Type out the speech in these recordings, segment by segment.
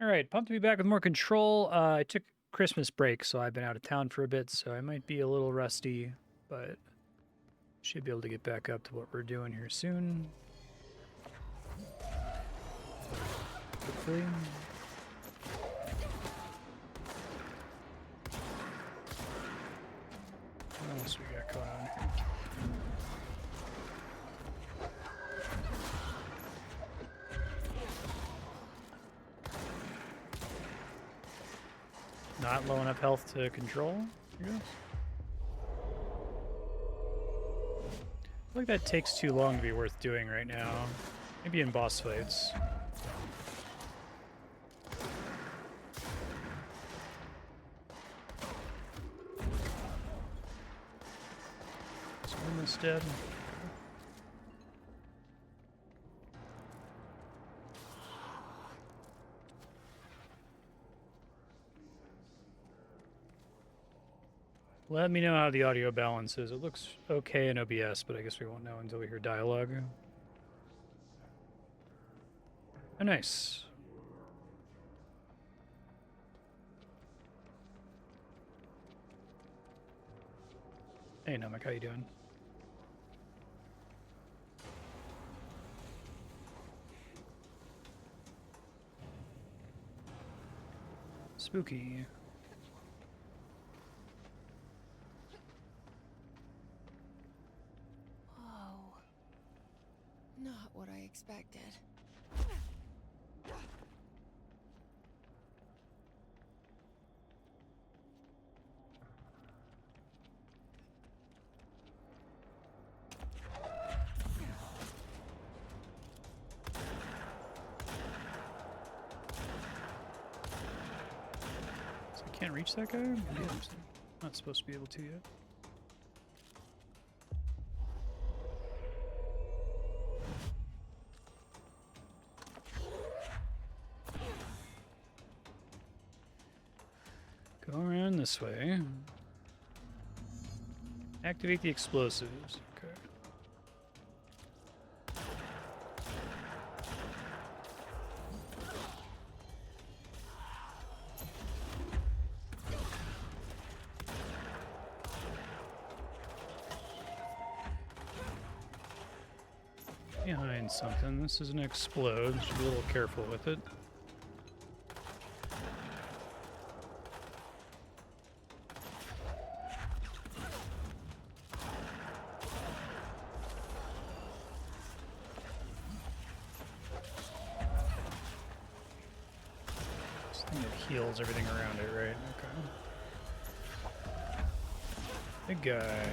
All right, pumped to be back with more Control. I took Christmas break, so I've been out of town for a bit, so I might be a little rusty, but should be able to get back up to what we're doing here soon. Hopefully. What else we got going on here? Not low enough health to control, I guess. I feel like that takes too long to be worth doing right now. Maybe in boss fights. Swim instead. Let me know how the audio balance is. It looks okay in OBS, but I guess we won't know until we hear dialogue. Oh, nice. Hey, Namek, how you doing? Spooky. Oh, not what I expected. So I can't reach that guy? Maybe I'm not supposed to be able to yet. Go around this way. Activate the explosives. Okay. Behind something. This isn't explode. Should be a little careful with it. This thing that heals everything around it, right? Okay. Big guy.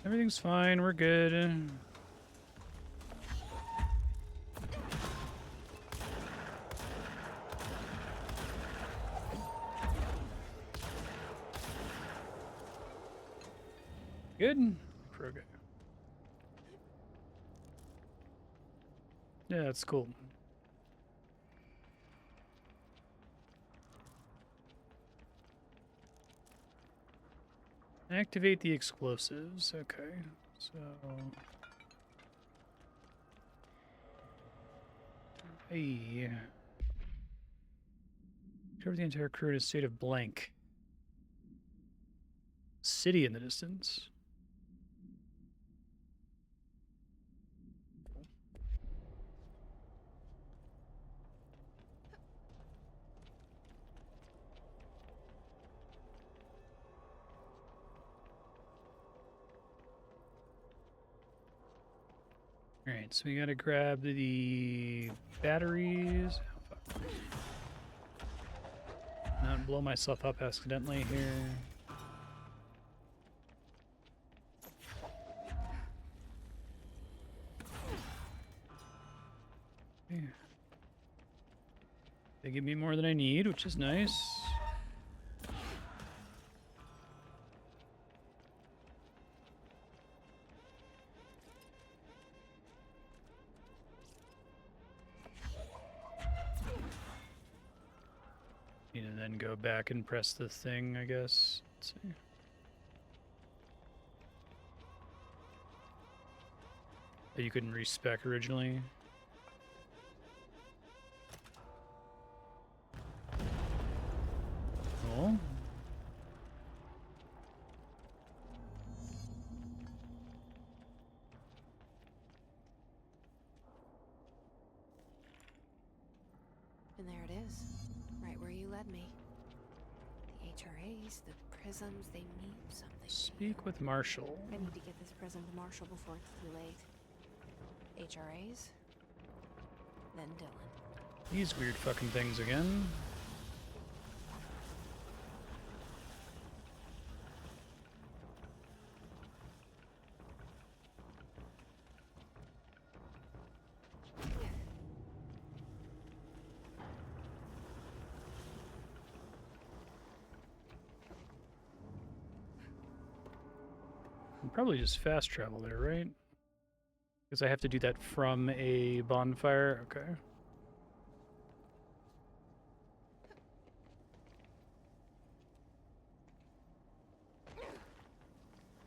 Everything's fine, we're good. Good? Okay. Yeah, that's cool. Activate the explosives. Okay, so... Hey. Cover the entire crew in a state of blank. City in the distance. Alright, so we gotta grab the batteries. Oh, fuck. Not blow myself up accidentally here. Yeah. They give me more than I need, which is nice. Need to then go back and press the thing, I guess. Let's see. That you couldn't respec originally. Cool. And there it is, right where you led me. The HRAs, the prisms, they mean something. Speak with Marshall. I need to get this prism to Marshall before it's too late. HRAs, then Dylan. These weird fucking things again. Probably just fast travel there, right? Because I have to do that from a bonfire. Okay.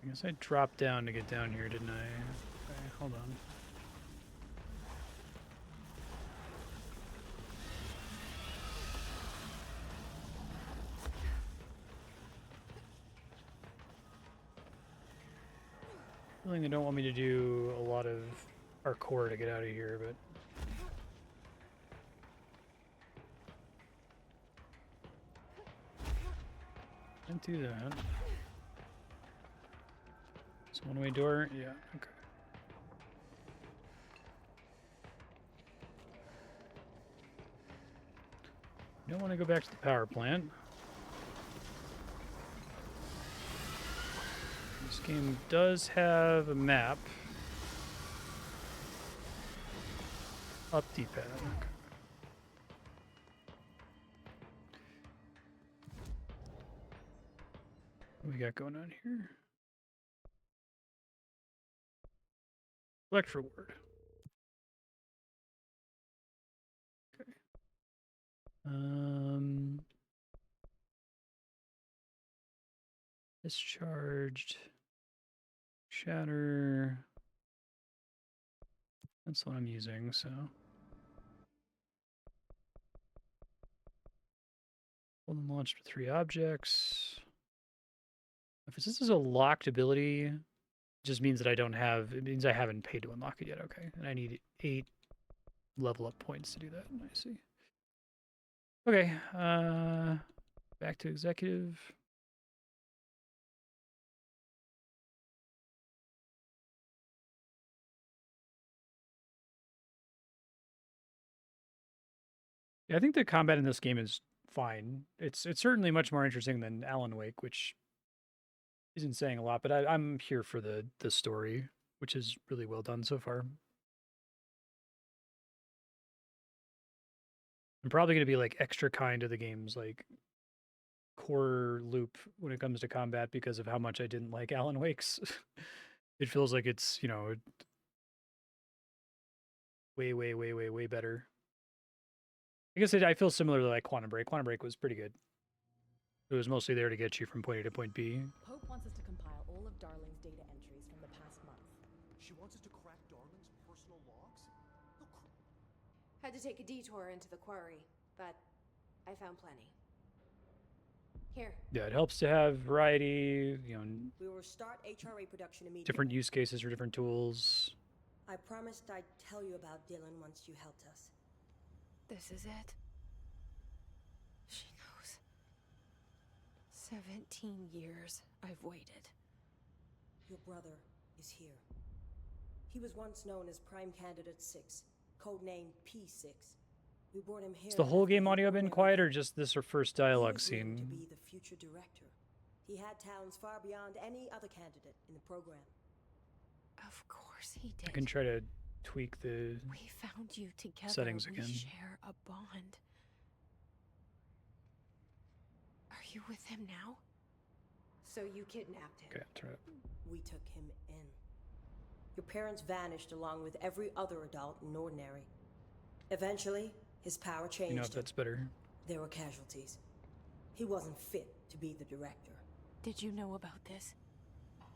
I guess I dropped down to get down here, didn't I? Okay, hold on. Feeling they don't want me to do a lot of parkour to get out of here, but can't do that. It's a one-way door? Yeah, okay. You don't want to go back to the power plant. This game does have a map. Up D-pad. Okay. What we got going on here? Collect reward. Okay. Discharged. Shatter. That's what I'm using, so. Hold and launch with 3 objects. If this is a locked ability, it just means that I don't have, it means I haven't paid to unlock it yet, okay. And I need 8 level up points to do that, I see. Okay, back to executive. Yeah, I think the combat in this game is fine. It's certainly much more interesting than Alan Wake, which isn't saying a lot, but I'm here for the story, which is really well done so far. I'm probably going to be like extra kind to the game's like core loop when it comes to combat because of how much I didn't like Alan Wake's. It feels like it's, you know, way better. I guess I feel similar to like Quantum Break. Quantum Break was pretty good. It was mostly there to get you from point A to point B. Pope wants us to compile all of Darling's data entries from the past month. She wants us to crack Darling's personal logs? Had to take a detour into the quarry, but I found plenty. Here. Yeah, it helps to have variety, you know, We will start HRA production immediately. different use cases for different tools. I promised I'd tell you about Dylan once you helped us. This is it. She knows. 17 years I've waited. Your brother is here. He was once known as Prime Candidate 6, codenamed P6. We brought him here. Has the whole game audio been quiet or just this or first dialogue He grew to scene? be the future director. He had talents far beyond any other candidate in the program. Of course he did. I can try to tweak the We found you together. settings We again. share a bond. Are you with him now? So you kidnapped him. Okay, turn it up. We took him in. Your parents vanished along with every other adult in Ordinary. Eventually, his power changed You know if him. that's better. There were casualties. He wasn't fit to be the director. Did you know about this?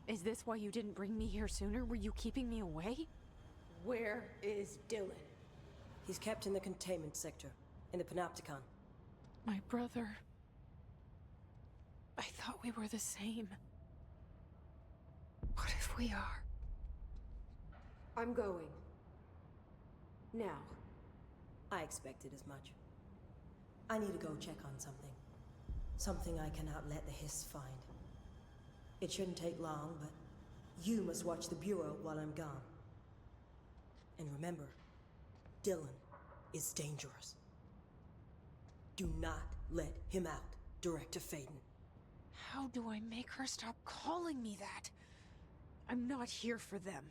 Is this why you didn't bring me here sooner? Were you keeping me away? Where is Dylan? He's kept in the containment sector, in the Panopticon. My brother. I thought we were the same. What if we are? I'm going. Now. I expected as much. I need to go check on something. Something I cannot let the Hiss find. It shouldn't take long, but you must watch the Bureau while I'm gone. And remember, Dylan is dangerous. Do not let him out, Director Faden. How do I make her stop calling me that? I'm not here for them.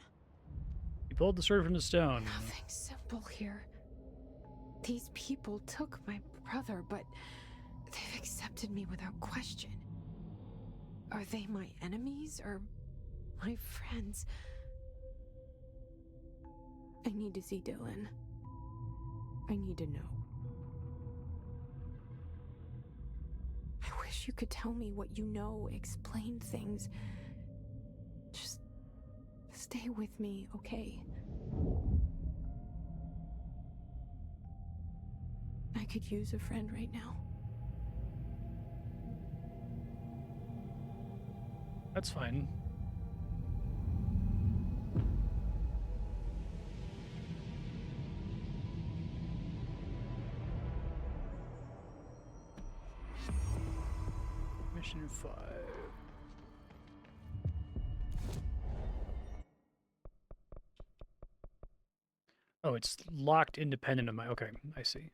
You pulled the sword from the stone. Nothing simple here. These people took my brother, but they've accepted me without question. Are they my enemies or my friends? I need to see Dylan. I need to know. I wish you could tell me what you know, explain things. Just stay with me, okay? I could use a friend right now. That's fine. Mission 5. Oh, it's locked independent of my... Okay, I see.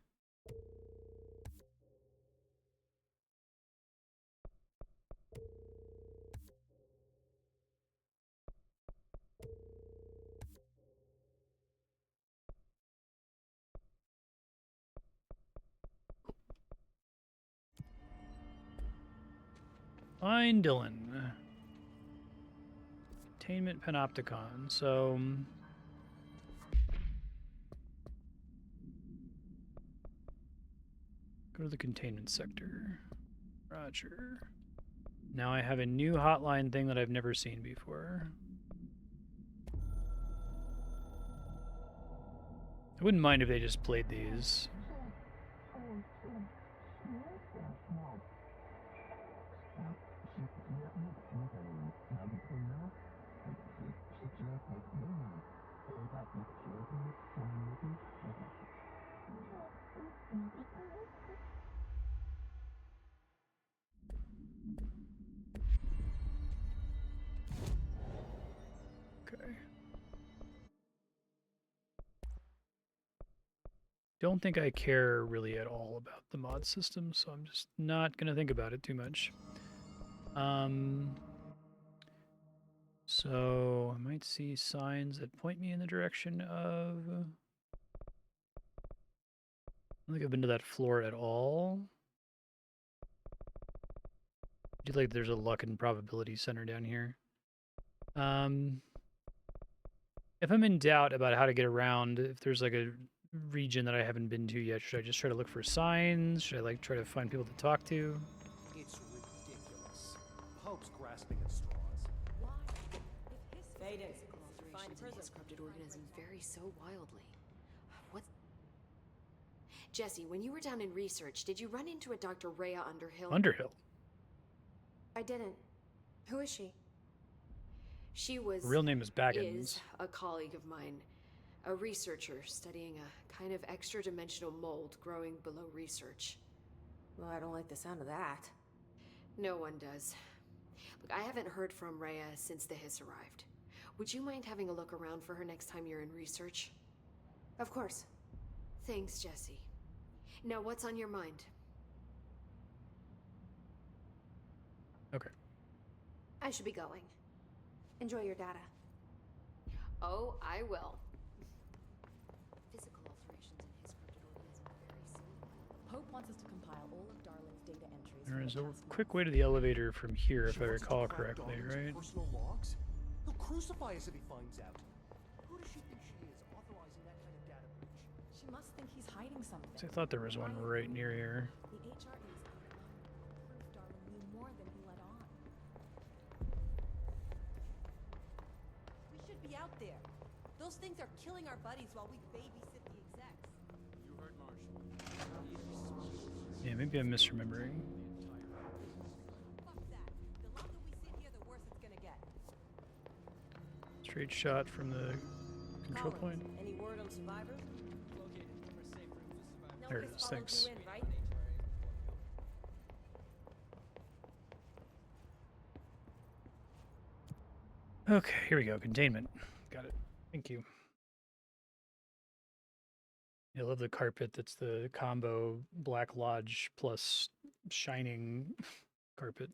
Find Dylan. Containment Panopticon. So... go to the containment sector. Roger. Now I have a new hotline thing that I've never seen before. I wouldn't mind if they just played these. Okay. Don't think I care really at all about the mod system, so I'm just not going to think about it too much. So I might see signs that point me in the direction of... I don't think I've been to that floor at all. I do like there's a luck and probability center down here. If I'm in doubt about how to get around, if there's like a region that I haven't been to yet, should I just try to look for signs? Should I like try to find people to talk to? It's ridiculous. Pope's grasping at straws. Faden, Alterations in his corrupted organism vary so wildly. What? Jesse, when you were down in research, did you run into a Dr. Rhea Underhill? Underhill. I didn't. Who is she? She was... Her real name is Baggins. Is a colleague of mine. A researcher studying a kind of extra-dimensional mold growing below research. Well, I don't like the sound of that. No one does. Look, I haven't heard from Rhea since the Hiss arrived. Would you mind having a look around for her next time you're in research? Of course. Thanks, Jesse. Now, what's on your mind? Okay. I should be going. Enjoy your data. Oh, I will. Physical alterations in his corrupted organism vary so wildly. Pope wants us to compile all of Darling's data entries. There from is the a past quick month. way to the elevator from here, if She I wants to recall crack correctly, Darling's right? personal logs? He'll crucify us if he finds out. Who does she think she is, authorizing that kind of data breach? She must think he's hiding something. So I thought there was one right near here. The HRE's outline. Those things are killing our buddies while we babysit the execs. You heard Marshall. Yeah, maybe I'm misremembering. Fuck that. The longer we sit here, the worse it's gonna get. Straight shot from the control point. Any word on survivors? Located for safe rooms to survive. There it is, thanks. You in, right? Okay, here we go. Containment. Got it. Thank you. I love the carpet. That's the combo Black Lodge plus shining carpet.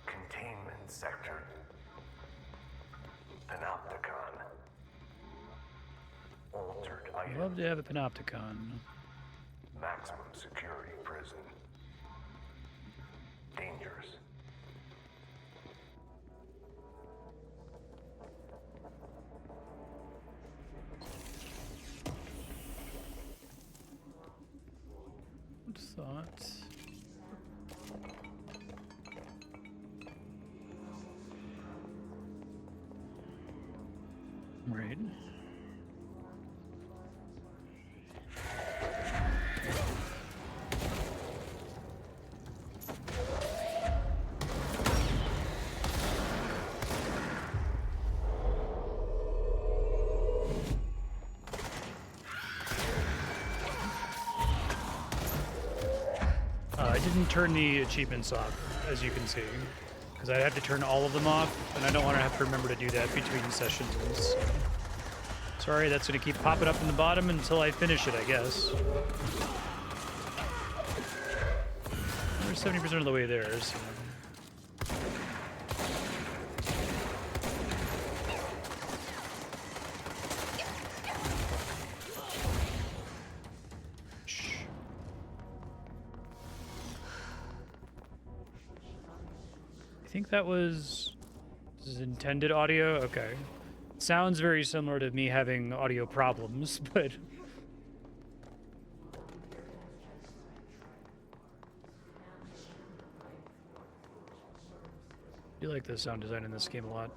Containment sector. Panopticon. Altered I'd item. love to have a panopticon. Maximum security prison. Dangerous. Thought. Right. I didn't turn the achievements off, as you can see, because I have to turn all of them off, and I don't want to have to remember to do that between sessions. So. Sorry, that's going to keep popping up in the bottom until I finish it, I guess. We're 70% of the way there, so... I think that was... This is intended audio? Okay. Sounds very similar to me having audio problems, but... I do like the sound design in this game a lot.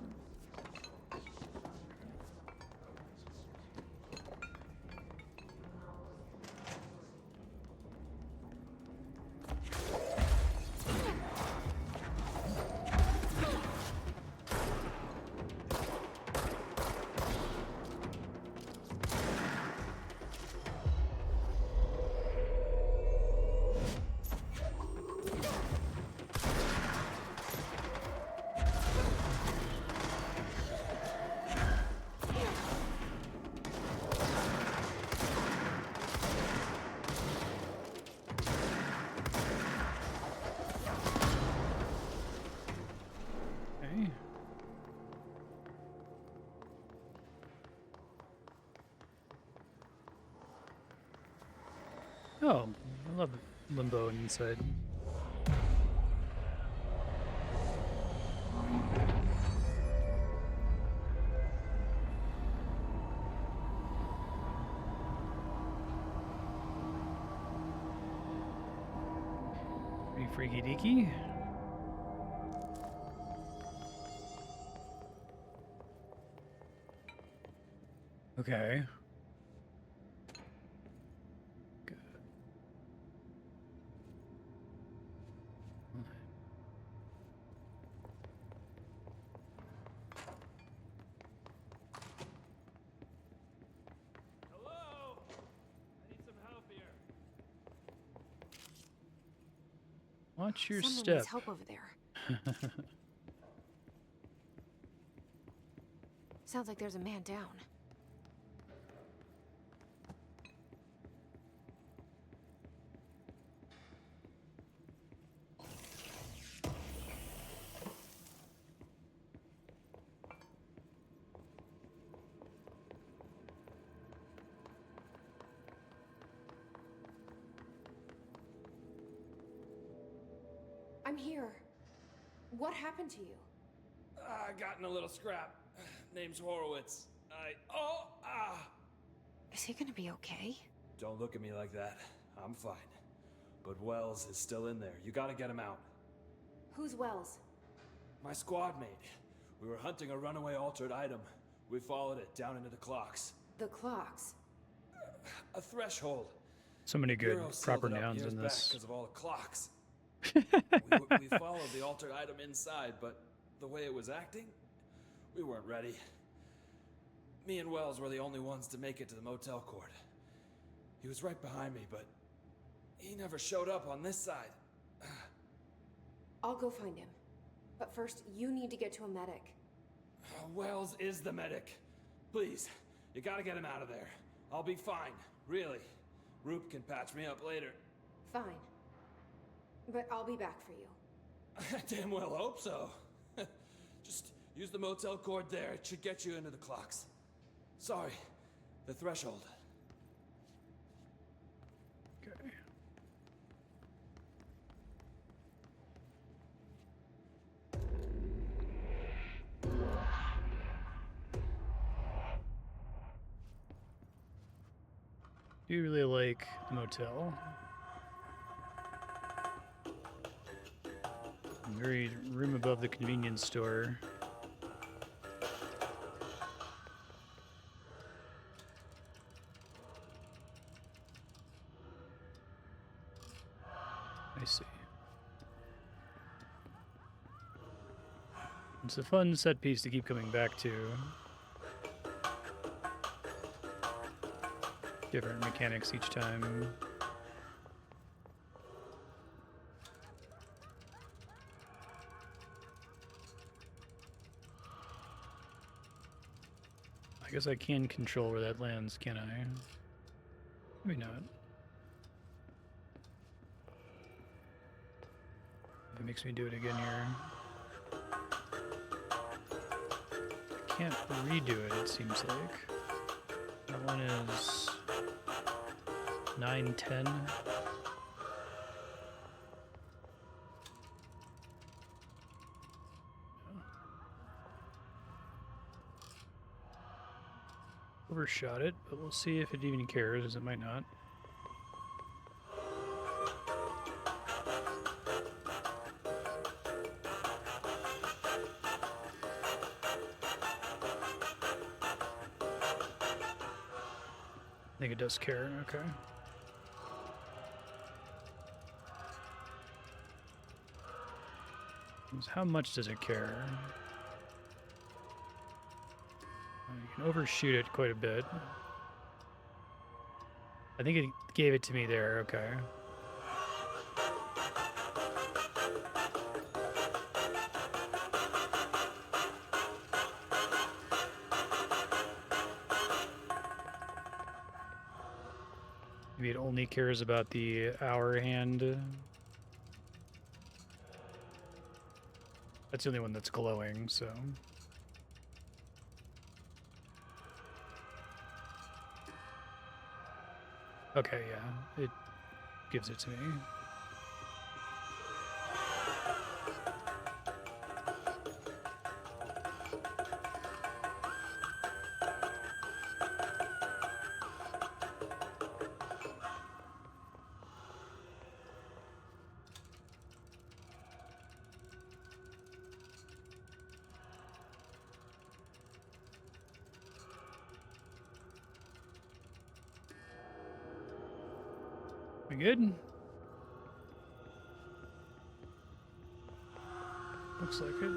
Oh, I love Limbo inside. Pretty freaky deaky. Okay. Watch your Someone step. needs help over there. Sounds like there's a man down. I'm here. What happened to you? I got in a little scrap. Name's Horowitz. Is he gonna be okay? Don't look at me like that. I'm fine. But Wells is still in there. You gotta get him out. Who's Wells? My squad mate. We were hunting a runaway altered item. We followed it down into the clocks. The clocks. A threshold. So many good Bureau sealed proper it up nouns years in back this. because of all the clocks. we followed the altered item inside, but the way it was acting, we weren't ready. Me and Wells were the only ones to make it to the motel court. He was right behind me, but he never showed up on this side. I'll go find him. But first, you need to get to a medic. Wells is the medic. Please, you gotta get him out of there. I'll be fine, really. Roop can patch me up later. Fine. But I'll be back for you. I damn well hope so. Just use the motel cord there. It should get you into the clocks. Sorry, the threshold. Okay. Do you really like the motel? Very room above the convenience store. I see. It's a fun set piece to keep coming back to. Different mechanics each time. I guess I can control where that lands, can I? Maybe not. It makes me do it again here. I can't redo it, it seems like. That one is 910. Overshot it, but we'll see if it even cares, as it might not. I think it does care, okay. How much does it care? You can overshoot it quite a bit. I think it gave it to me there, okay. Maybe it only cares about the hour hand. That's the only one that's glowing, so. Okay, yeah, it gives it to me. We good? Looks like it.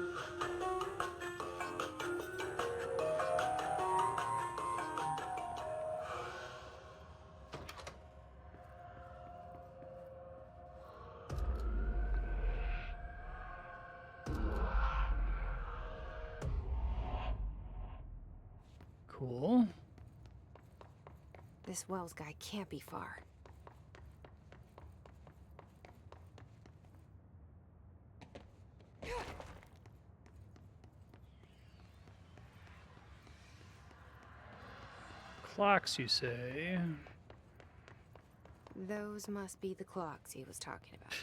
Cool. This Wells guy can't be far. Clocks, you say? Those must be the clocks he was talking about.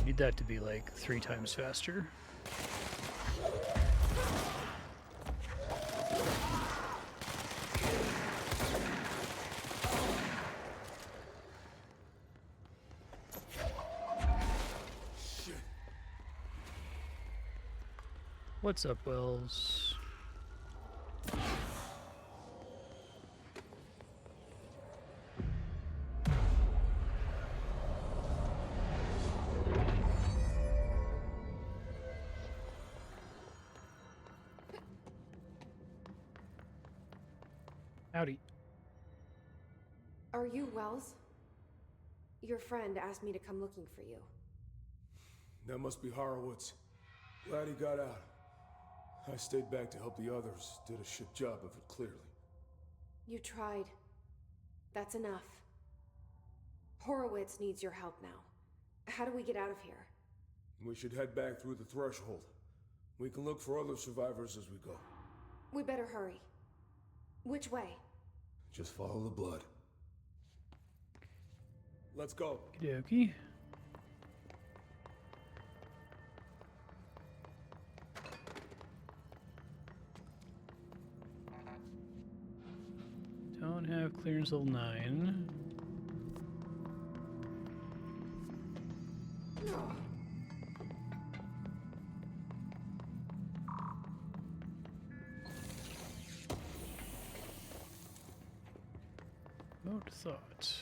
Need that to be like 3 times faster. What's up, Wells? Howdy. Are you Wells? Your friend asked me to come looking for you. That must be Horowitz. Glad he got out. I stayed back to help the others. Did a shit job of it, clearly. You tried. That's enough. Horowitz needs your help now. How do we get out of here? We should head back through the threshold. We can look for other survivors as we go. We better hurry. Which way? Just follow the blood. Let's go. Okey-dokey. Don't have clearance level 9. Vote thought.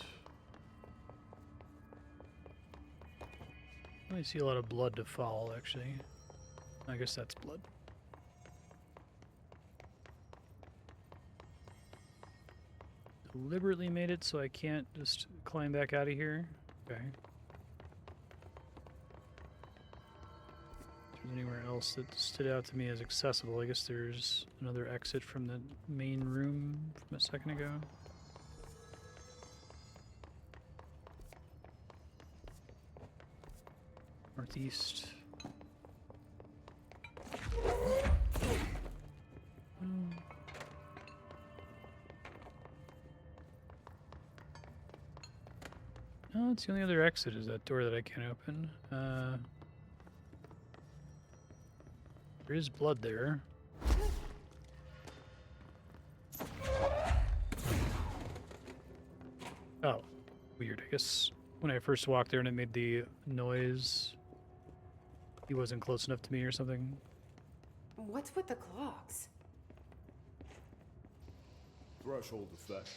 I see a lot of blood to fall, actually. I guess that's blood. Deliberately made it so I can't just climb back out of here. Okay. If there's anywhere else that stood out to me as accessible, I guess there's another exit from the main room from a second ago. Northeast. Oh, it's the only other exit is that door that I can't open. There is blood there. Oh, weird. I guess when I first walked there and it made the noise, he wasn't close enough to me or something. What's with the clocks? Threshold effect.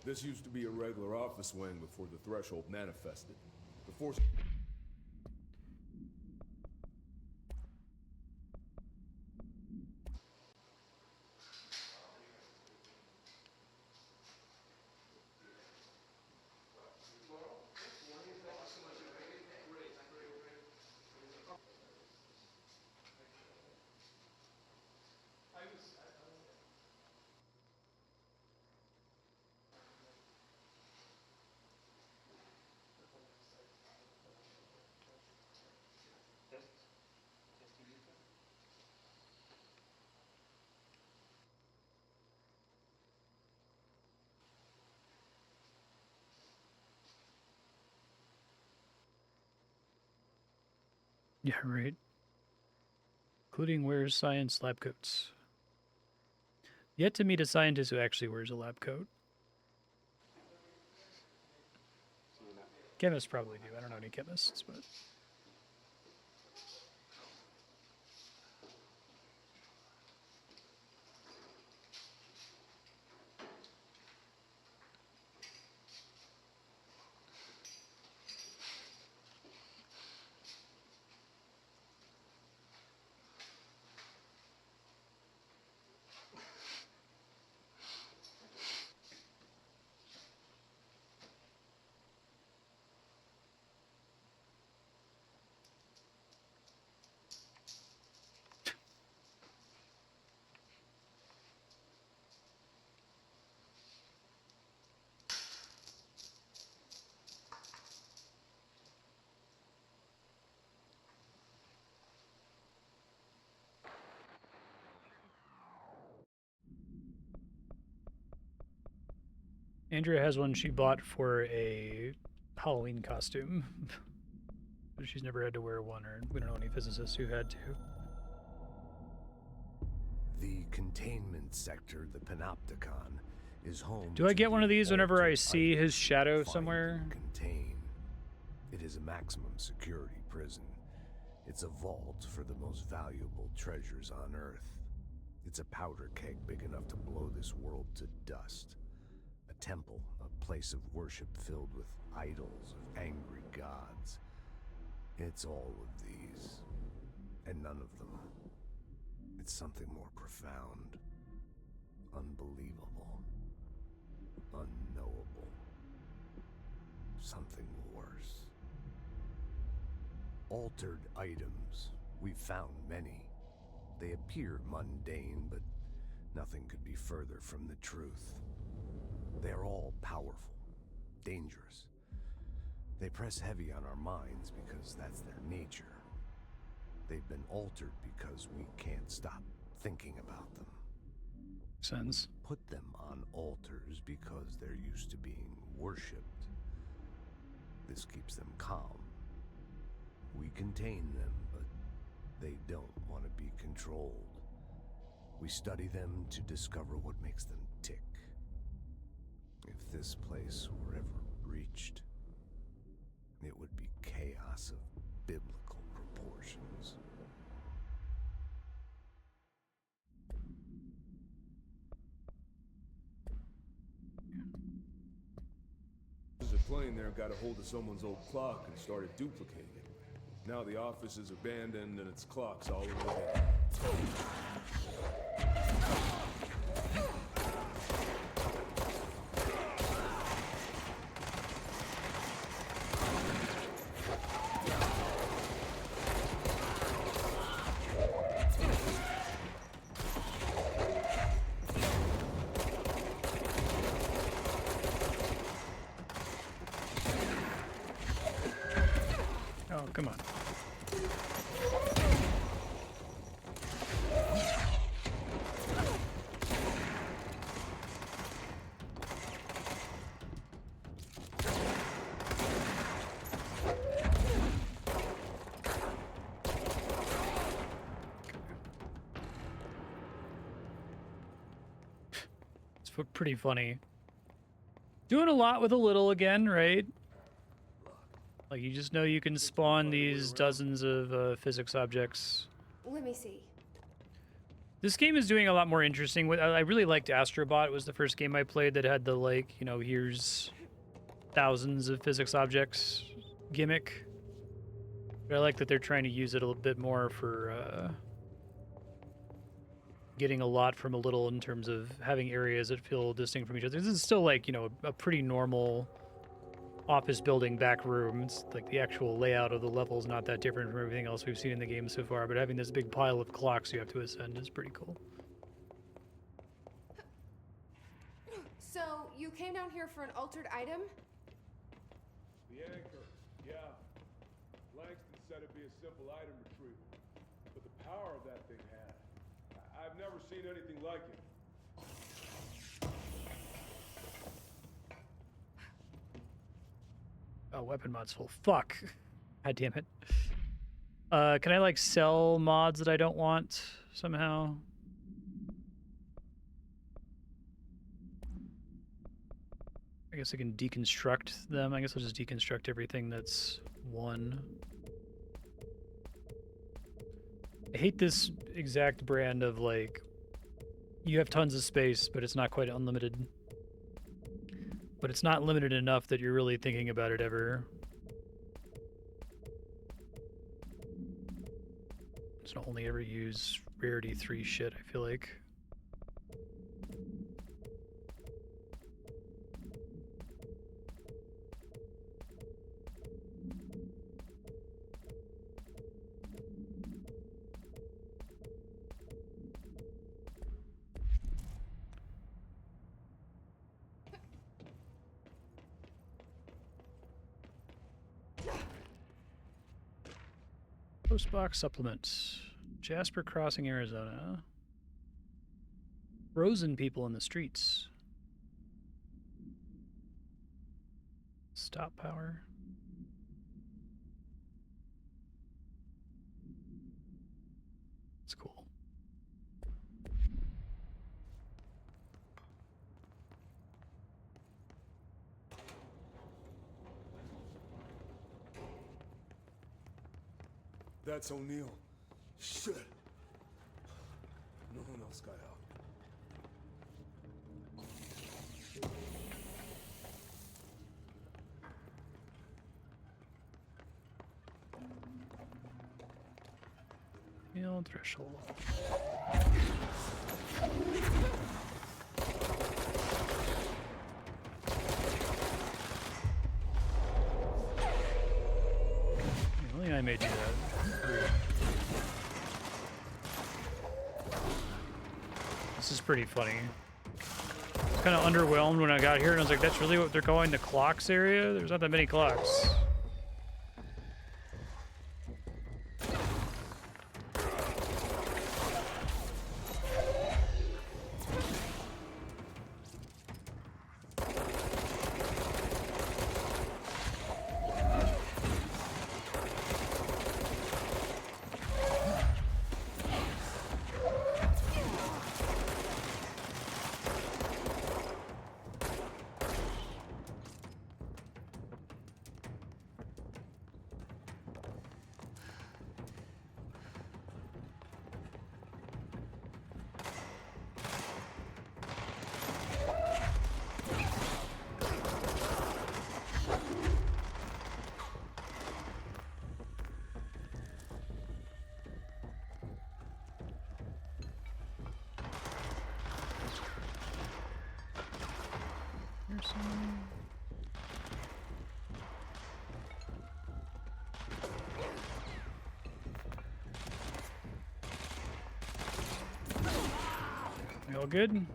This used to be a regular office wing before the threshold manifested. Before... Yeah, right. Including wears science lab coats. Yet to meet a scientist who actually wears a lab coat. Chemists probably do. I don't know any chemists, but... Andrea has one she bought for a Halloween costume. But she's never had to wear one, or we don't know any physicists who had to. The containment sector, the Panopticon, is home. Do I to get one of the these whenever I altered see items his shadow you find somewhere? and contain. It is a maximum security prison. It's a vault for the most valuable treasures on Earth. It's a powder keg big enough to blow this world to dust. A temple, a place of worship filled with idols of angry gods. It's all of these, and none of them. It's something more profound, unbelievable, unknowable. Something worse. Altered items. We've found many. They appear mundane, but nothing could be further from the truth. They're all powerful, dangerous. They press heavy on our minds because that's their nature. They've been altered because we can't stop thinking about them. Sense. Put them on altars because they're used to being worshipped. This keeps them calm. We contain them, but they don't want to be controlled. We study them to discover what makes them tick. If this place were ever breached, it would be chaos of biblical proportions. There's a plane there got a hold of someone's old clock and started duplicating it. Now the office is abandoned and its clock's all in the way. Oh, come on. It's pretty funny. Doing a lot with a little again, right? Like, you just know you can spawn these dozens of physics objects. Let me see. This game is doing a lot more interesting. I really liked Astrobot. It was the first game I played that had the, like, you know, here's thousands of physics objects gimmick. But I like that they're trying to use it a little bit more for getting a lot from a little in terms of having areas that feel distinct from each other. This is still, like, you know, a pretty normal office building back room. It's like the actual layout of the level is not that different from everything else we've seen in the game so far, but having this big pile of clocks you have to ascend is pretty cool. So, you came down here for an altered item? The anchor, yeah. Langston said it'd be a simple item retrieval. But the power of that thing had. I've never seen anything like it. Oh, weapon mod's full. Fuck. God damn it. Can I, like, sell mods that I don't want somehow? I guess I can deconstruct them. I guess I'll just deconstruct everything that's one. I hate this exact brand of, like, you have tons of space, but it's not quite unlimited. But it's not limited enough that you're really thinking about it ever. Just only ever use rarity 3 shit, I feel like. Postbox supplement. Jasper Crossing, Arizona. Frozen people in the streets. Stop power. It's cool. That's O'Neill. Shit. No one else got out. Field threshold. Only I may do that. This is pretty funny. I was kind of underwhelmed when I got here, and I was like, that's really what they're calling the clocks area? There's not that many clocks. You all good?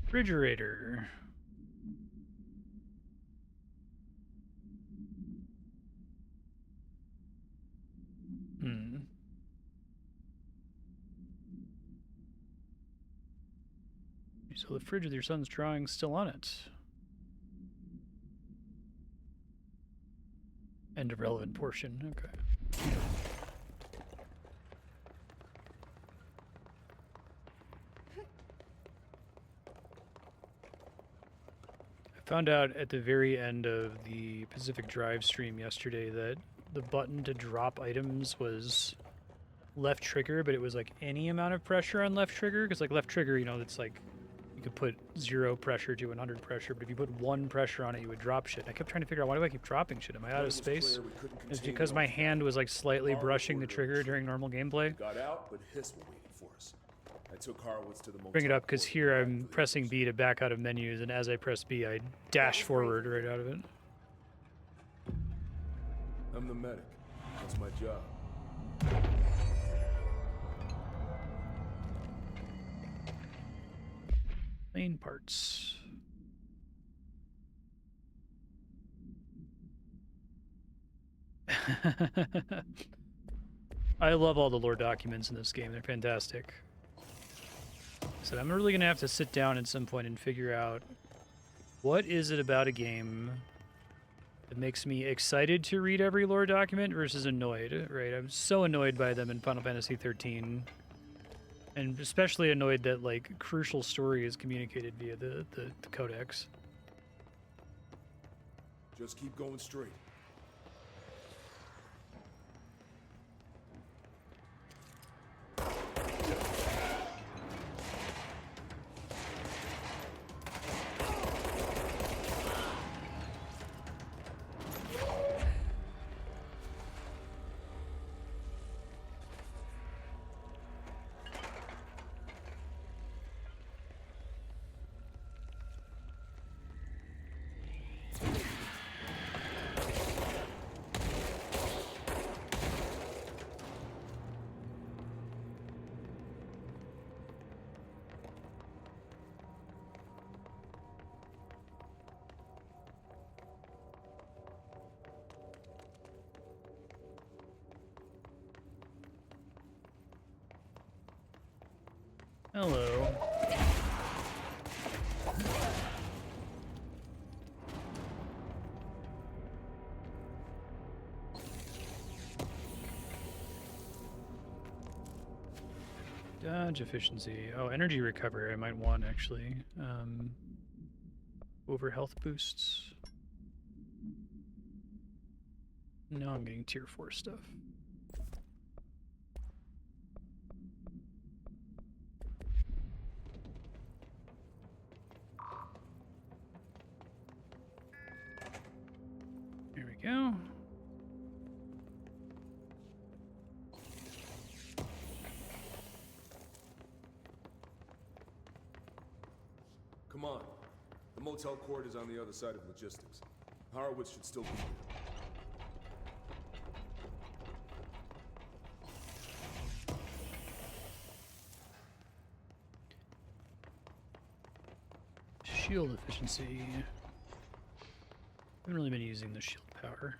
Refrigerator. So the fridge with your son's drawing still on it. End of relevant portion. Okay. I found out at the very end of the Pacific Drive stream yesterday that the button to drop items was left trigger, but it was like any amount of pressure on left trigger, because like left trigger, you know, it's like you could put 0 pressure to 100 pressure, but if you put 1 pressure on it, you would drop shit. I kept trying to figure out, why do I keep dropping shit? Am I out of space? It's because my hand was like slightly brushing the trigger during normal gameplay. Got out, but Hiss were waiting for us. I took Harwoods to the motel. Bring it up because here I'm pressing B to back out of menus, and as I press B, I dash forward right out of it. I'm the medic. That's my job. Main parts. I love all the lore documents in this game. They're fantastic. So I'm really going to have to sit down at some point and figure out what is it about a game that makes me excited to read every lore document versus annoyed, right? I'm so annoyed by them in Final Fantasy 13. And especially annoyed that, like, crucial story is communicated via the codex. Just keep going straight. Hello. Dodge efficiency. Oh, energy recovery I might want actually. Over health boosts. No, I'm getting tier 4 stuff. There we go. Come on. The motel court is on the other side of logistics. Horowitz should still be here. Shield efficiency. Haven't really been using the shield power.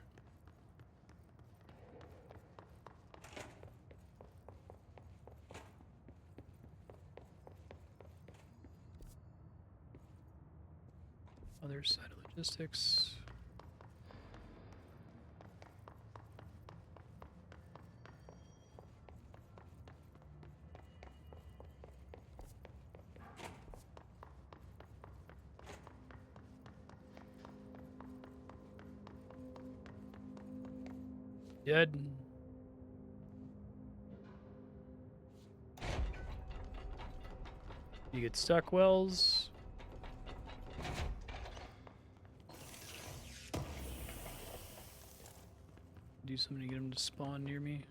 Other side of logistics. Dead. You get stuck, Wells. Do something to get him to spawn near me.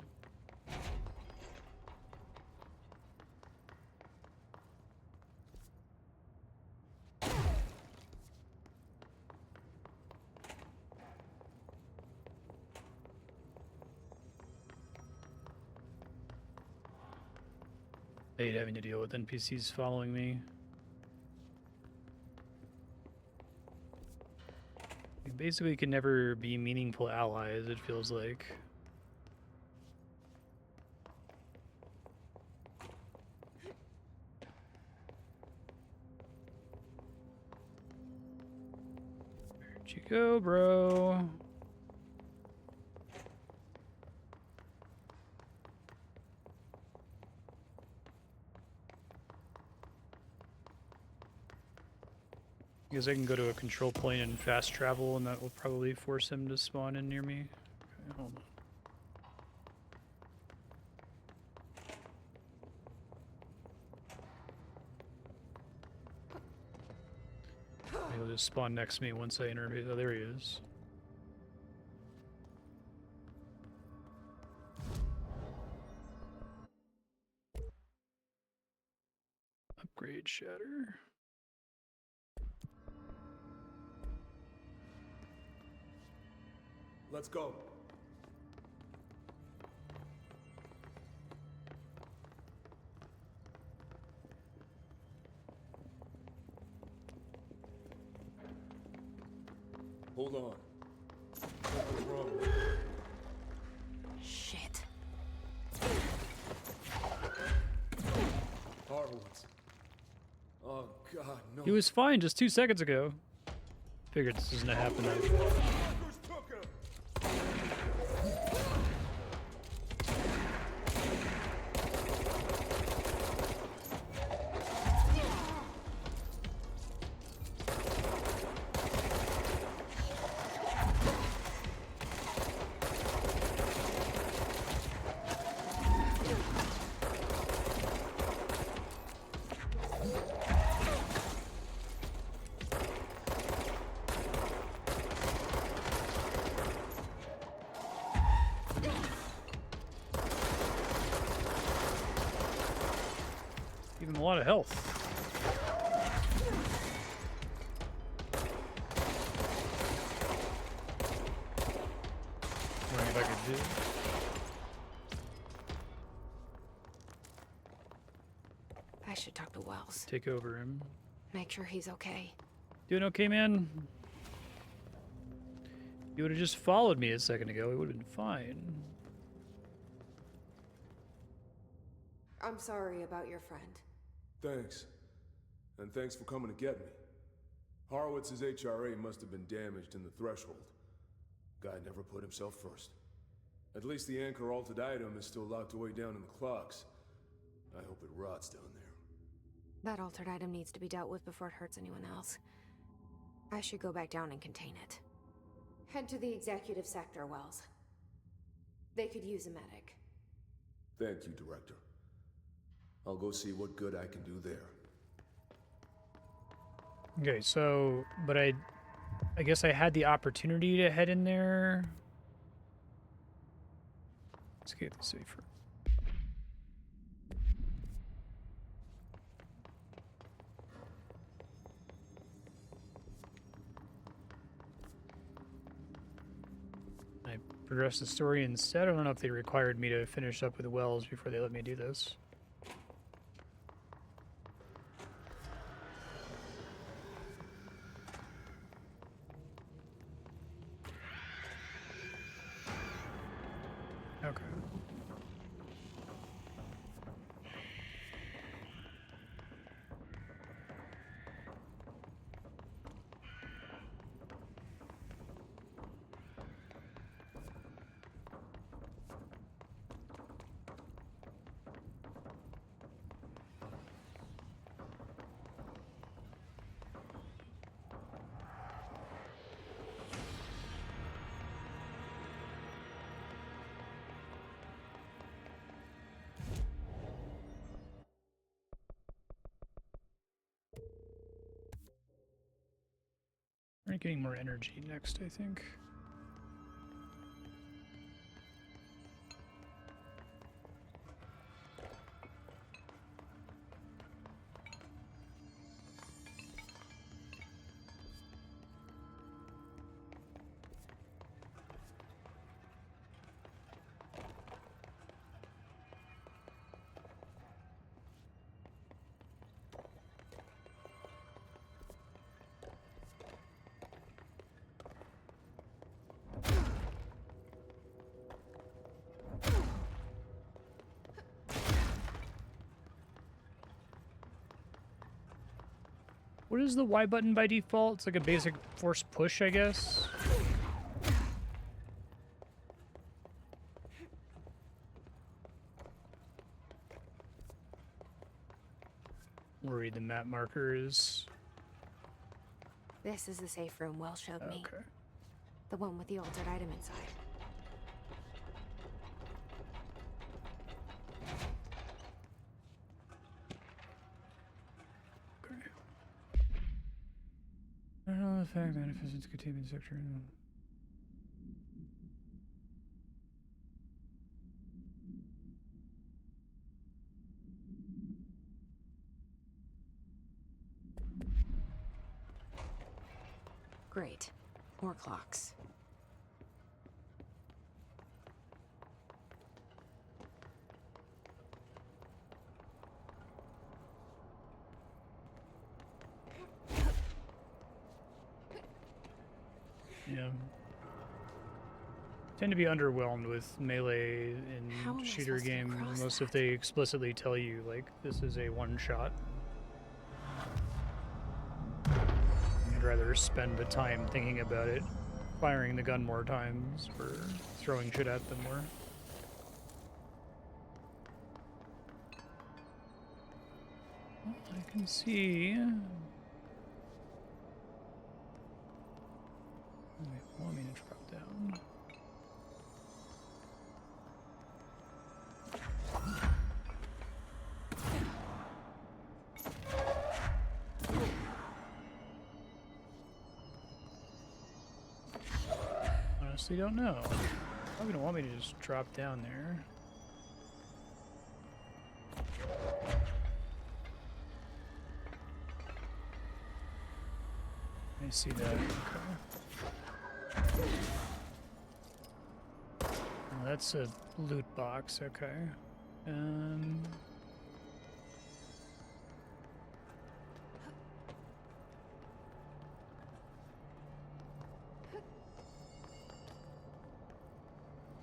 I hate having to deal with NPCs following me. We basically can never be meaningful allies, it feels like. Where'd you go, bro? I guess I can go to a control plane and fast travel, and that will probably force him to spawn in near me. Okay, hold on. He'll just spawn next to me once I enter. Oh, there he is. Upgrade shatter. Let's go. Hold on. Something's wrong. Shit. Horowitz. Oh God, no. He was fine just 2 seconds ago. Figured this was gonna happen. Fuckers took him. Give him a lot of health. Wondering if I could do. I should talk to Wells. Take over him. Make sure he's okay. Doing okay, man? You would have just followed me a second ago. It would have been fine. I'm sorry about your friend. Thanks. And thanks for coming to get me. Horowitz's HRA must have been damaged in the threshold. Guy never put himself first. At least the anchor-altered item is still locked away down in the clocks. I hope it rots down there. That altered item needs to be dealt with before it hurts anyone else. I should go back down and contain it. Head to the executive sector, Wells. They could use a medic. Thank you, Director. I'll go see what good I can do there. Okay, so, but I guess I had the opportunity to head in there. Let's get the safer. I progressed the story instead. I don't know if they required me to finish up with Wells before they let me do this. Okay. We're getting more energy next, I think. What is the Y button by default? It's like a basic force push, I guess. We'll read the map markers. This is the safe room Wells showed me. Okay. The one with the altered item inside. I don't know the fact manifests containment sector. Great. More clocks. Yeah. Tend to be underwhelmed with melee How am in I shooter supposed to games cross unless if that? they explicitly tell you, like, this is a one-shot. I'd rather spend the time thinking about it, firing the gun more times, or throwing shit at them more. Well, I can see... They want me to drop down. Honestly, don't know. Probably don't want me to just drop down there. I see that. Okay. Well, that's a loot box. Okay.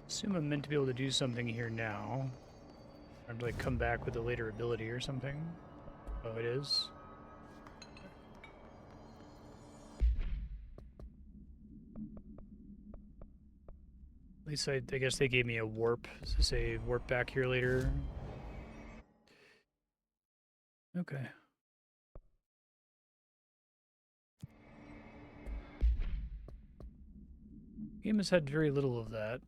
Assume I'm meant to be able to do something here now. I'd like come back with a later ability or something. Oh, it is? At least I guess they gave me a warp to say warp back here later. Okay. Game has had very little of that.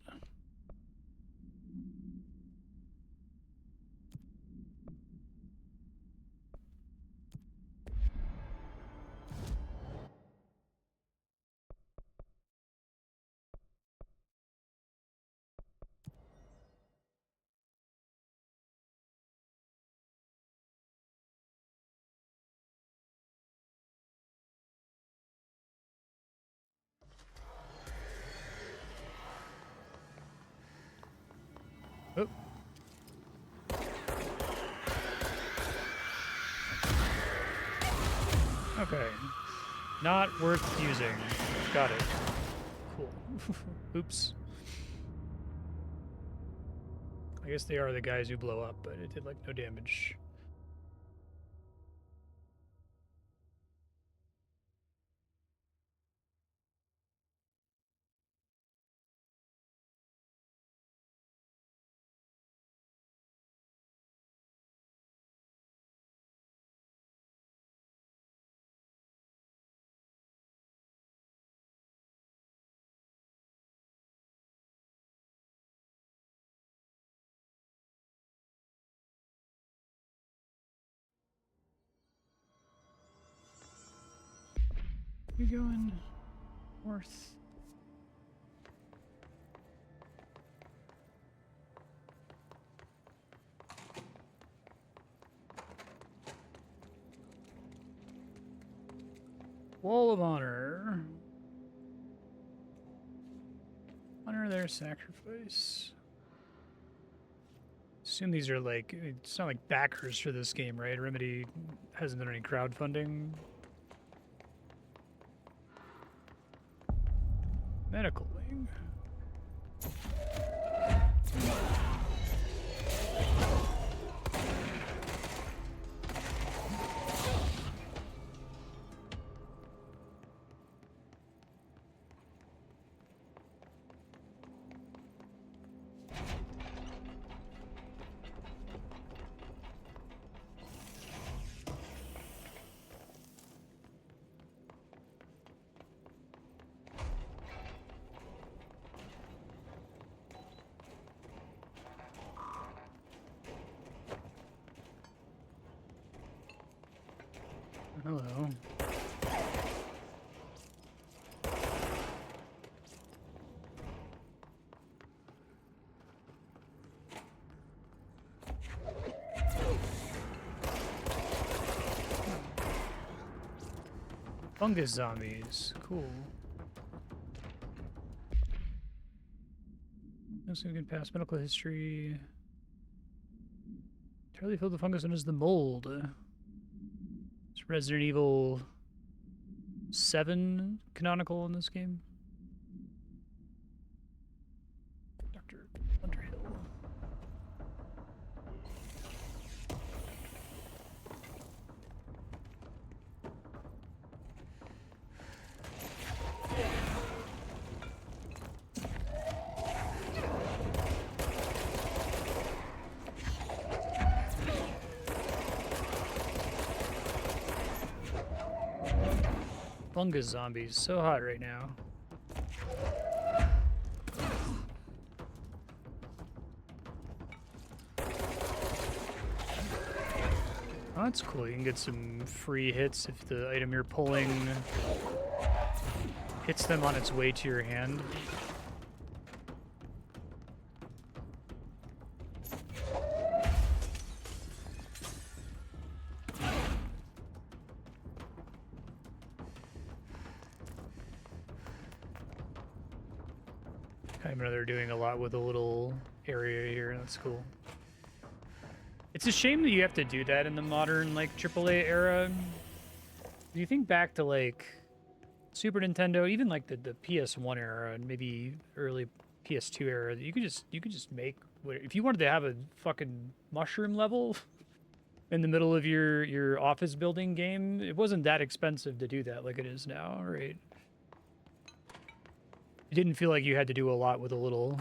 Oh. Okay. Not worth using. Got it. Cool. Oops. I guess they are the guys who blow up, but it did like no damage. You're going north. Wall of Honor. Honor their sacrifice. Assume these are like, it's not like backers for this game, right? Remedy hasn't done any crowdfunding. Medical wing. Hello. Fungus zombies. Cool. So we can pass medical history. Entirely filled with fungus known as the mold. Is Resident Evil 7 canonical in this game? Dr. Underhill. Fungus zombies, so hot right now. Oh, that's cool. You can get some free hits if the item you're pulling hits them on its way to your hand. I know they're doing a lot with a little area here. That's cool. It's a shame that you have to do that in the modern, like, AAA era. If you think back to, like, Super Nintendo, even, like, the PS1 era and maybe early PS2 era, you could just make... If you wanted to have a fucking mushroom level, in the middle of your office building game, it wasn't that expensive to do that like it is now, right? It didn't feel like you had to do a lot with a little.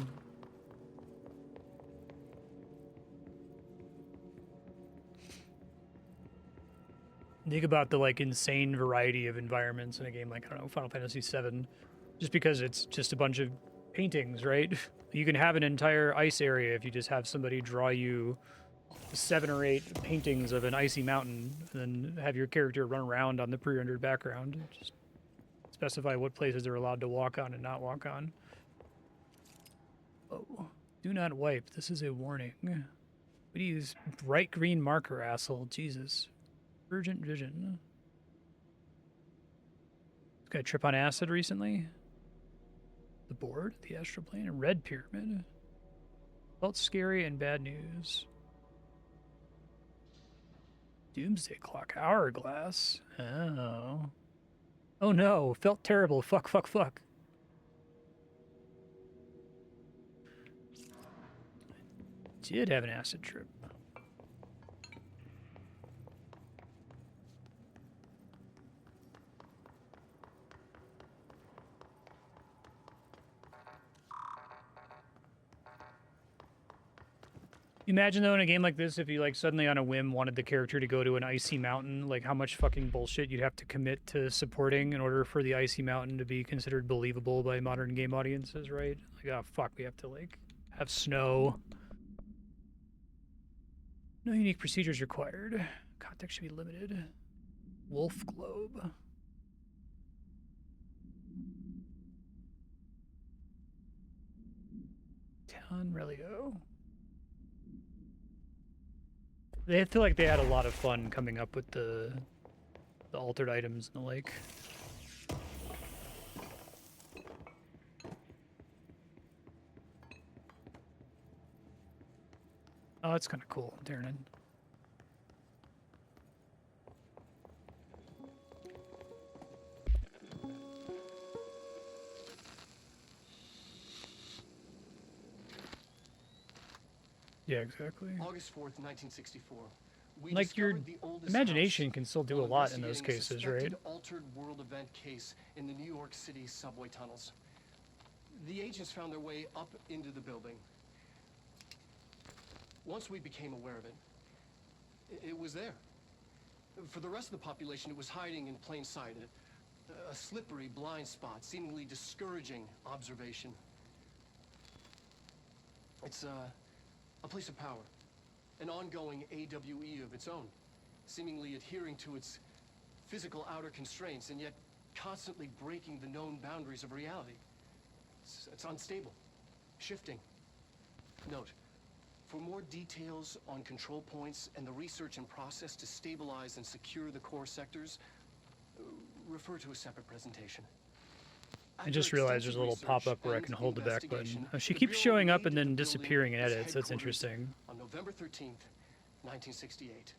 Think about the like insane variety of environments in a game like, I don't know, Final Fantasy VII, just because it's just a bunch of paintings, right? You can have an entire ice area if you just have somebody draw you 7 or 8 paintings of an icy mountain, and then have your character run around on the pre-rendered background. Just specify what places they're allowed to walk on and not walk on. Oh, do not wipe. This is a warning. We use bright green marker, asshole. Jesus. Urgent vision. Got a trip on acid recently. The board, the astral plane, a red pyramid. Felt scary and bad news. Doomsday clock, hourglass. Oh. Oh no, felt terrible. Fuck, fuck, fuck. Did have an acid trip. Imagine though in a game like this, if you like suddenly on a whim wanted the character to go to an icy mountain, like how much fucking bullshit you'd have to commit to supporting in order for the icy mountain to be considered believable by modern game audiences, right? Like, oh fuck, we have to like have snow. No unique procedures required. Context should be limited. Wolf globe. Town Relio. They feel like they had a lot of fun coming up with the altered items and the like. Oh, that's kind of cool, Darren. Yeah, exactly. August 4th, 1964. Like your imagination can still do a lot in those cases, right? Altered world event case in the New York City subway tunnels. The agents found their way up into the building. Once we became aware of it, it was there. For the rest of the population, it was hiding in plain sight. A slippery blind spot, seemingly discouraging observation. It's a place of power. An ongoing AWE of its own, seemingly adhering to its physical outer constraints and yet constantly breaking the known boundaries of reality. It's unstable, shifting. Note, for more details on control points and the research and process to stabilize and secure the core sectors, refer to a separate presentation. I just realized there's a little pop-up where I can hold the back button. Oh, she keeps showing up and then disappearing in edits. That's interesting. On November 13th, 1968.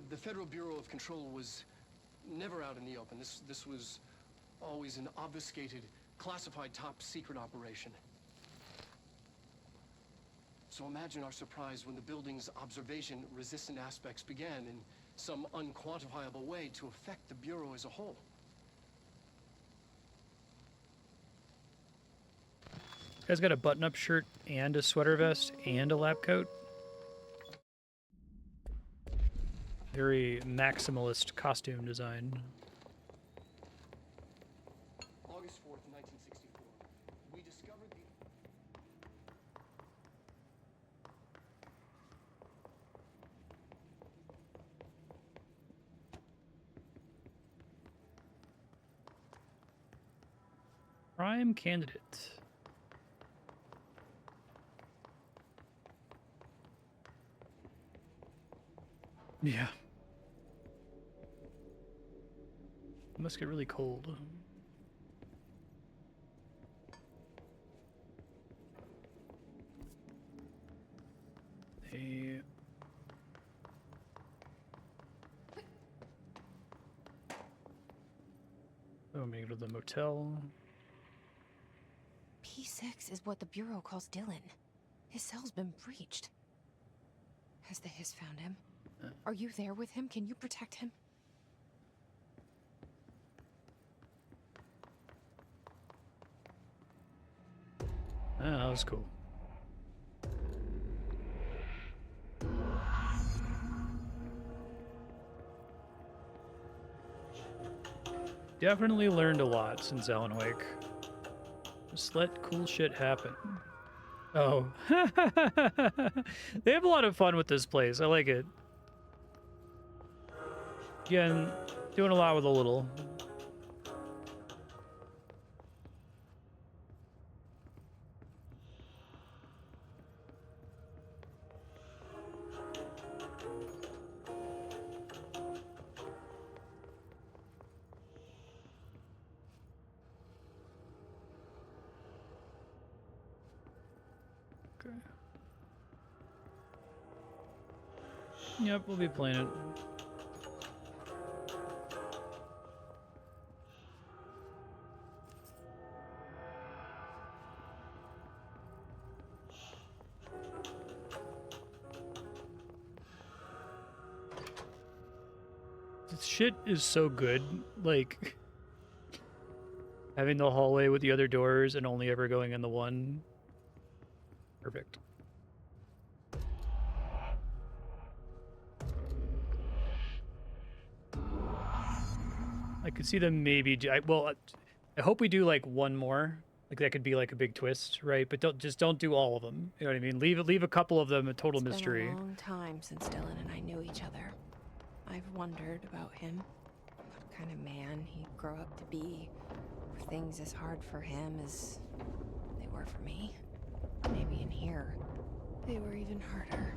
The Federal Bureau of Control was never out in the open. This was always an obfuscated, classified top-secret operation. So imagine our surprise when the building's observation-resistant aspects began in some unquantifiable way to affect the Bureau as a whole. Guy's got a button-up shirt and a sweater vest and a lab coat. Very maximalist costume design. August 4th, 1964. We discovered the... Prime candidate. Yeah. It must get really cold. Hey. Oh, maybe go to the motel. P6 is what the Bureau calls Dylan. His cell's been breached. Has the hiss found him? Are you there with him? Can you protect him? Oh, that was cool. Definitely learned a lot since Alan Wake. Just let cool shit happen. Oh. They have a lot of fun with this place. I like it. Again, doing a lot with a little. Yep, we'll be playing it. This shit is so good. Like, having the hallway with the other doors and only ever going in the one. Perfect. I could see them maybe do. I hope we do like one more. Like that could be like a big twist, right? But don't do all of them. You know what I mean? Leave a couple of them a total mystery. It's been a long time since Dylan and I knew each other. I've wondered about him. What kind of man he'd grow up to be. Were things as hard for him as they were for me? Maybe in here, they were even harder.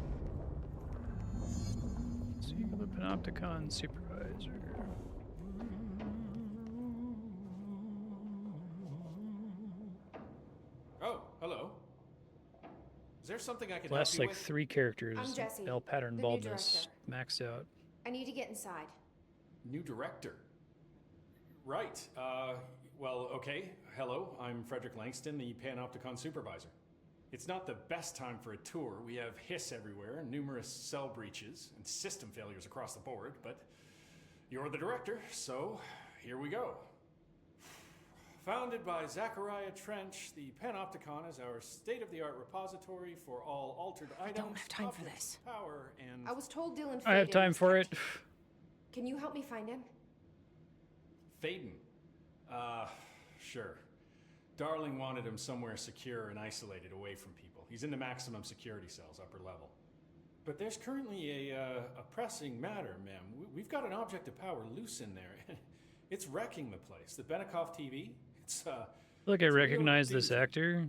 Seek the Panopticon supervisor. Oh, hello. Is there something I can Last help you like with? 3 characters. I'm Jessie, Bell pattern the new baldness maxed out. I need to get inside. New director. Right. Well, okay. Hello, I'm Frederick Langston, the Panopticon supervisor. It's not the best time for a tour. We have hiss everywhere, numerous cell breaches, and system failures across the board, but you're the director, so here we go. Founded by Zachariah Trench, the Panopticon is our state-of-the-art repository for all altered items. I don't have time for objects this. of Power and I was told Dylan. I have time for it. Can you help me find him? Faden. Sure. Darling wanted him somewhere secure and isolated away from people. He's in the maximum security cells, upper level. But there's currently a pressing matter, ma'am. We've got an object of power loose in there. It's wrecking the place. The Benicoff TV. It's Look, I recognize this actor.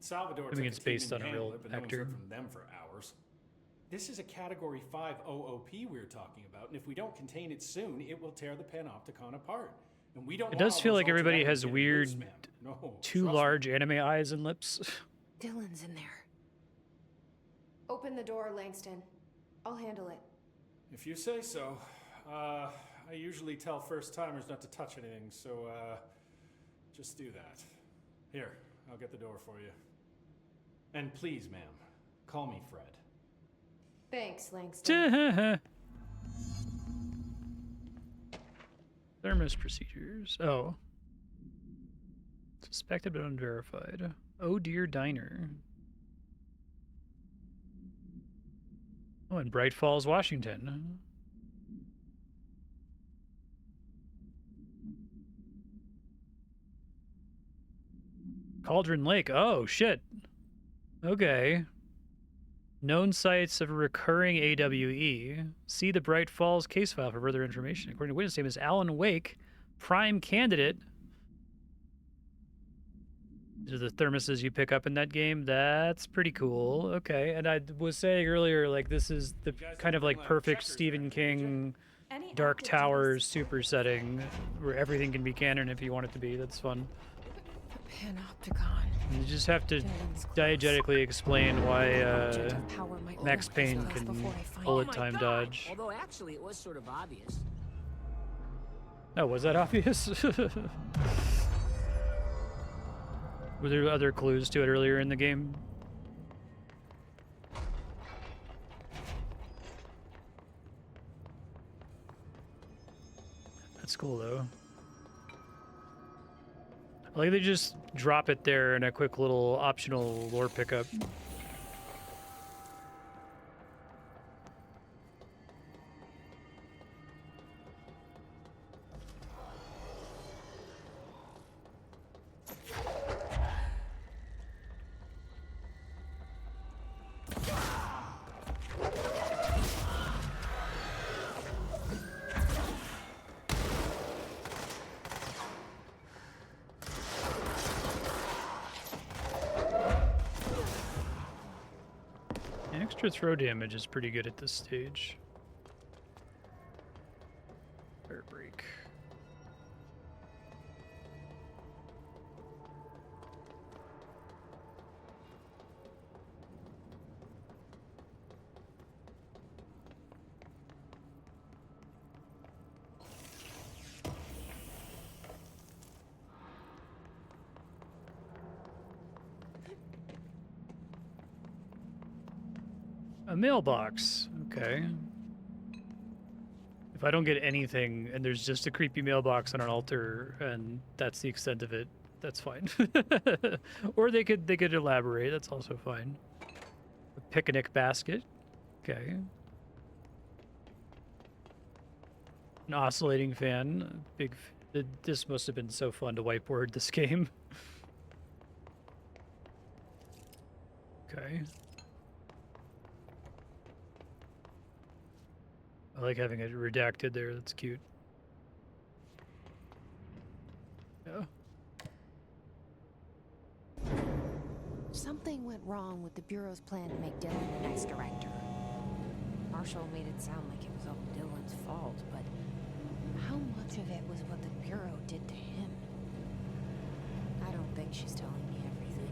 Salvador. I mean, it's based on a real actor. From them for hours. This is a Category 5 OOP we're talking about, and if we don't contain it soon, it will tear the Panopticon apart. And we don't. It does feel like everybody has getting weird, loose, ma'am. No, too trust large anime eyes and lips. Dylan's in there. Open the door, Langston. I'll handle it. If you say so. I usually tell first-timers not to touch anything, so, just do that. Here, I'll get the door for you. And please, ma'am, call me Fred. Thanks, Langston. Thermos procedures. Oh. Suspected but unverified. Oh dear diner. Oh, in Bright Falls, Washington. Cauldron Lake. Oh, shit. Okay. Known sites of a recurring AWE. See the Bright Falls case file for further information. According to witness name is Alan Wake, prime candidate. These are the thermoses you pick up in that game. That's pretty cool. Okay, and I was saying earlier, like, this is the kind of like perfect Stephen King Dark Towers super setting where everything can be canon if you want it to be. That's fun. Panopticon. You just have to diegetically explain why Max Payne can bullet time dodge. Although actually it was sort of obvious. Oh, was that obvious? Were there other clues to it earlier in the game? cool though. I like they just drop it there in a quick little optional lore pickup. Extra throw damage is pretty good at this stage. Fire break. A mailbox. Okay. If I don't get anything and there's just a creepy mailbox on an altar and that's the extent of it, that's fine. Or they could elaborate, that's also fine. A picnic basket. Okay. An oscillating fan. This must have been so fun to whiteboard this game. Okay. I like having it redacted there, that's cute. Yeah. Something went wrong with the Bureau's plan to make Dylan the next director. Marshall made it sound like it was all Dylan's fault, but how much of it was what the Bureau did to him? I don't think she's telling me everything.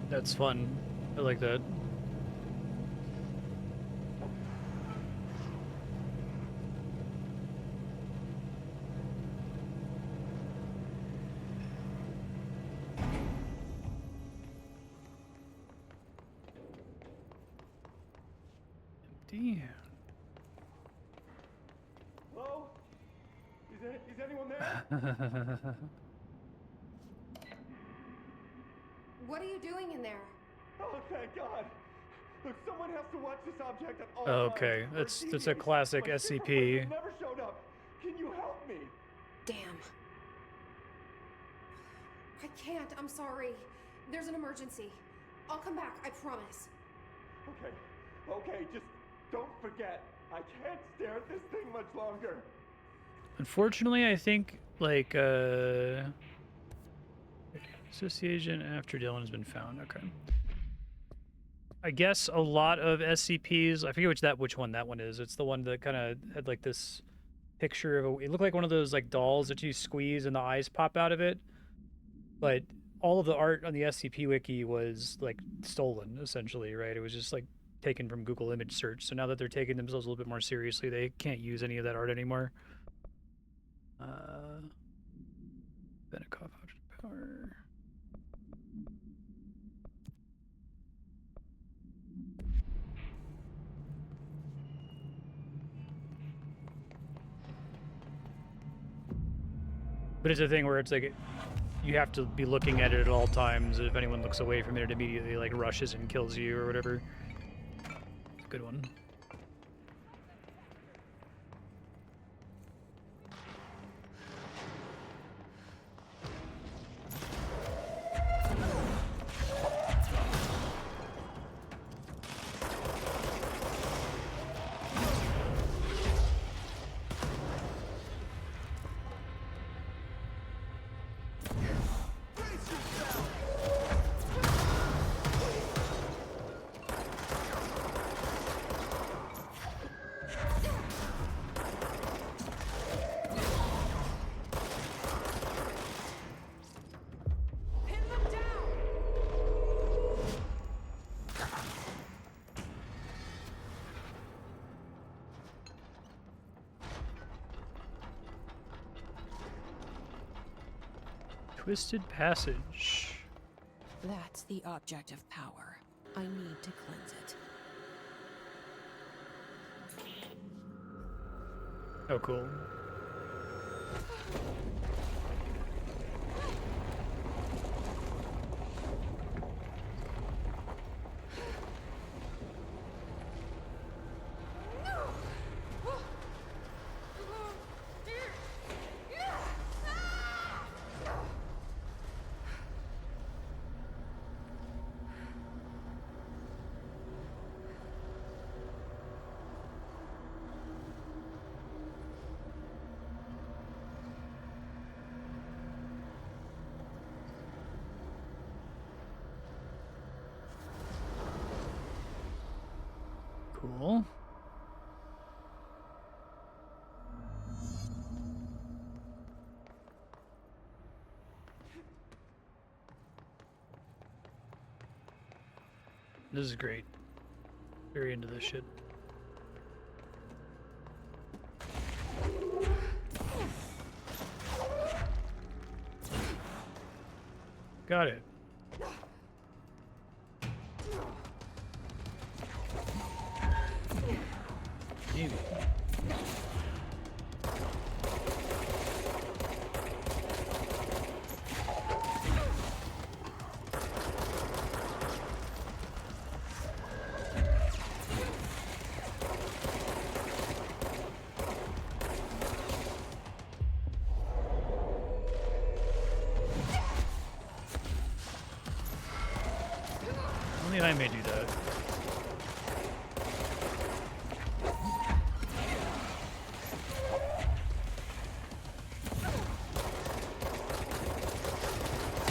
That's fun. I like that. Empty. Hello? Is anyone there? What are you doing in there? Oh, thank God! Look, someone has to watch this object at all Okay, times. that's a classic My SCP. supervisor never showed up. Can you help me? Damn. I can't, I'm sorry. There's an emergency. I'll come back, I promise. Okay, just don't forget. I can't stare at this thing much longer. Unfortunately, I think, like, association after Dylan has been found. Okay. I guess a lot of SCPs, I forget which one that one is. It's the one that kind of had, like, this picture of it looked like one of those, like, dolls that you squeeze and the eyes pop out of it. But all of the art on the SCP wiki was, like, stolen, essentially, right? It was just, like, taken from Google image search. So now that they're taking themselves a little bit more seriously, they can't use any of that art anymore. Benicoff power. But it's a thing where it's like you have to be looking at it at all times. If anyone looks away from it, it immediately like rushes and kills you or whatever. It's a good one. Twisted Passage. That's the object of power. I need to cleanse it. Oh, cool. Cool. This is great. Very into this shit. Got it. Maybe. Only I may do that.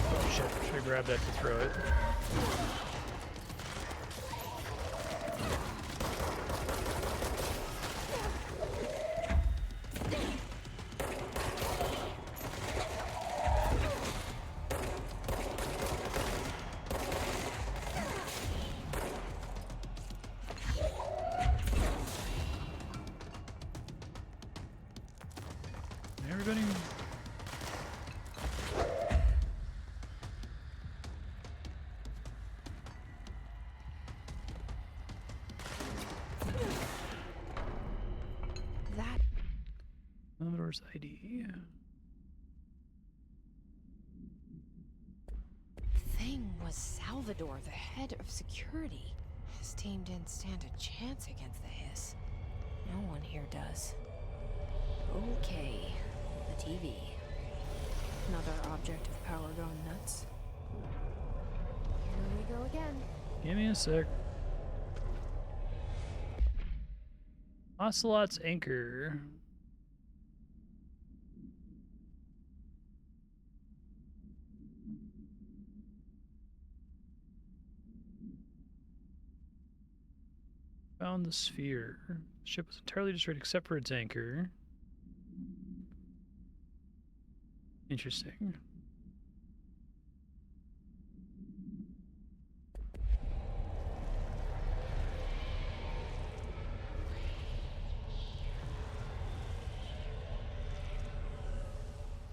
Oh shit, should I grab that to throw it? Everybody. That Commodore's ID. thing was Salvador, the head of security. His team didn't stand a chance against the Hiss. No one here does. Okay, the TV. Another object of power going nuts. Here we go again. Give me a sec. Ocelot's Anchor. Found the sphere. The ship was entirely destroyed except for its anchor. Interesting.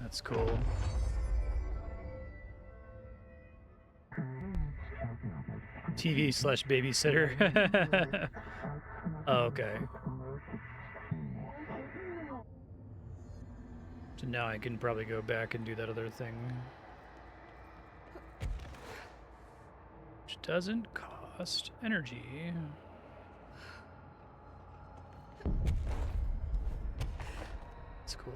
That's cool. TV/babysitter. Oh, okay. So now I can probably go back and do that other thing. Which doesn't cost energy. That's cool.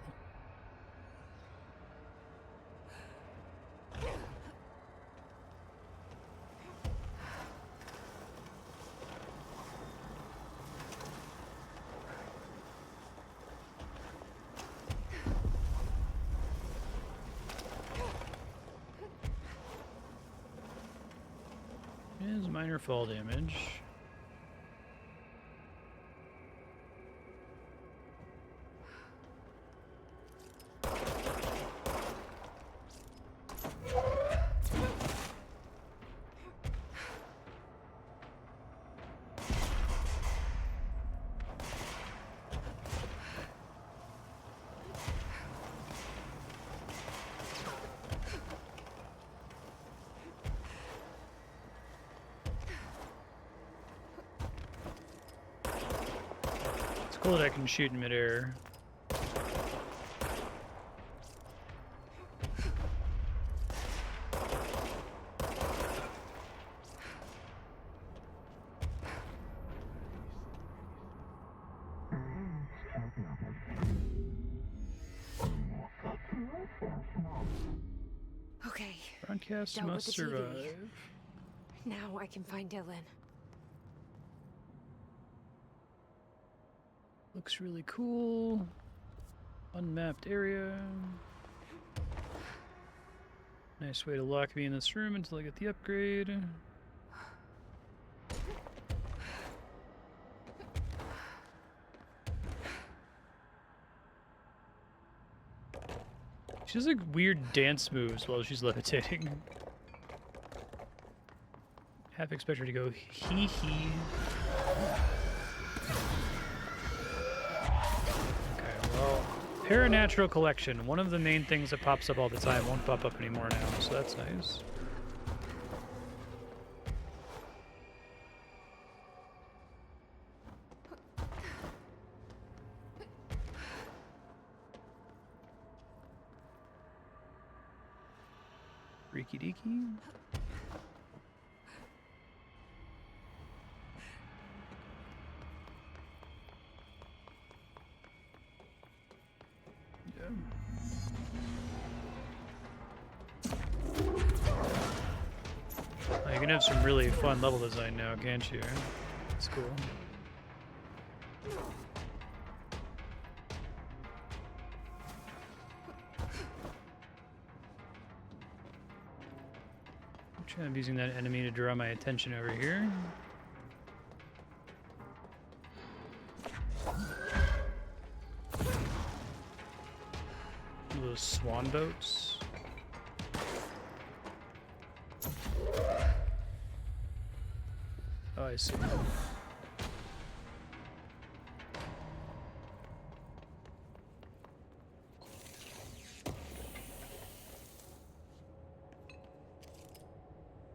Is minor fall damage. bullet I can shoot in midair. Okay. Broadcast Dealt with must the TV. survive. Now I can find Dylan. Looks really cool. Unmapped area. Nice way to lock me in this room until I get the upgrade. She does like weird dance moves while she's levitating. Half expect her to go hee hee. Okay, well, Paranatural Collection. One of the main things that pops up all the time won't pop up anymore now, so that's nice. Freaky deaky. Yeah. Oh, you can have some really fun level design now, can't you? It's cool. I'm using that enemy to draw my attention over here. Those swan boats. Oh, I see.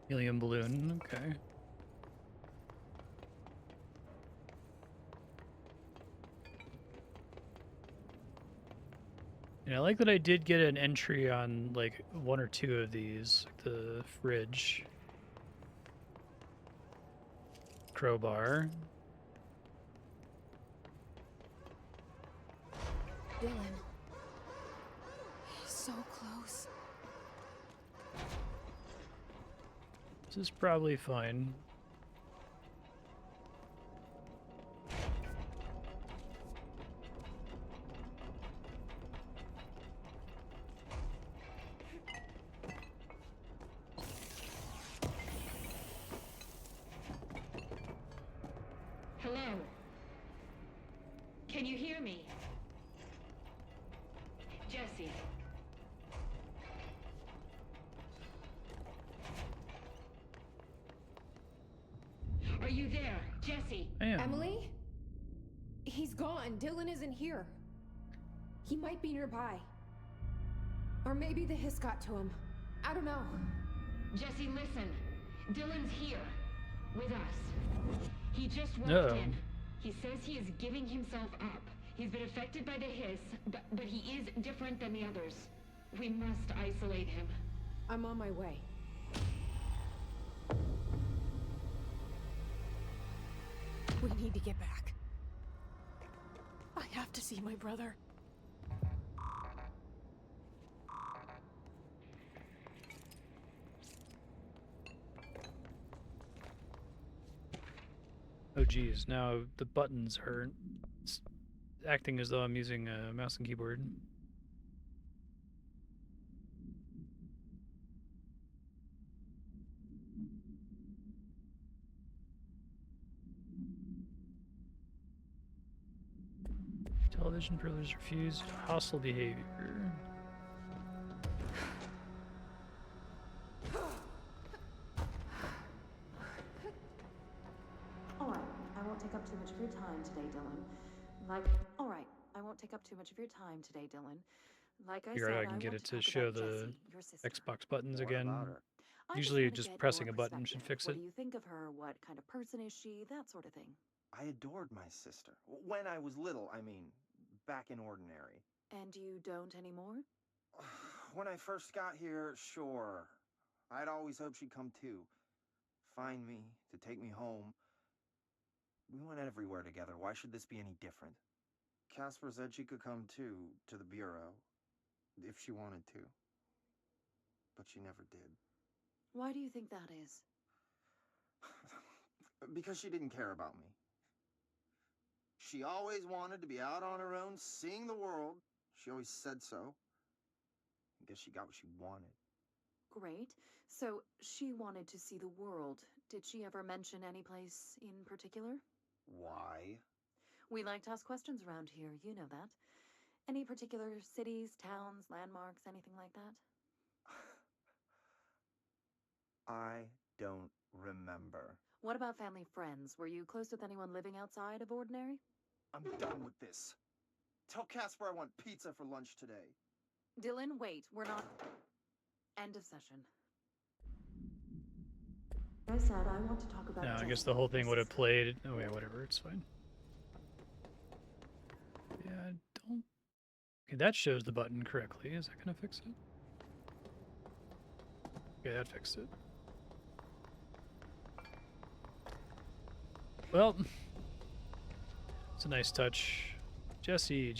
Helium balloon, okay. And I like that I did get an entry on like one or two of these, like the fridge. Crowbar. Dylan. He's so close. This is probably fine. Hello? Can you hear me? Jesse. Are you there, Jesse? I am. Emily? He's gone. Dylan isn't here. He might be nearby. Or maybe the hiss got to him. I don't know. Jesse, listen. Dylan's here. With us. He just walked in. He says he is giving himself up. He's been affected by the hiss, but he is different than the others. We must isolate him. I'm on my way. We need to get back. I have to see my brother. Oh geez, now the buttons are acting as though I'm using a mouse and keyboard. Television privilege refused. Hostile behavior. Alright, I won't take up too much of your time today, Dylan. Alright, I won't take up too much of your time today, Dylan. Like I Figure said, out I can get it to show the Xbox buttons again. I Usually wanna just get pressing your a button should perspective. fix What it. do you think of her? What kind of person is she? That sort of thing. I adored my sister. When I was little, I mean, back in Ordinary. And you don't anymore? When I first got here, sure. I'd always hoped she'd come too. Find me, to take me home. We went everywhere together. Why should this be any different? Casper said she could come too, to the Bureau, if she wanted to. But she never did. Why do you think that is? Because she didn't care about me. She always wanted to be out on her own, seeing the world. She always said so. I guess she got what she wanted. Great. So, she wanted to see the world. Did she ever mention any place in particular? Why? We like to ask questions around here, you know that. Any particular cities, towns, landmarks, anything like that? I don't remember. What about family friends? Were you close with anyone living outside of Ordinary? I'm done with this. Tell Casper I want pizza for lunch today. Dylan, wait. We're not... End of session. I said I want to talk about... No, I guess the whole thing would have played... Oh yeah, whatever, it's fine. Yeah, I don't... Okay, that shows the button correctly. Is that gonna fix it? Okay, that fixed it. Well, it's a nice touch. Jesse.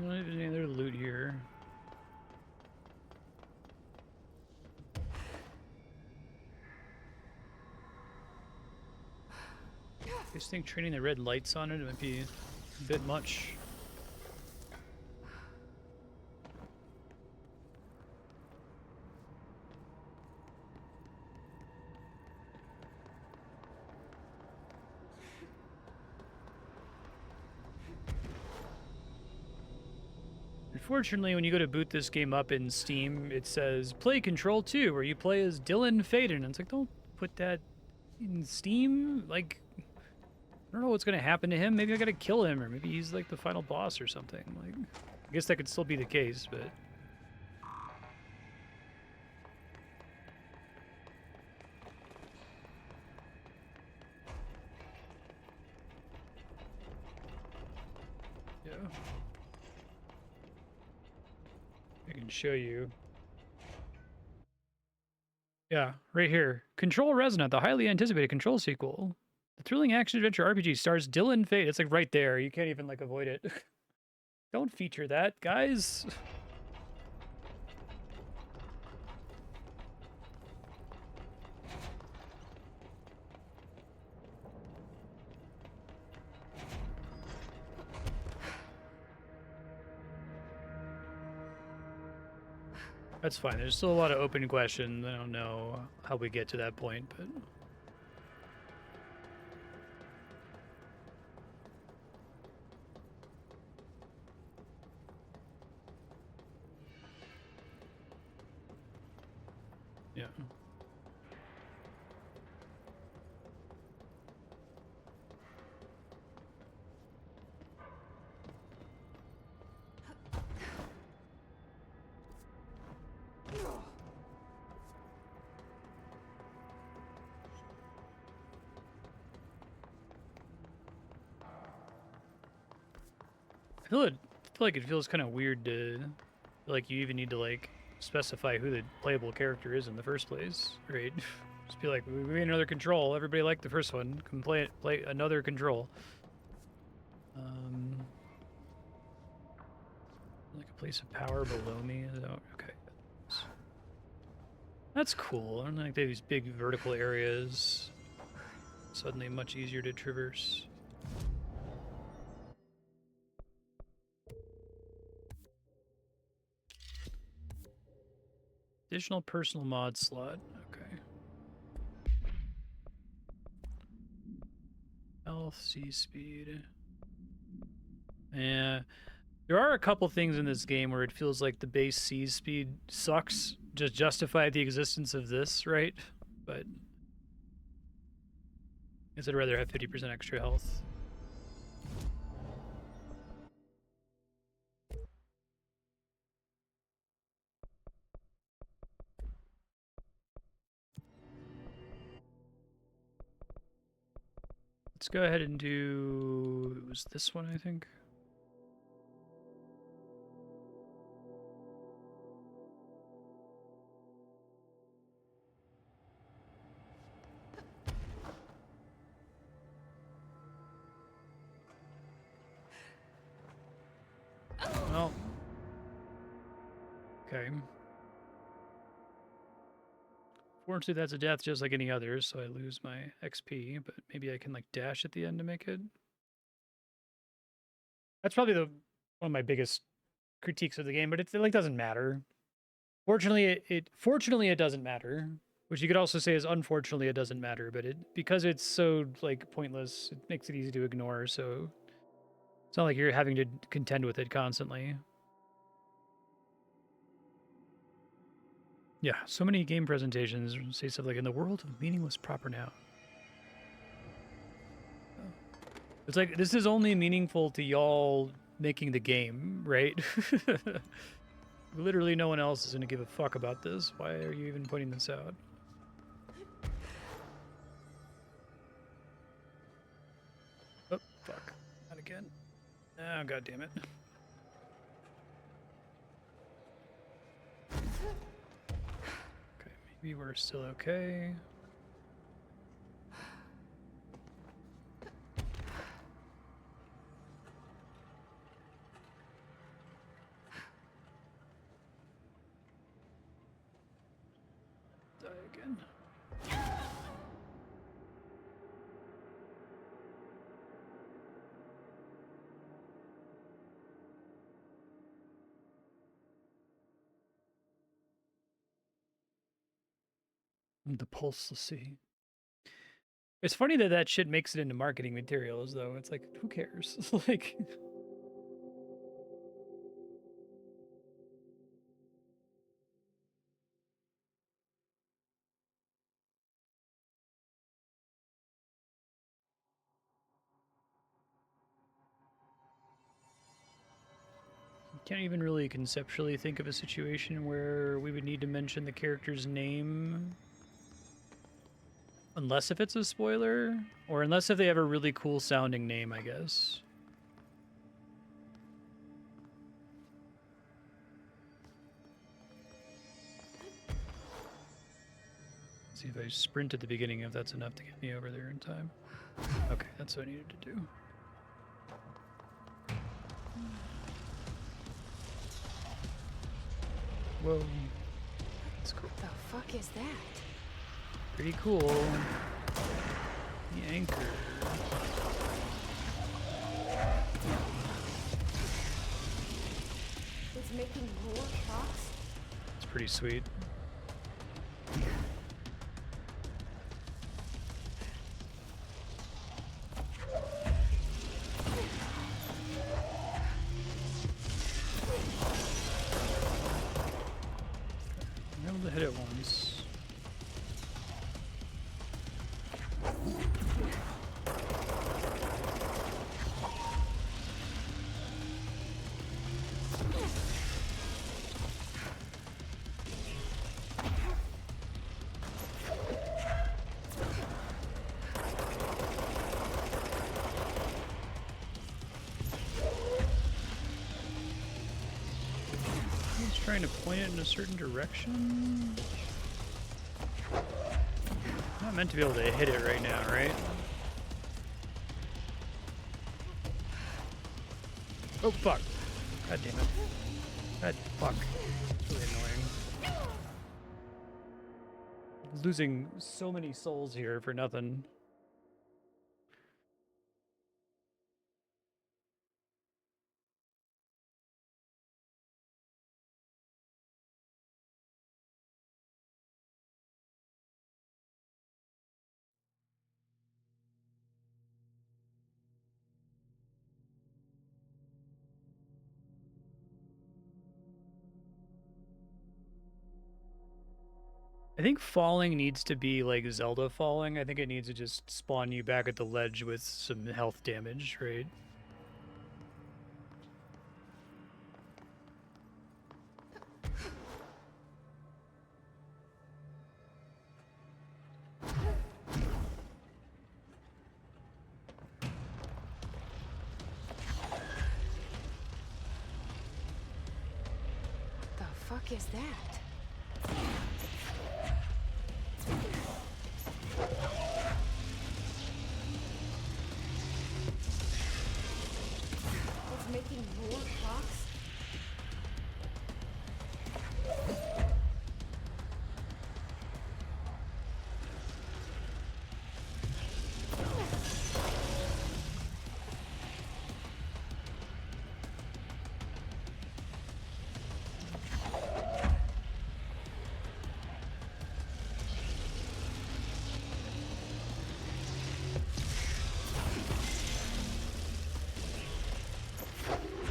Any other loot here? I just think turning the red lights on it might be a bit much. Unfortunately, when you go to boot this game up in Steam, it says Play Control 2, where you play as Dylan Faden. And it's like, don't put that in Steam. Like, I don't know what's going to happen to him. Maybe I got to kill him, or maybe he's like the final boss or something. Like, I guess that could still be the case, but... Yeah. I can show you. Yeah, right here. Control Resonant, the highly anticipated Control sequel. The thrilling action-adventure RPG stars Dylan Fate. It's like right there. You can't even like avoid it. Don't feature that, guys. That's fine. There's still a lot of open questions. I don't know how we get to that point, but... yeah. I feel like it feels kind of weird to, like, you even need to, like, specify who the playable character is in the first place, right? Just be like, we need another control. Everybody liked the first one. Come play another control. Like a place of power below me. Is that, okay. That's cool. I don't like they have these big vertical areas. suddenly much easier to traverse. Additional personal mod slot. Okay. Health, C speed. Yeah. There are a couple things in this game where it feels like the base C speed sucks. Just justify the existence of this, right? But I guess I'd rather have 50% extra health. Let's go ahead and do, it was this one, I think. Oh. Okay. Fortunately, that's a death just like any others, so I lose my XP, but maybe I can like dash at the end to make it. That's probably one of my biggest critiques of the game, but it like doesn't matter. Fortunately, it doesn't matter, which you could also say is unfortunately it doesn't matter, but because it's so like pointless, it makes it easy to ignore, so it's not like you're having to contend with it constantly. Yeah, so many game presentations say stuff like, in the world of meaningless proper noun. It's like, this is only meaningful to y'all making the game, right? Literally no one else is going to give a fuck about this. Why are you even pointing this out? Oh, fuck. Not again. Oh, god damn it. Maybe we're still okay. Die again. The pulse, let's see. It's funny that that shit makes it into marketing materials, though. It's like, who cares? Like, can't even really conceptually think of a situation where we would need to mention the character's name. Unless if it's a spoiler, or unless if they have a really cool sounding name, I guess. Let's see if I sprint at the beginning, if that's enough to get me over there in time. Okay, that's what I needed to do. Whoa. That's cool. What the fuck is that? Pretty cool. The anchor. It's making more shocks? It's pretty sweet. I'm able to hit it once. Trying to point it in a certain direction. I'm not meant to be able to hit it right now, right? Oh fuck! God damn it! God fuck! It's really annoying. Losing so many souls here for nothing. I think falling needs to be like Zelda falling. I think it needs to just spawn you back at the ledge with some health damage, right? The fuck is that? It's making more clocks?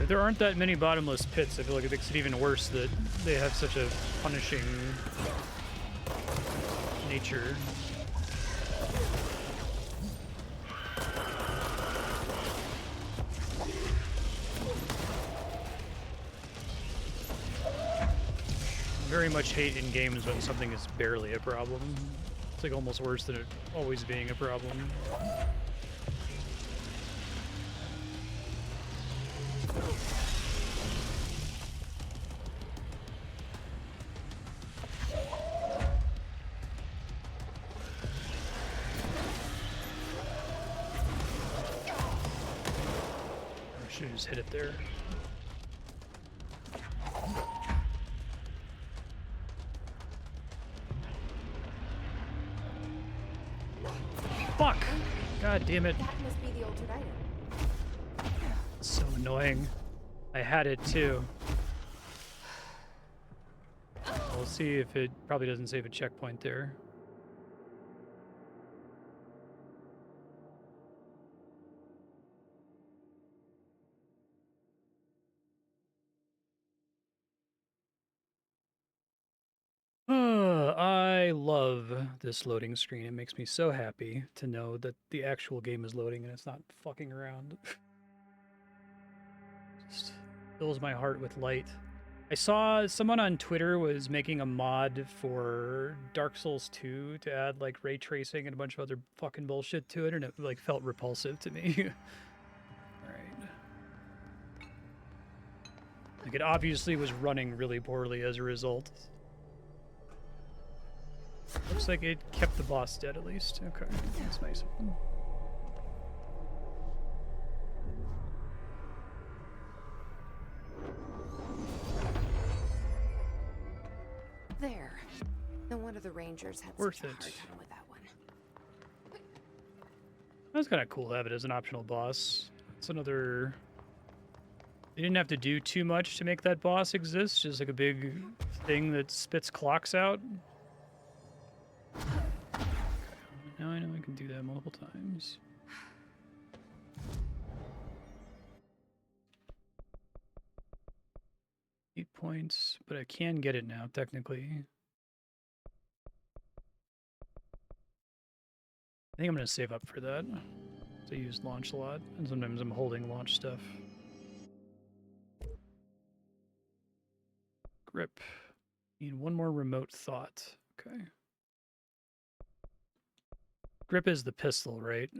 There aren't that many bottomless pits. I feel like it makes it even worse that they have such a punishing nature. I very much hate in games when something is barely a problem. It's like almost worse than it always being a problem. Just hit it there. Fuck! God damn it. That must be the altered item. So annoying. I had it too. We'll see if it probably doesn't save a checkpoint there. I love this loading screen. It makes me so happy to know that the actual game is loading and it's not fucking around. Just fills my heart with light. I saw someone on Twitter was making a mod for Dark Souls 2 to add like ray tracing and a bunch of other fucking bullshit to it, and it like felt repulsive to me. Alright. Like it obviously was running really poorly as a result. Looks like it kept the boss dead at least. Okay, that's nice. There. No wonder the Rangers had Worth such a it. hard time with that one. That's kind of cool to have it as an optional boss. It's another... They didn't have to do too much to make that boss exist, just like a big thing that spits clocks out. Okay, now I know I can do that multiple times. $8 points, but I can get it now, technically. I think I'm going to save up for that. I use launch a lot, and sometimes I'm holding launch stuff. Grip. Need one more remote thought. Okay. Grip is the pistol, right?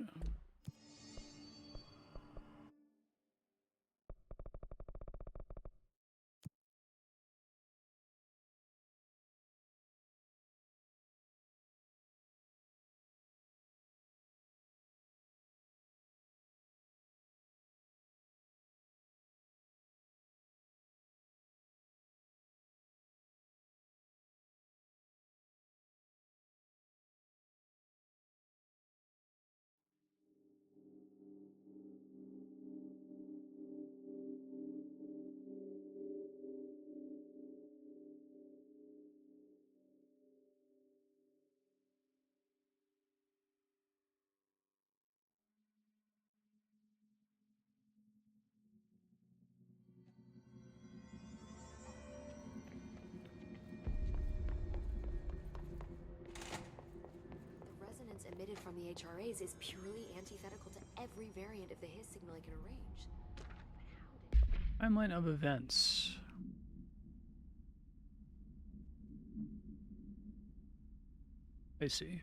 emitted from the HRAs is purely antithetical to every variant of the Hiss signal I can arrange. Timeline of events. I see.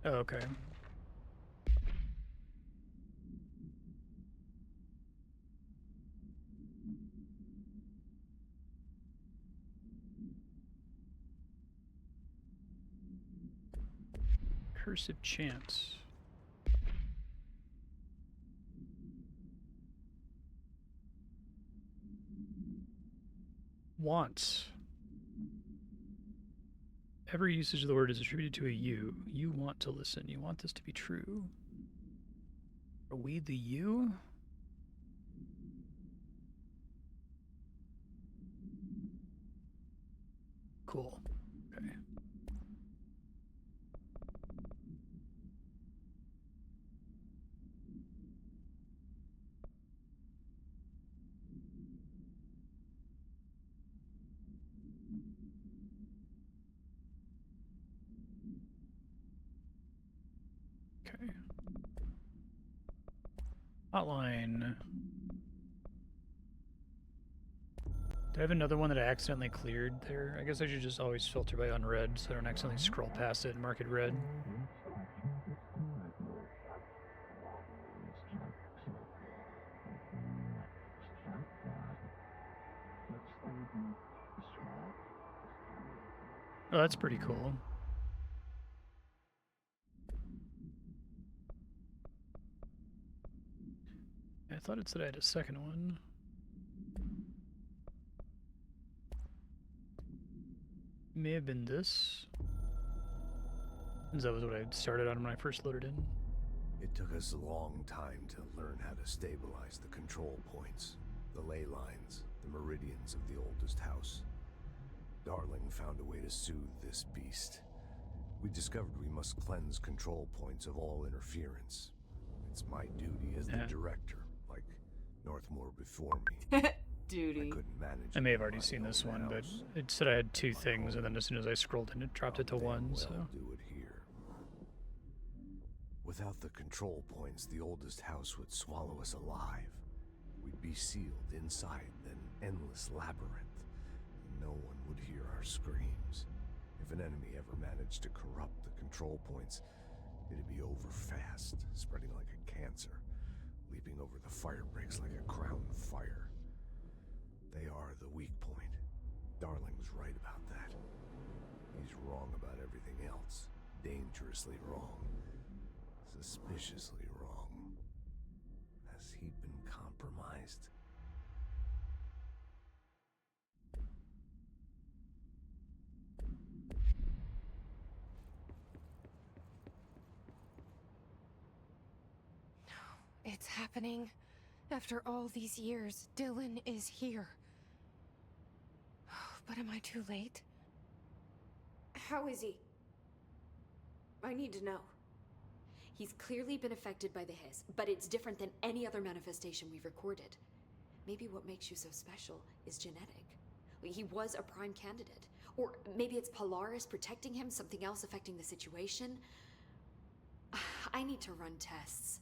Oh, okay. Cursive chance. Wants. Every usage of the word is attributed to a you. You want to listen. You want this to be true. Are we the you? Cool. Okay. Okay. Hotline. Do I have another one that I accidentally cleared there? I guess I should just always filter by unread so I don't accidentally scroll past it and mark it red. Oh, that's pretty cool. I thought it said I had a second one. May have been this. That was what I started on when I first loaded in. It took us a long time to learn how to stabilize the control points, the ley lines, the meridians of the oldest house. Darling found a way to soothe this beast. We discovered we must cleanse control points of all interference. It's my duty as the director, like Northmore before me. Duty. I couldn't manage. I may have already seen this one, but it said I had two things, and then as soon as I scrolled in, it dropped it to one. So do it here. Without the control points, the oldest house would swallow us alive. We'd be sealed inside an endless labyrinth. No one would hear our screams. If an enemy ever managed to corrupt the control points, it'd be over fast, spreading like a cancer, leaping over the fire breaks like a crown fire. They are the weak point. Darling's right about that. He's wrong about everything else. Dangerously wrong. Suspiciously wrong. Has he been compromised? It's happening. After all these years, Dylan is here. But am I too late? How is he? I need to know. He's clearly been affected by the Hiss, but it's different than any other manifestation we've recorded. Maybe what makes you so special is genetic. He was a prime candidate. Or maybe it's Polaris protecting him, something else affecting the situation. I need to run tests.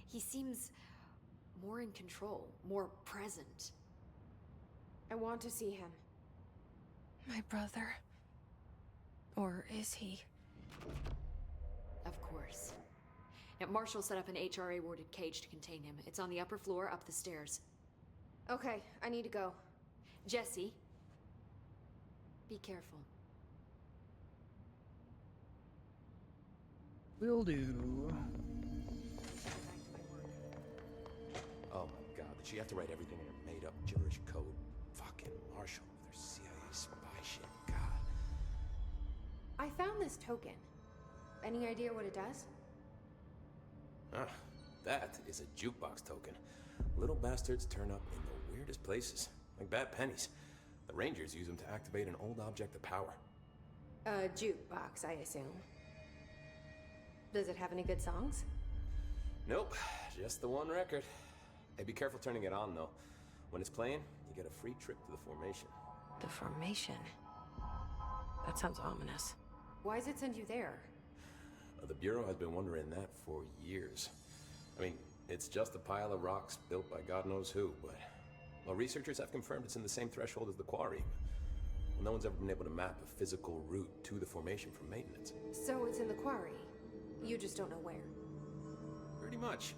He seems more in control, more present. I want to see him. My brother. Or is he? Of course. Now, Marshall set up an HRA-warded cage to contain him. It's on the upper floor, up the stairs. Okay, I need to go. Jesse, be careful. Will do. Oh my god, did she have to write everything in her made-up gibberish code? Fucking Marshall with her CIA spy shit, god. I found this token. Any idea what it does? That is a jukebox token. Little bastards turn up in the weirdest places, like bad pennies. The Rangers use them to activate an old object of power. A jukebox, I assume. Does it have any good songs? Nope, just the one record. Hey, be careful turning it on, though. When it's playing, you get a free trip to the formation. The formation? That sounds ominous. Why does it send you there? The Bureau has been wondering that for years. I mean, it's just a pile of rocks built by God knows who, but... Well, researchers have confirmed it's in the same threshold as the quarry. Well, no one's ever been able to map a physical route to the formation from maintenance. So it's in the quarry. You just don't know where. Pretty much.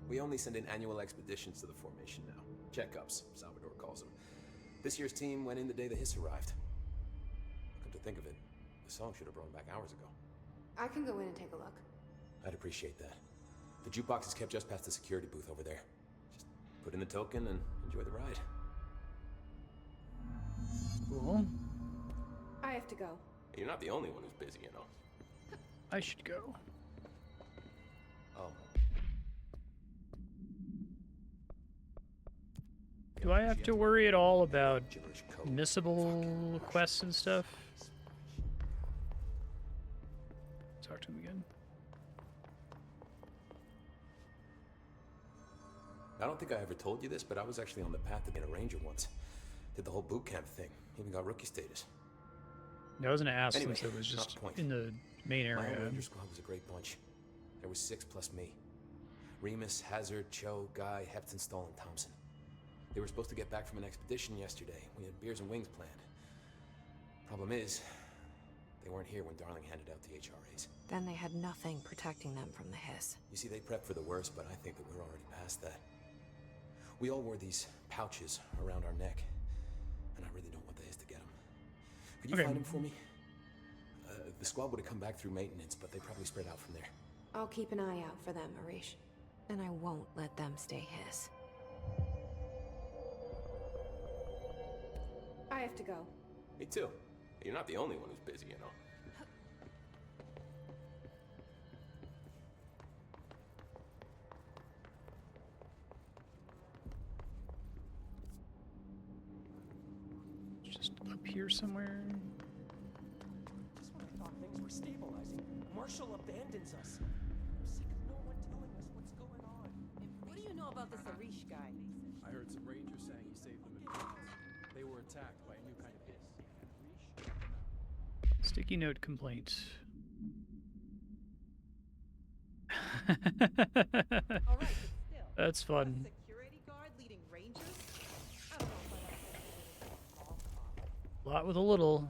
We only send in annual expeditions to the formation now. Checkups, Salvador calls them. This year's team went in the day the hiss arrived. Come to think of it, the song should have brought back hours ago. I can go in and take a look. I'd appreciate that. The jukebox is kept just past the security booth over there. Just put in the token and enjoy the ride. Cool. I have to go. You're not the only one who's busy, you know. I should go. Oh. Do I have to worry at all about missable quests and stuff? Talk to him again. I don't think I ever told you this, but I was actually on the path to being a ranger once. Did the whole boot camp thing. Even got rookie status. I wasn't asked Anyway, since it was not just the point. in the main My area. own ranger squad was a great bunch. There was 6 plus me. Remus, Hazard, Cho, Guy, Hepton, Stoll, and Thompson. They were supposed to get back from an expedition yesterday. We had beers and wings planned. Problem is, they weren't here when Darling handed out the HRAs. Then they had nothing protecting them from the hiss. You see, they prepped for the worst, but I think that we're already past that. We all wore these pouches around our neck, and I really don't want the hiss to get them. Could you find them for me? The squad would have come back through maintenance, but they probably spread out from there. I'll keep an eye out for them, Arish. And I won't let them stay hiss. I have to go. Me too. You're not the only one who's busy, you know. Just up here somewhere. Just when I thought things were stabilizing, Marshall abandons us. I'm sick of no one telling us what's going on. What do you know about this Arish guy? I heard some rangers saying he saved them in France. They were attacked by a new kind of hiss. Sticky note complaint. All right, but still. That's fun. A security guard leading rangers? I don't know if I like A lot with a little.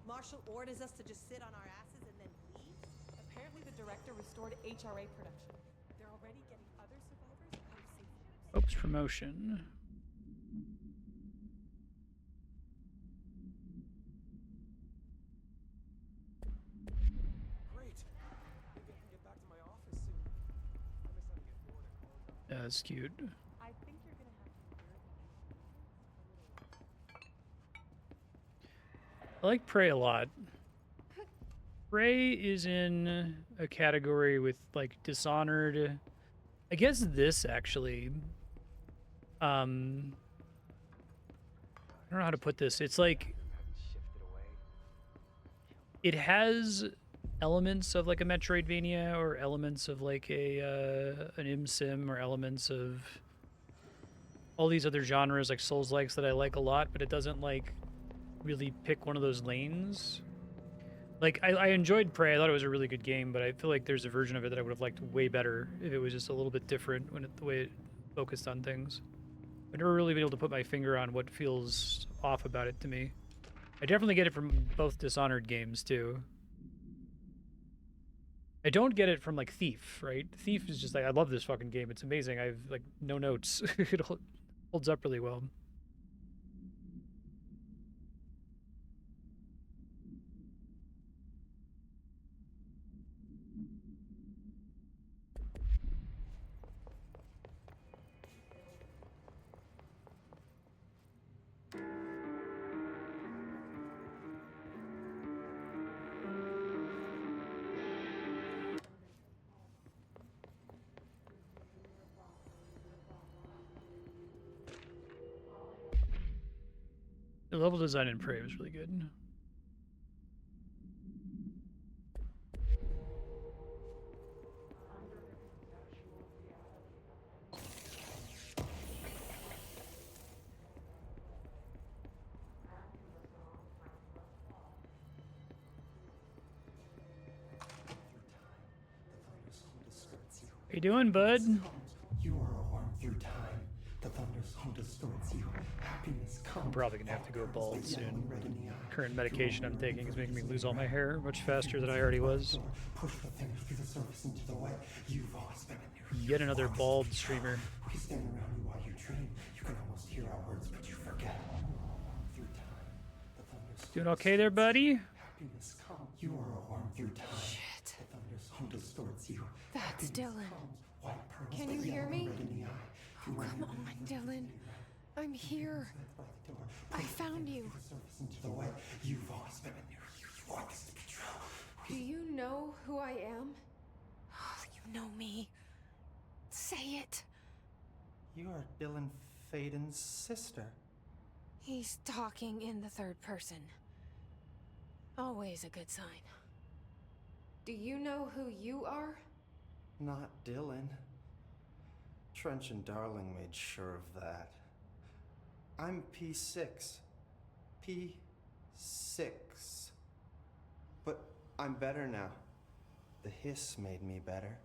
Marshall orders us to just sit on our asses and then leave? Apparently the director restored HRA production. They're already getting other survivors out of safety. Oops, promotion. Great. Maybe I can get back to my office soon. I miss having get bored and calling up. That's cute. I think you're gonna have to I like Prey a lot. Prey is in a category with like Dishonored. I guess this actually. I don't know how to put this. It's like it has elements of like a Metroidvania or elements of like a an ImSim or elements of all these other genres like Souls-likes that I like a lot, but it doesn't like really pick one of those lanes. Like, I enjoyed Prey. I thought it was a really good game, but I feel like there's a version of it that I would have liked way better if it was just a little bit different when the way it focused on things. I've never really been able to put my finger on what feels off about it to me. I definitely get it from both Dishonored games, too. I don't get it from, like, Thief, right? Thief is just like, I love this fucking game. It's amazing. I have, like, no notes. It holds up really well. The level design in Prey was really good. How you doing, bud? You are warm through time. The thunderstorm distorts you. Happiness comes. I'm probably gonna have to go bald soon. Current medication I'm taking is making me lose all my hair much faster than I already was. Push the fingers through the surface into the wet. You've always been in your. Yet another bald streamer. We stand around you while you dream. You can almost hear our words, but you forget. Through time, the thunderstorm. Doing okay there, buddy? Happiness comes. You are warm through time. Shit. The thunderstorm distorts you. That's Dylan. Can you hear me? Oh, come on, Dylan. I'm here. I found you. You've always been in there. You want this to be true. Do you know who I am? Oh, you know me. Say it. You are Dylan Faden's sister. He's talking in the third person. Always a good sign. Do you know who you are? Not Dylan. Trench and Darling made sure of that. I'm P6. P6. But I'm better now. The hiss made me better.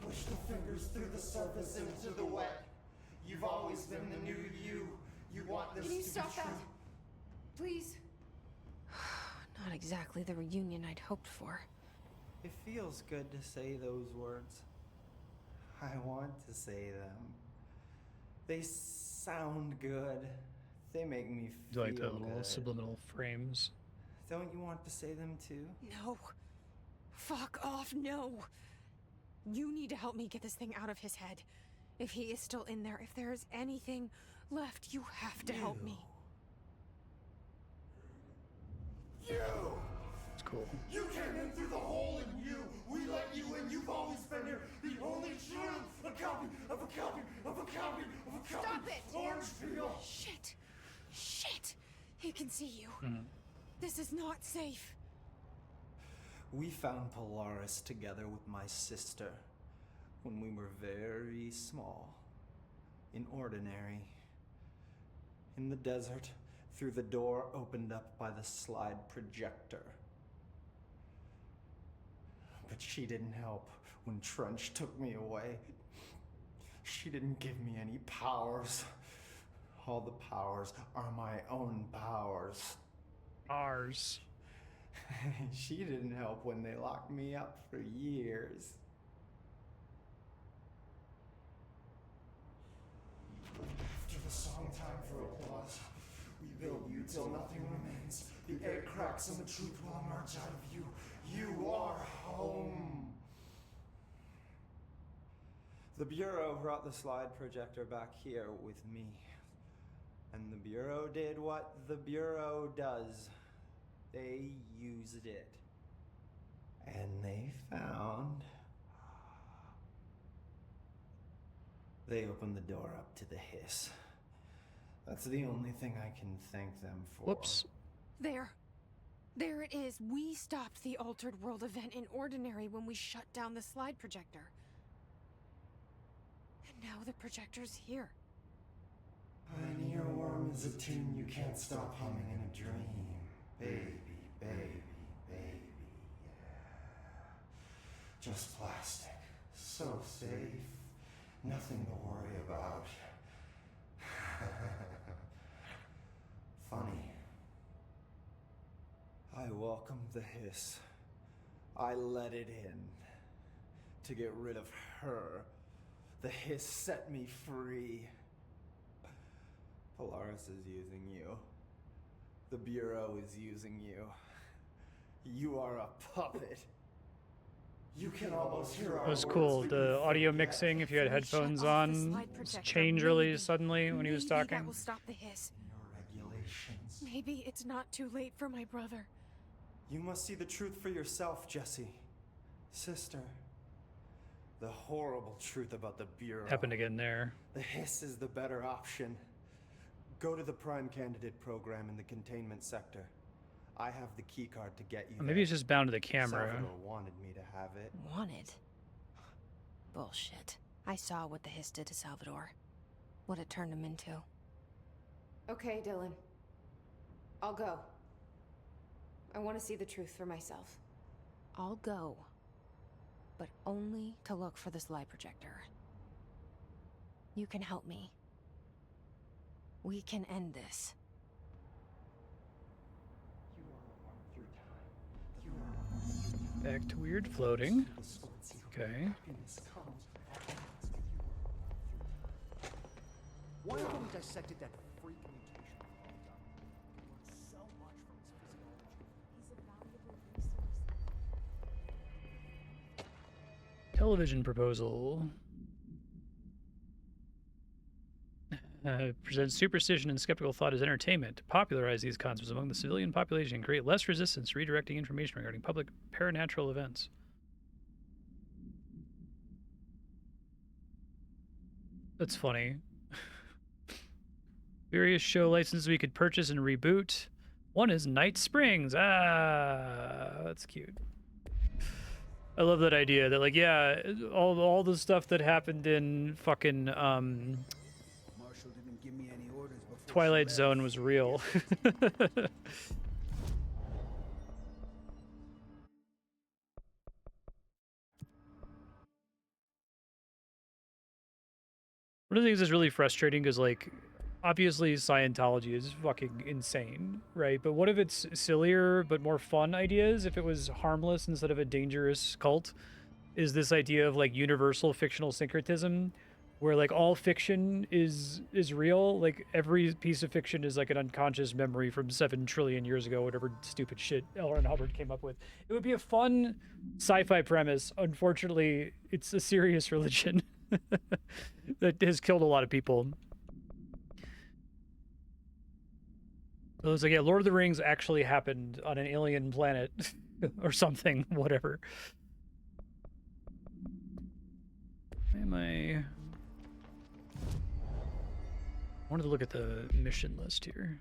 Push the fingers through the surface into the wet. You've always been the new you. You want this Can you to stop be true. that? Please? Not exactly the reunion I'd hoped for. It feels good to say those words. I want to say them. They sound good. They make me Do feel you like the little good. subliminal frames? Don't you want to say them too? No. Fuck off, no. You need to help me get this thing out of his head. If he is still in there, if there is anything left, you have to help me. You! It's cool. You came in through the hole in you. We let you in. You've always been here. The only truth. A copy of a copy of a copy of a copy. Stop it! Orange peel. Shit. Shit. He can see you. Mm-hmm. This is not safe. We found Polaris together with my sister when we were very small. In Ordinary. In the desert, through the door opened up by the slide projector. But she didn't help when Trench took me away. She didn't give me any powers. All the powers are my own powers. Ours. She didn't help when they locked me up for years. After the song time for applause, we build you till nothing remains. The air cracks and the truth will emerge out of you. You are home. The Bureau brought the slide projector back here with me. And the Bureau did what the Bureau does. They used it. And they found... They opened the door up to the hiss. That's the only thing I can thank them for. Whoops. There. There it is. We stopped the Altered World event in Ordinary when we shut down the slide projector. And now the projector's here. An earworm is a tune you can't stop humming in a dream. Baby, baby, baby, yeah. Just plastic. So safe. Nothing to worry about. Funny. I welcomed the hiss. I let it in. To get rid of her. The hiss set me free. Polaris is using you. The Bureau is using you. You are a puppet. You can almost hear our It was words, cool. but The you audio forget. mixing, if you had headphones Shut off the on, slide projector. changed really Maybe- suddenly when he was maybe that talking. will stop the hiss. Your regulations. Maybe it's not too late for my brother. You must see the truth for yourself, Jesse. Sister. The horrible truth about the Bureau. Happened again there. The hiss is the better option. Go to the Prime Candidate program in the containment sector. I have the keycard to get you Maybe there. it's just bound to the camera. Salvador wanted me to have it. Wanted? Bullshit. I saw what the Hiss did to Salvador. What it turned him into. Okay, Dylan. I'll go. I want to see the truth for myself. I'll go. But only to look for this lie projector. You can help me. We can end this. Back to weird floating. Okay. Why haven't we dissected that freak mutation from Tango? We learned so much from his physiology. He's a valuable resource. Television proposal. Presents superstition and skeptical thought as entertainment. To popularize these concepts among the civilian population and create less resistance, redirecting information regarding public paranatural events. That's funny. Various show licenses we could purchase and reboot. One is Night Springs. Ah, that's cute. I love that idea that, like, yeah, all the stuff that happened in fucking Give me any orders before Twilight Zone was real. One of the things that's really frustrating is, like, obviously Scientology is fucking insane, right? But what if it's sillier but more fun ideas? If it was harmless instead of a dangerous cult? Is this idea of, like, universal fictional syncretism, where, like, all fiction is real? Like, every piece of fiction is like an unconscious memory from 7 trillion years ago, whatever stupid shit L. Ron Hubbard came up with. It would be a fun sci-fi premise. Unfortunately, it's a serious religion that has killed a lot of people. So it's like, yeah, Lord of the Rings actually happened on an alien planet or something, whatever. Why am I wanted to look at the mission list here.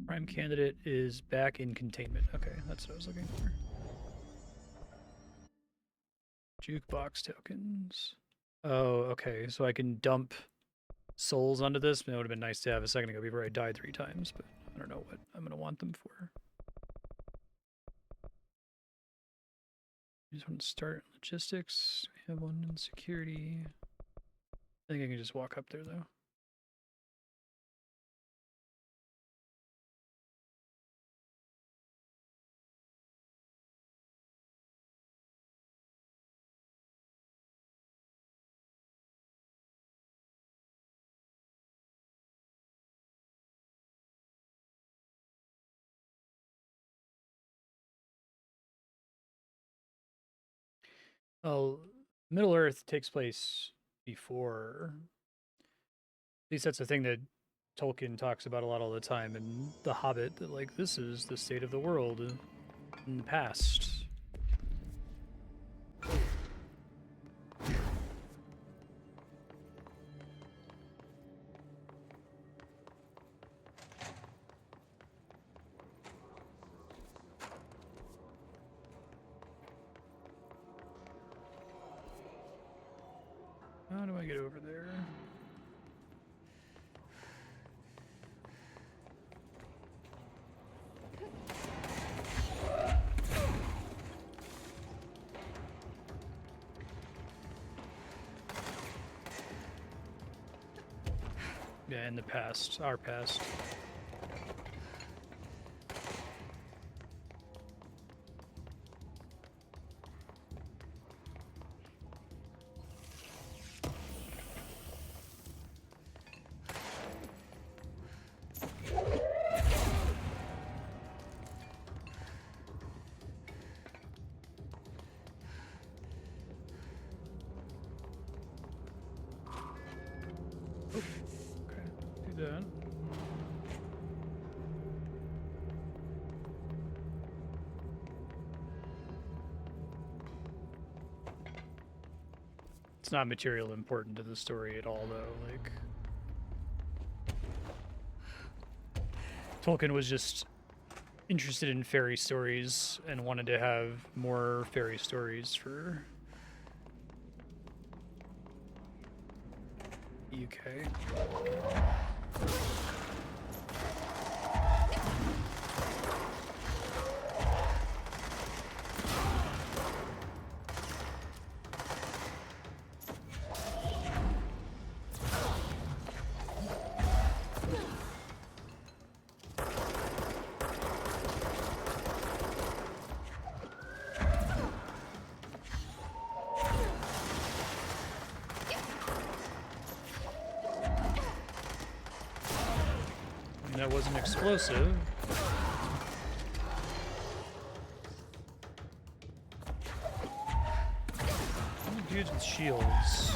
Prime candidate is back in containment. Okay, that's what I was looking for. Jukebox tokens. Oh, okay, so I can dump souls onto this. It would have been nice to have a second ago before I died 3 times, but I don't know what I'm going to want them for. I just want to start logistics. I have one in security. I think I can just walk up there, though. Well, Middle Earth takes place before. At least that's the thing that Tolkien talks about a lot all the time in The Hobbit, that, like, this is the state of the world in the past. How do I get over there? Yeah, in the past, our past. It's not material important to the story at all, though. Like, Tolkien was just interested in fairy stories and wanted to have more fairy stories for UK. That wasn't explosive. Dudes with shields.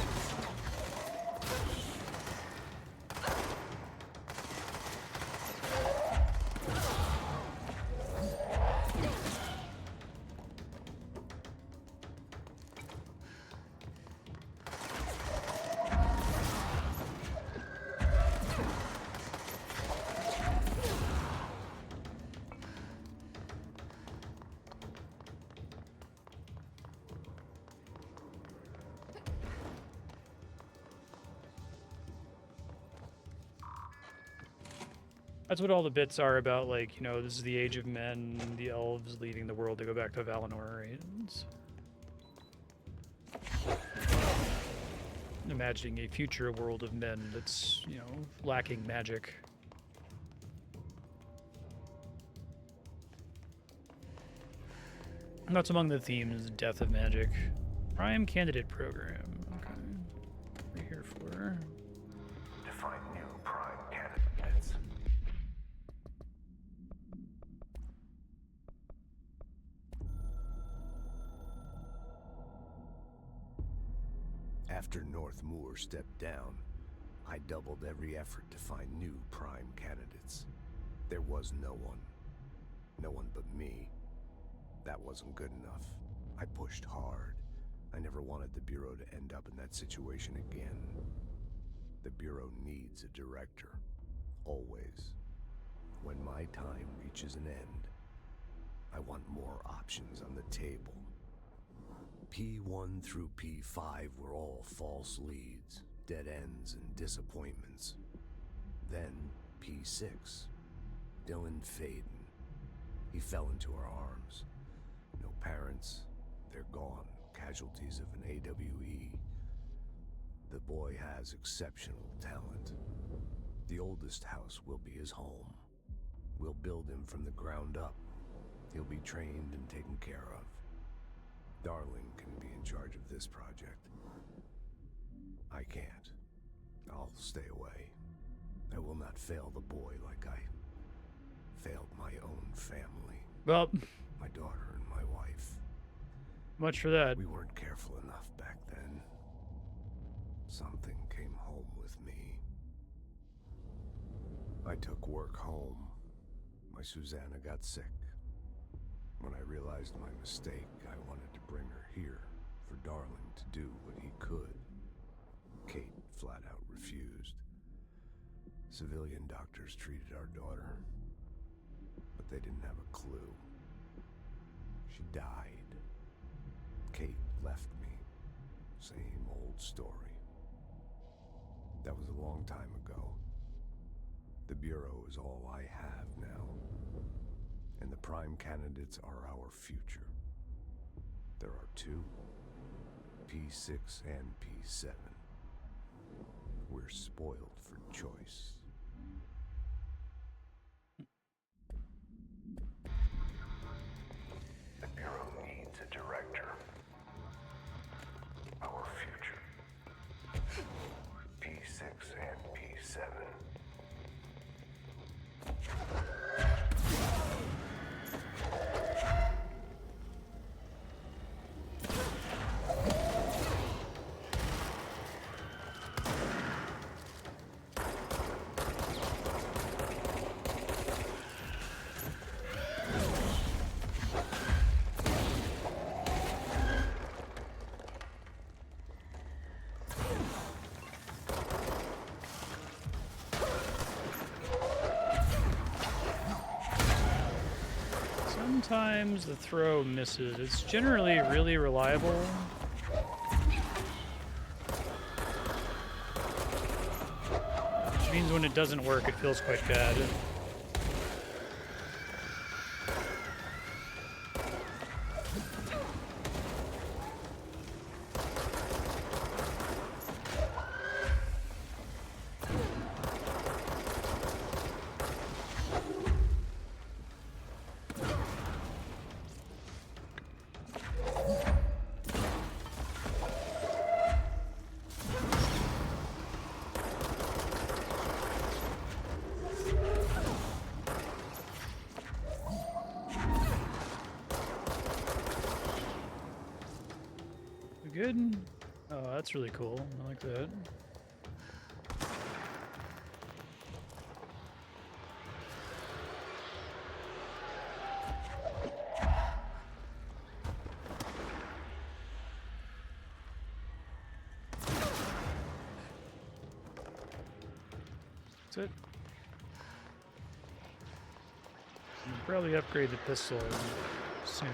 That's what all the bits are about, like, you know, this is the age of men, the elves leaving the world to go back to Valinor, right? Imagining a future world of men that's, you know, lacking magic. That's among the themes, death of magic. Prime candidate program. Okay. What are we here for? Define new prime candidates. After North Moor stepped down, I doubled every effort to find new prime candidates. There was no one. No one but me. That wasn't good enough. I pushed hard. I never wanted the Bureau to end up in that situation again. The Bureau needs a director. Always. When my time reaches an end, I want more options on the table. P1 through P5 were all false leads, dead ends, and disappointments. Then P6. Dylan Faden. He fell into our arms. No parents. They're gone. Casualties of an AWE. The boy has exceptional talent. The oldest house will be his home. We'll build him from the ground up. He'll be trained and taken care of. Darling can be in charge of this project. I can't. I'll stay away. I will not fail the boy like I failed my own family. Well, my daughter and my wife. Much for that. We weren't careful enough back then. Something came home with me. I took work home. My Susanna got sick. When I realized my mistake, I wanted to bring her here for Darling to do what he could. Kate flat out refused. Civilian doctors treated our daughter, but they didn't have a clue. She died. Kate left me. Same old story. That was a long time ago. The Bureau is all I have now. And the prime candidates are our future. There are two, P6 and P7. We're spoiled for choice. The Bureau needs a director. Our future. P6 and P7. Sometimes the throw misses. It's generally really reliable. Which means when it doesn't work, it feels quite bad. Good. Oh, that's really cool. I like that. That's it. I'll probably upgrade the pistol soon.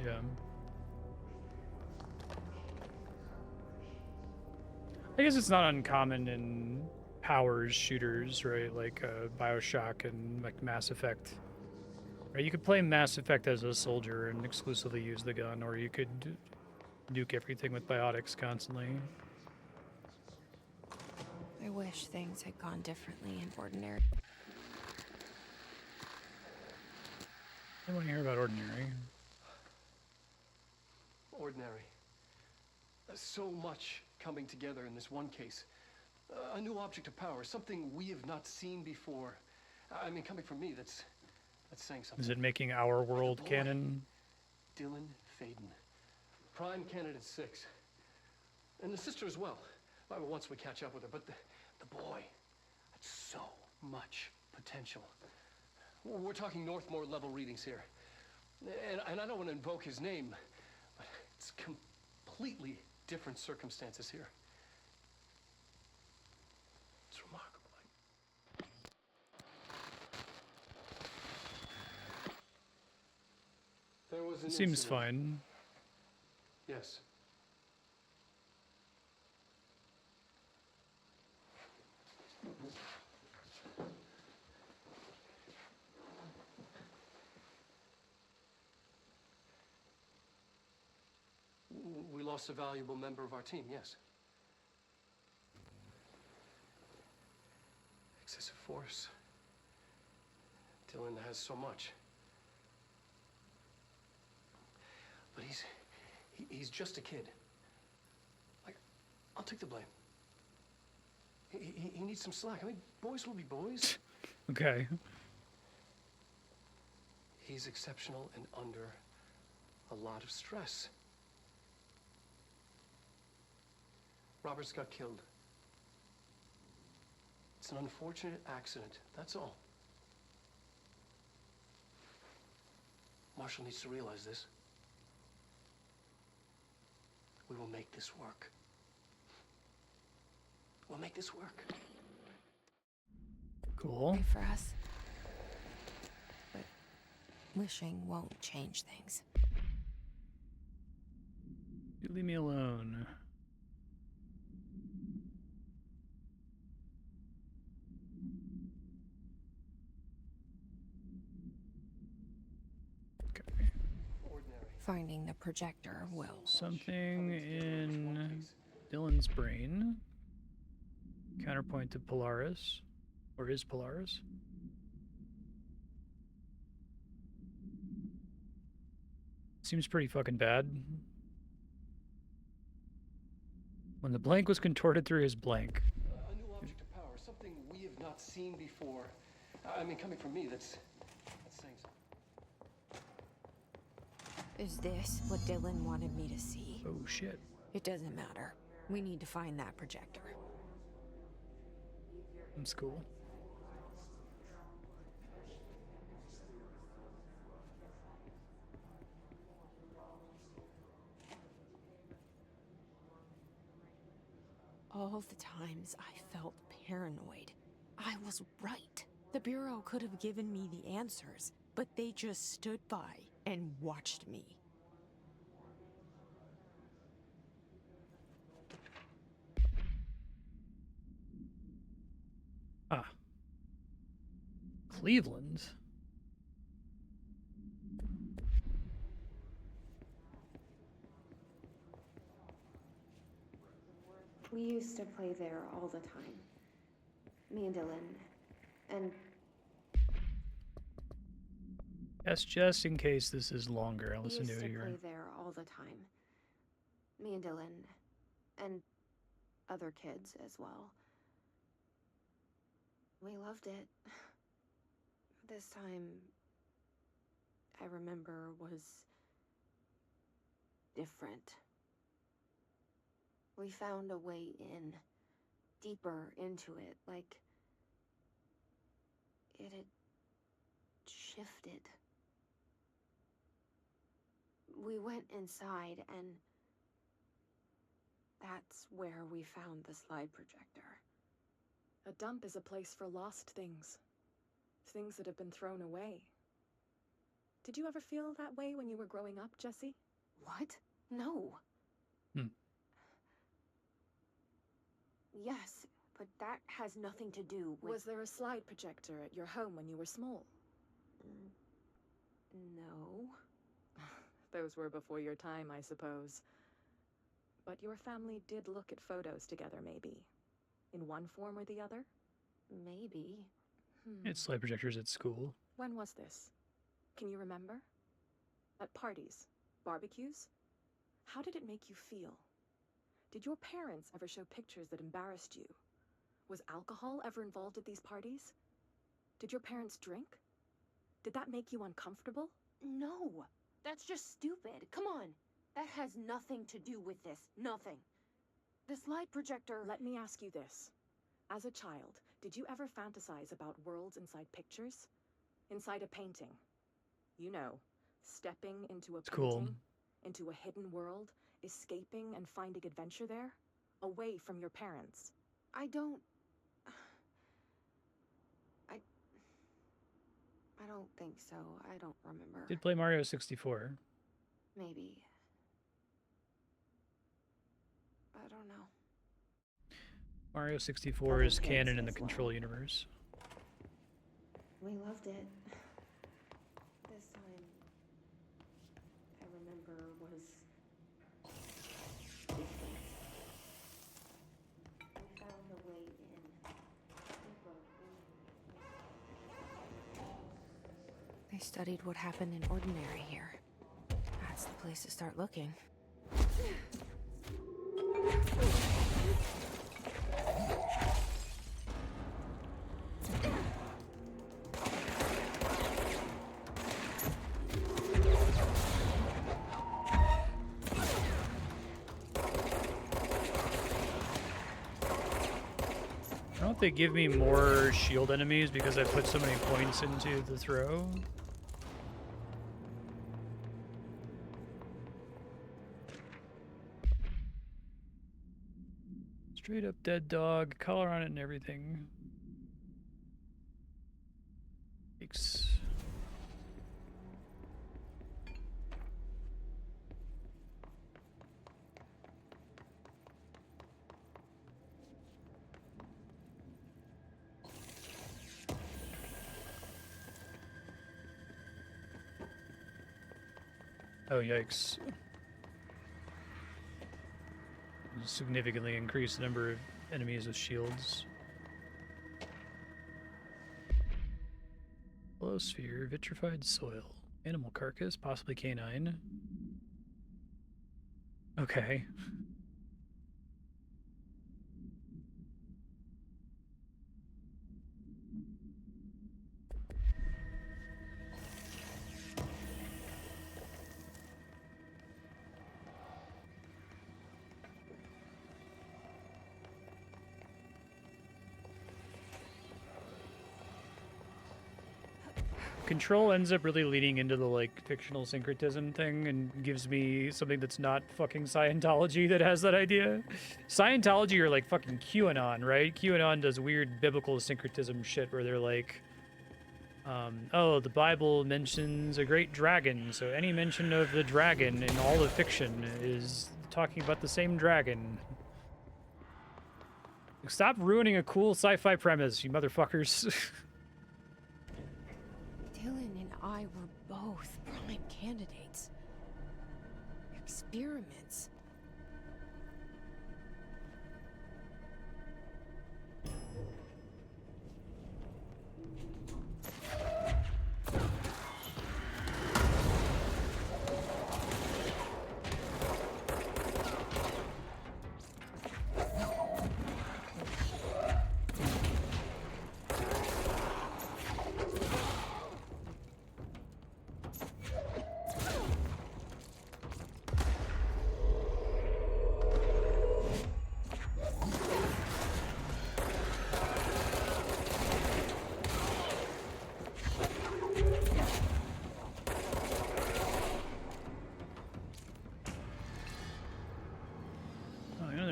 Yeah. I guess it's not uncommon in powers shooters, right? Like BioShock and like Mass Effect. Right? You could play Mass Effect as a soldier and exclusively use the gun, or you could nuke everything with biotics constantly. I wish things had gone differently in Ordinary. I want to hear about Ordinary. Ordinary. So much coming together in this one case. A new object of power, something we have not seen before. I mean, coming from me, that's saying something. Is it making our world canon? Dylan Faden. Prime candidate 6. And the sister as well. Once we catch up with her, but the boy had so much potential. We're talking Northmore level readings here. And I don't want to invoke his name, but it's completely different circumstances here. It's remarkable. There was an Seems incident. fine. Yes. We lost a valuable member of our team, yes. Excessive force. Dylan has so much. But he's just a kid. Like, I'll take the blame. He needs some slack. I mean, boys will be boys. Okay. He's exceptional and under a lot of stress. Roberts got killed. It's an unfortunate accident, that's all. Marshall needs to realize this. We will make this work. We'll make this work. Cool. Pray for us. But wishing won't change things. You leave me alone. Finding the projector will. Something in Dylan's brain. Counterpoint to Polaris. Or is Polaris? Seems pretty fucking bad. When the blank was contorted through his blank. A new object of power, something we have not seen before. I mean, coming from me, that's saying something. Is this what Dylan wanted me to see? Oh shit. It doesn't matter. We need to find that projector. That's cool. all the times I felt paranoid, I was right. The Bureau could have given me the answers, but they just stood by and watched me. Ah. Cleveland. We used to play there all the time. Me and Dylan. And Yes, just in case this is longer, I'll listen to it play here. there all the time. Me and Dylan. And other kids as well. We loved it. This time, I remember, was different. We found a way in, deeper into it, like it had shifted. We went inside, and that's where we found the slide projector. A dump is a place for lost things. Things that have been thrown away. Did you ever feel that way when you were growing up, Jesse? What? No. Yes, but that has nothing to do with... Was there a slide projector at your home when you were small? No. Those were before your time, I suppose. But your family did look at photos together, maybe. In one form or the other? Maybe. It's slide projectors at school. When was this? Can you remember? At parties? Barbecues? How did it make you feel? Did your parents ever show pictures that embarrassed you? Was alcohol ever involved at these parties? Did your parents drink? Did that make you uncomfortable? No. That's just stupid. Come on. That has nothing to do with this. Nothing. The slide projector... Let me ask you this. As a child, did you ever fantasize about worlds inside pictures? Inside a painting? You know, stepping into a painting, cool. Into a hidden world, escaping and finding adventure there, away from your parents. I don't think so. I don't remember. Did play Mario 64. Maybe. I don't know. Mario 64 is canon in the Control universe. We loved it. This time, I remember, was different. We found a way in. They studied what happened in Ordinary here. That's the place to start looking. Don't they give me more shield enemies because I put so many points into the throw? Straight up dead dog, collar on it and everything. Yikes. Oh, yikes. Significantly increase the number of enemies with shields. Hollow sphere, vitrified soil, animal carcass, possibly canine. Okay. Control ends up really leaning into the like fictional syncretism thing and gives me something that's not fucking Scientology that has that idea. Scientology are like fucking QAnon, right? QAnon does weird biblical syncretism shit where they're like, oh, the Bible mentions a great dragon, so any mention of the dragon in all of fiction is talking about the same dragon. Stop ruining a cool sci-fi premise, you motherfuckers. Dylan and I were both prime candidates. Experiments.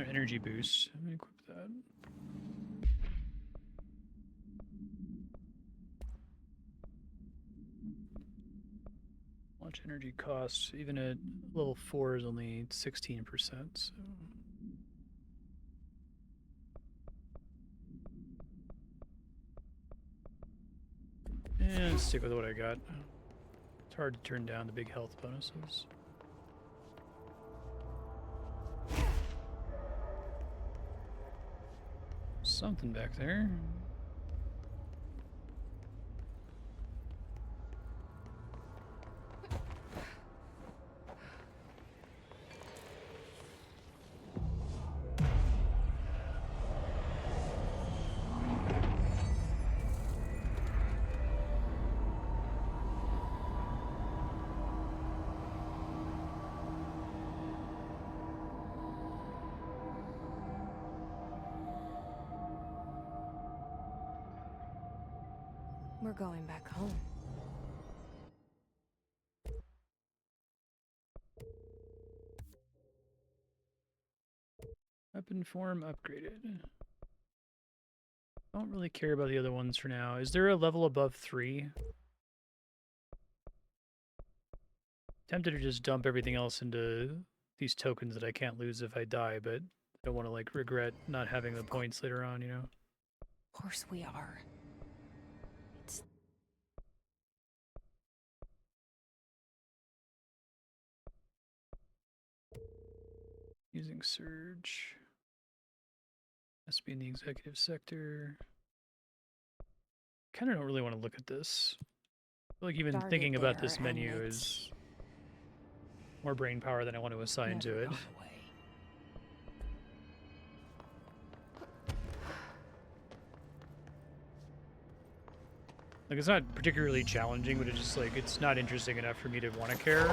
Energy boost. Let me equip that. Launch energy cost, even at level 4, is only 16%. So. And stick with what I got. It's hard to turn down the big health bonuses. Something back there. We're going back home. Weapon form upgraded. Don't really care about the other ones for now. Is there a level above 3? Tempted to just dump everything else into these tokens that I can't lose if I die, but I don't want to like regret not having the points later on, you know? Of course we are. Using Surge. Has to be in the executive sector. Kind of don't really want to look at this. I feel like even Started thinking about there, this menu and is more brain power than I want to assign to it. Like, it's not particularly challenging, but it's just like, it's not interesting enough for me to want to care.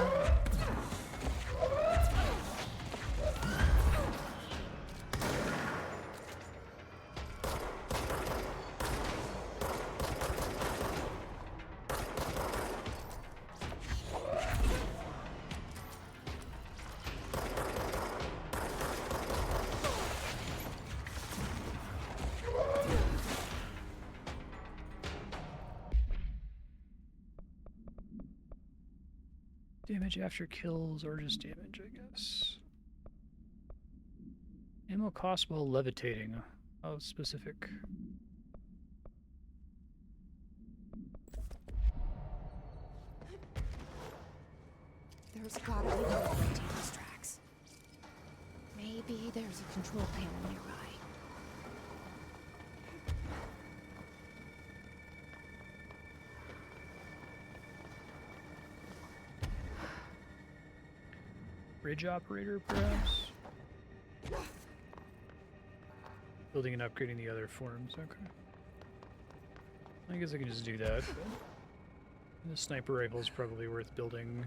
Damage after kills, or just damage, I guess. Ammo cost while levitating. How specific? There's gotta be another way to use tracks. Maybe there's a control panel nearby. Bridge operator, perhaps? Building and upgrading the other forms, okay. I guess I can just do that. The sniper rifle is probably worth building.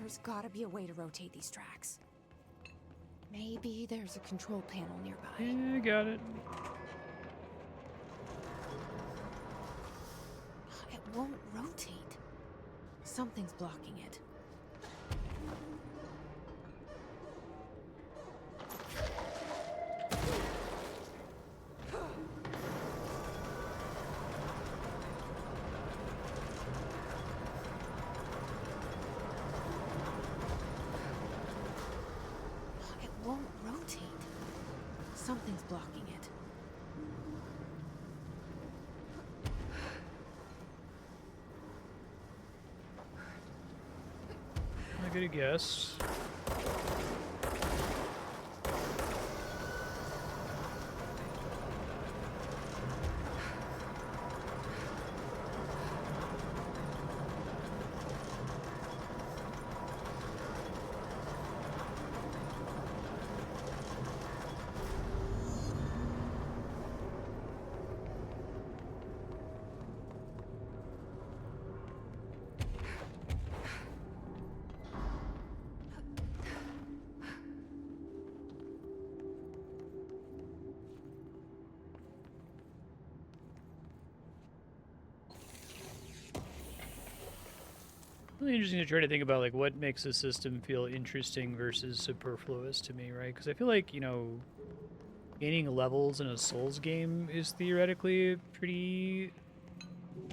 There's gotta be a way to rotate these tracks. Maybe there's a control panel nearby. Yeah, got it. It won't rotate. Something's blocking it. It won't rotate. Something's blocking it. I'm gonna guess. Really interesting to try to think about like what makes a system feel interesting versus superfluous to me, right? Because I feel like, you know, gaining levels in a Souls game is theoretically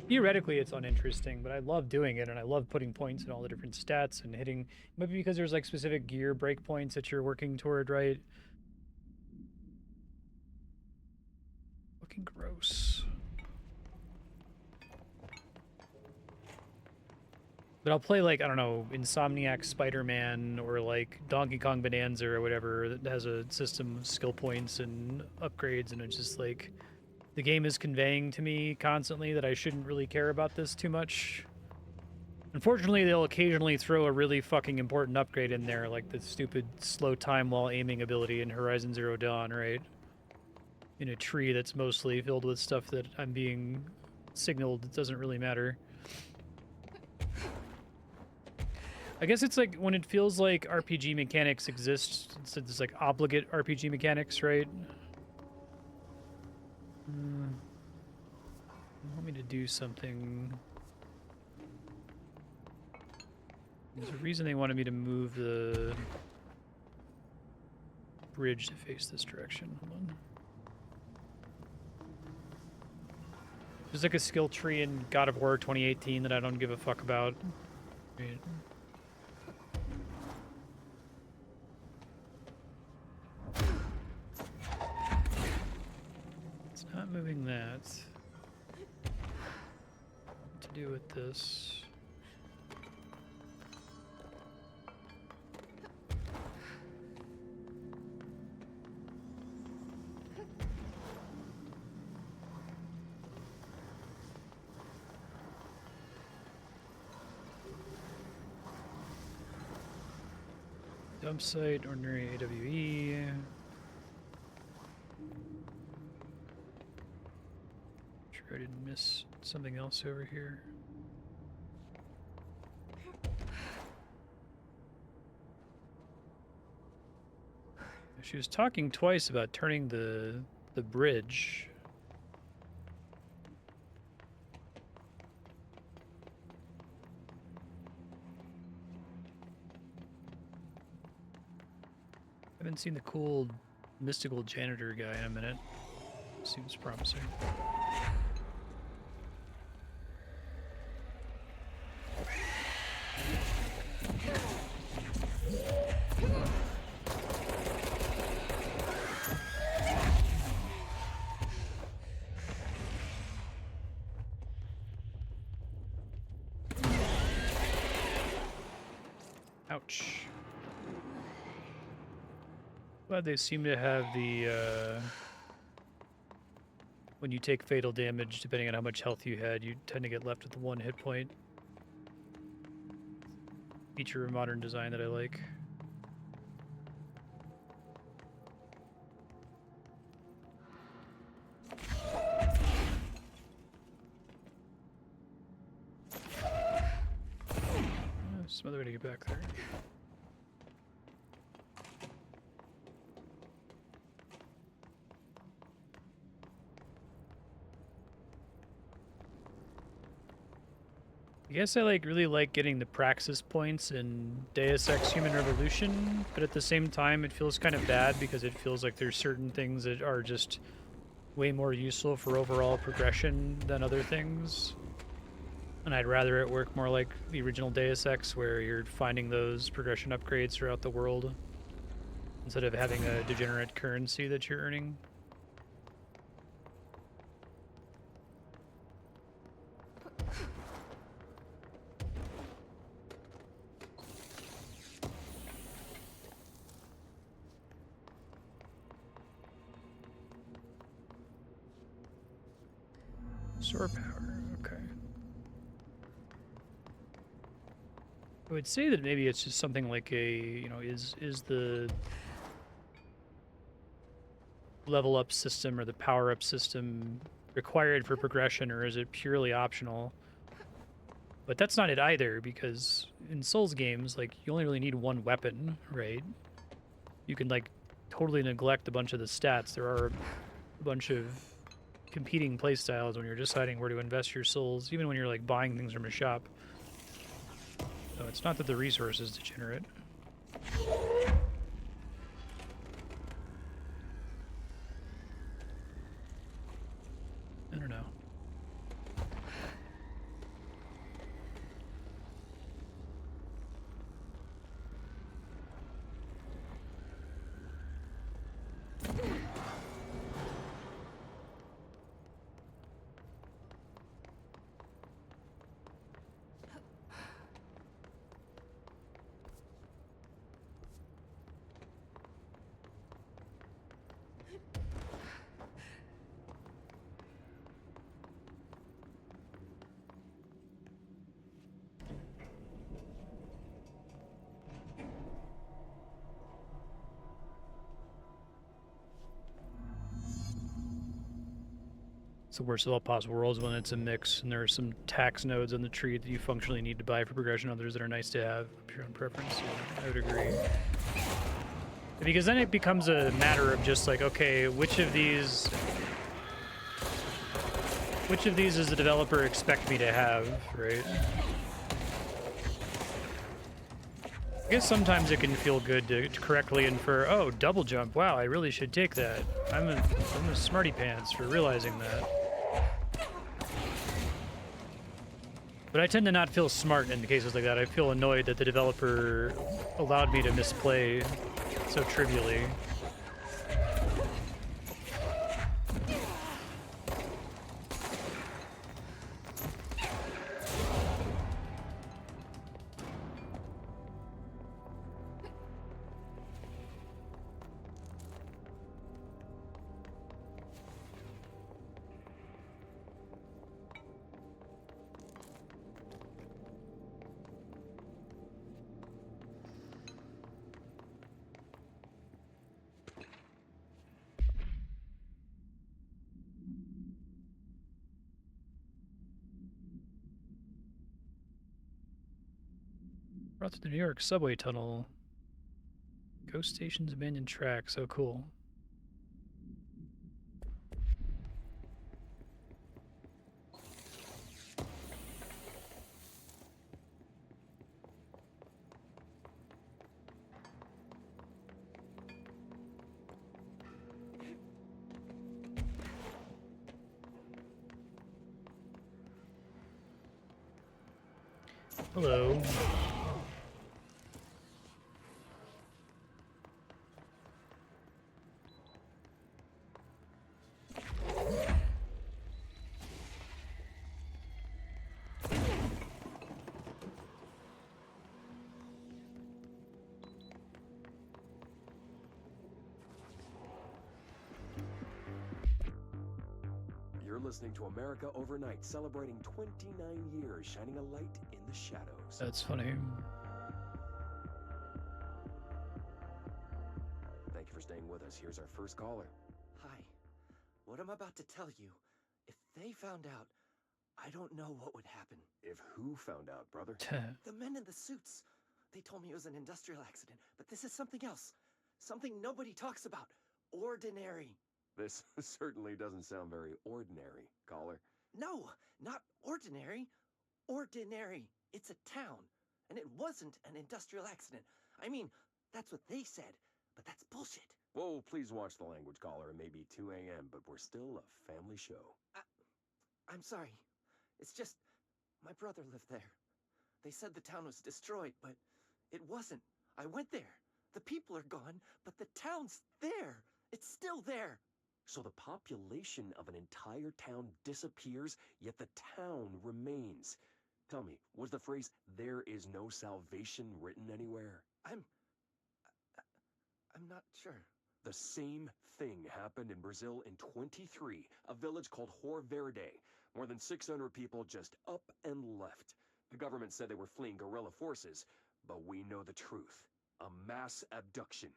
it's uninteresting, but I love doing it and I love putting points in all the different stats and hitting. Maybe because there's like specific gear breakpoints that you're working toward, right? Fucking gross. But I'll play, like, I don't know, Insomniac Spider-Man or, like, Donkey Kong Bonanza or whatever that has a system of skill points and upgrades, and it's just, like, the game is conveying to me constantly that I shouldn't really care about this too much. Unfortunately, they'll occasionally throw a really fucking important upgrade in there, like the stupid slow time while aiming ability in Horizon Zero Dawn, right? In a tree that's mostly filled with stuff that I'm being signaled that doesn't really matter. I guess it's like when it feels like RPG mechanics exist, it's like obligate RPG mechanics, right? You want me to do something. There's a reason they wanted me to move the bridge to face this direction. Hold on. There's like a skill tree in God of War 2018 that I don't give a fuck about. Right. Not moving that. What to do with this? Dump site, ordinary AWE. I didn't miss something else over here. She was talking twice about turning the bridge. I haven't seen the cool mystical janitor guy in a minute. Seems promising. Ouch. Glad they seem to have the, when you take fatal damage, depending on how much health you had, you tend to get left with 1 hit point. Feature of modern design that I like. some other way to get back there. I guess I really like getting the praxis points in Deus Ex Human Revolution, but at the same time it feels kind of bad because it feels like there's certain things that are just way more useful for overall progression than other things. And I'd rather it work more like the original Deus Ex, where you're finding those progression upgrades throughout the world instead of having a degenerate currency that you're earning. Sword power, okay. I would say that maybe it's just something like a, is the level up system or the power up system required for progression, or is it purely optional? But that's not it either, because in Souls games, you only really need one weapon, right? You can totally neglect a bunch of the stats. There are a bunch of competing playstyles when you're deciding where to invest your souls, even when you're buying things from a shop. So it's not that the resource is degenerate. I don't know. It's the worst of all possible worlds when it's a mix and there are some tax nodes on the tree that you functionally need to buy for progression, others that are nice to have up your own preference. Yeah, I would agree. Because then it becomes a matter of just okay, which of these does the developer expect me to have, right? I guess sometimes it can feel good to correctly infer, oh, double jump, wow, I really should take that. I'm a smarty pants for realizing that. But I tend to not feel smart in cases like that. I feel annoyed that the developer allowed me to misplay so trivially. Brought to the New York subway tunnel. Ghost stations, abandoned tracks. Oh, cool. Hello. You're listening to America Overnight, celebrating 29 years, shining a light in the shadows. That's funny. Thank you for staying with us. Here's our first caller. Hi. What I'm about to tell you, if they found out, I don't know what would happen. If who found out, brother? The men in the suits. They told me it was an industrial accident, but this is something else. Something nobody talks about. Ordinary. This certainly doesn't sound very ordinary, caller. No, not ordinary. Ordinary. It's a town. And it wasn't an industrial accident. I mean, that's what they said, but that's bullshit. Whoa, please watch the language, caller. It may be 2 a.m., but we're still a family show. I'm sorry. It's just, my brother lived there. They said the town was destroyed, but it wasn't. I went there. The people are gone, but the town's there. It's still there. So the population of an entire town disappears, yet the town remains. Tell me, was the phrase, "there is no salvation," written anywhere? I'm not sure. The same thing happened in Brazil in 23, a village called Hor Verde. More than 600 people just up and left. The government said they were fleeing guerrilla forces, but we know the truth. A mass abduction,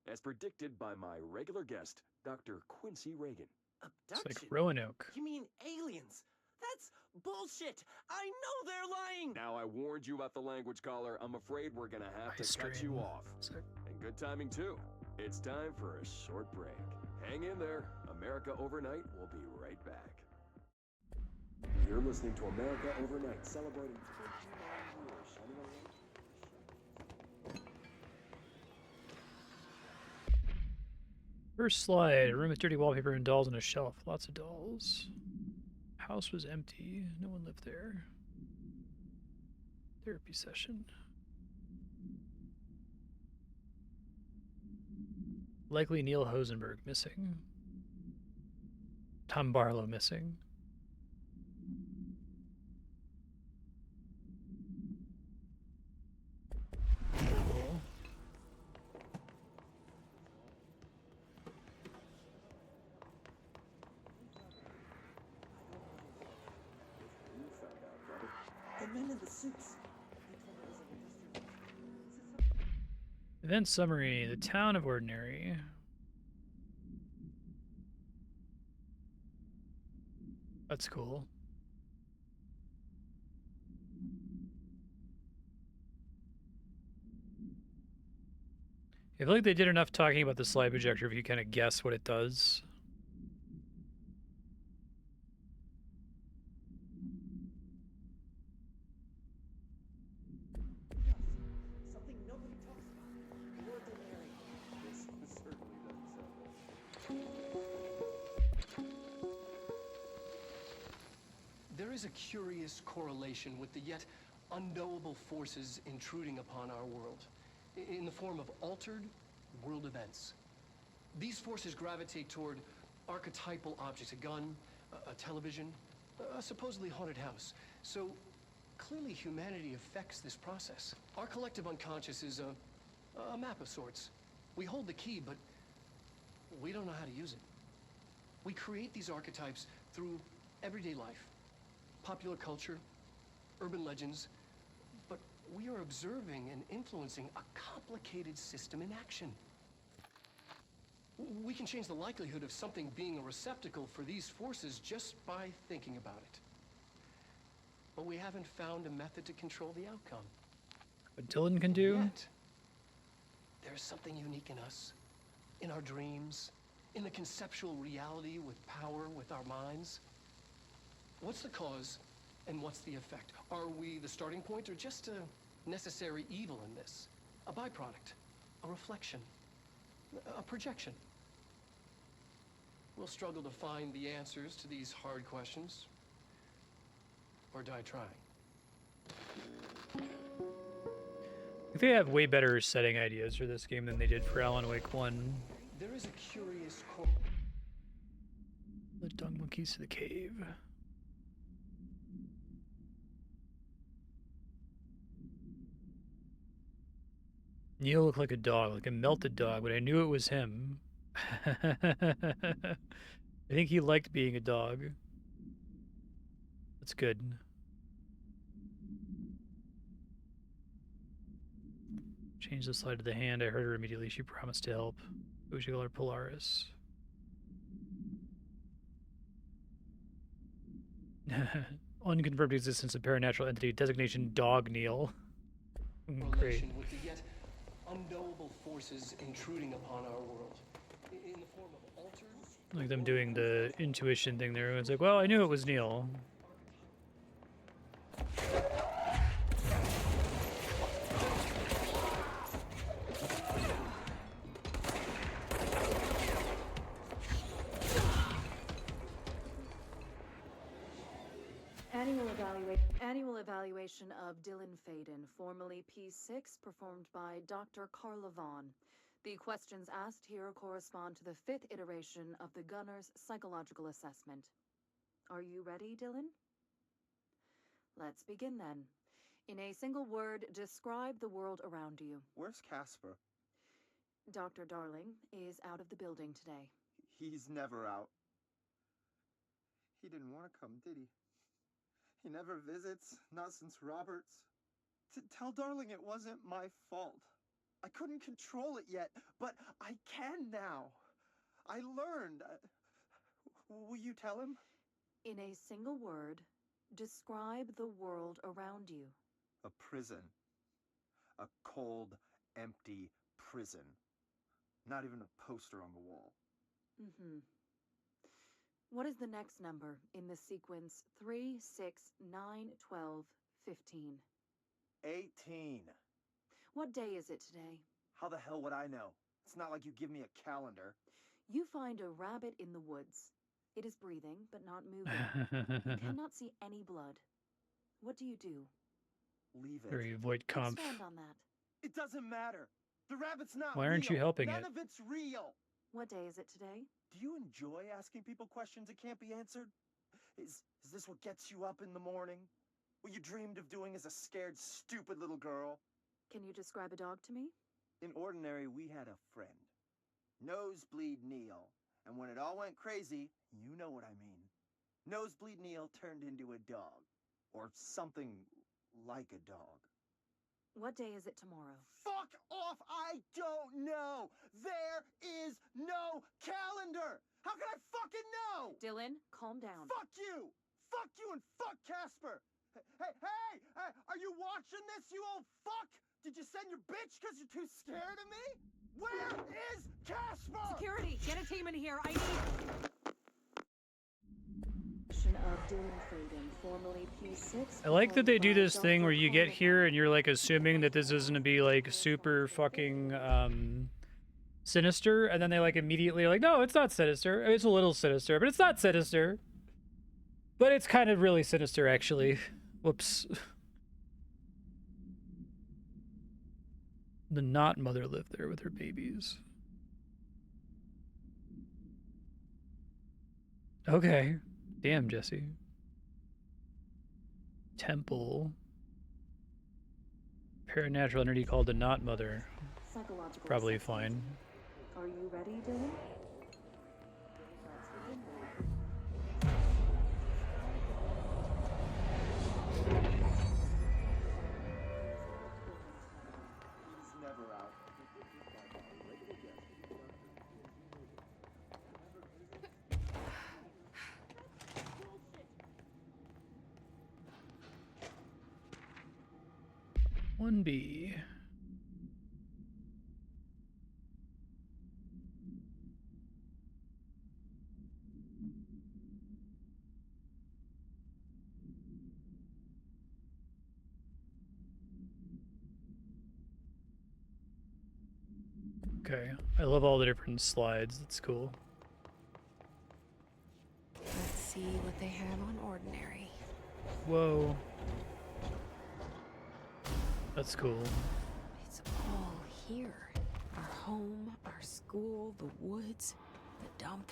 as predicted by my regular guest, Dr. Quincy Reagan. Abduction? It's like Roanoke. You mean aliens? That's bullshit! I know they're lying! Now, I warned you about the language, caller. I'm afraid we're gonna have to cut you off. And good timing, too. It's time for a short break. Hang in there. America Overnight will be right back. You're listening to America Overnight, celebrating 29 years, shining a light. First slide, a room with dirty wallpaper and dolls on a shelf. Lots of dolls. House was empty. No one lived there. Therapy session. Likely Neil Hosenberg missing. Tom Barlow missing. Cool. The men in the suits. Event summary, the town of Ordinary. That's cool. I feel like they did enough talking about the slide projector if you kind of guess what it does. Something nobody talks about. Ordinary. This certainly doesn't sound There is a curious correlation with the yet unknowable forces intruding upon our world, in the form of altered world events. These forces gravitate toward archetypal objects, a gun, a television, a supposedly haunted house. So clearly humanity affects this process. Our collective unconscious is a map of sorts. We hold the key, but we don't know how to use it. We create these archetypes through everyday life, popular culture, urban legends, but we are observing and influencing a complicated system in action. We can change the likelihood of something being a receptacle for these forces just by thinking about it. But we haven't found a method to control the outcome. What Dylan can do? Yet, there's something unique in us, in our dreams, in the conceptual reality with power, with our minds. What's the cause and what's the effect? Are we the starting point or just a necessary evil in this? A byproduct, a reflection, a projection? We'll struggle to find the answers to these hard questions, or die trying. They have way better setting ideas for this game than they did for Alan Wake 1. There is a curious The dung monkeys to the cave. Neil looked like a dog, like a melted dog, but I knew it was him. I think he liked being a dog. That's good. Change the slide to the hand. I heard her immediately. She promised to help. We should call her Polaris. Unconfirmed existence of paranatural entity. Designation Dog Neil. relation with the yet unknowable forces intruding upon our world. In the form of alters. Like them doing the intuition thing there. It's like, well, I knew it was Neil. Annual evaluation of Dylan Faden, formerly P6, performed by Dr. Carla Vaughn. The questions asked here correspond to the 5th iteration of the Gunner's psychological assessment. Are you ready, Dylan? Let's begin then. In a single word, describe the world around you. Where's Casper? Dr. Darling is out of the building today. He's never out. He didn't want to come, did he? He never visits, not since Roberts. Tell Darling it wasn't my fault. I couldn't control it yet, but I can now. I learned. Will you tell him? In a single word, describe the world around you. A prison. A cold, empty prison. Not even a poster on the wall. Mm-hmm. What is the next number in the sequence 3, 6, 9, 12, 15? 18. What day is it today? How the hell would I know? It's not like you give me a calendar. You find a rabbit in the woods. It is breathing, but not moving. You cannot see any blood. What do you do? Leave it. Very void comp. Expand on that. It doesn't matter. The rabbit's not Why aren't real. you helping None it? of it's real. What day is it today? Do you enjoy asking people questions that can't be answered? Is this what gets you up in the morning? What you dreamed of doing as a scared, stupid little girl? Can you describe a dog to me? In Ordinary, we had a friend. Nosebleed Neil. And when it all went crazy, you know what I mean. Nosebleed Neil turned into a dog. Or something like a dog. What day is it tomorrow? Fuck off! I don't know! There is no calendar! How can I fucking know? Dylan, calm down. Fuck you! Fuck you and fuck Casper! Hey! Are you watching this, you old fuck? Did you send your bitch because you're too scared of me? Where is Casper? Security, get a team in here. I need... of Dylan Faden, formerly P6. I like that they do this thing where you get here and you're like assuming that this is gonna be like super fucking sinister, and then they like immediately are like, no, it's not sinister. It's a little sinister, but it's not sinister. But it's kind of really sinister, actually. Whoops. The not mother lived there with her babies. Okay. Damn, Jesse. Temple. Paranatural entity called the Not Mother. Probably fine. Are you ready, Dylan? He's never out. 1B. Okay, I love all the different slides. That's cool. Let's see what they have on Ordinary. Whoa. That's cool. It's all here. Our home, our school, the woods, the dump.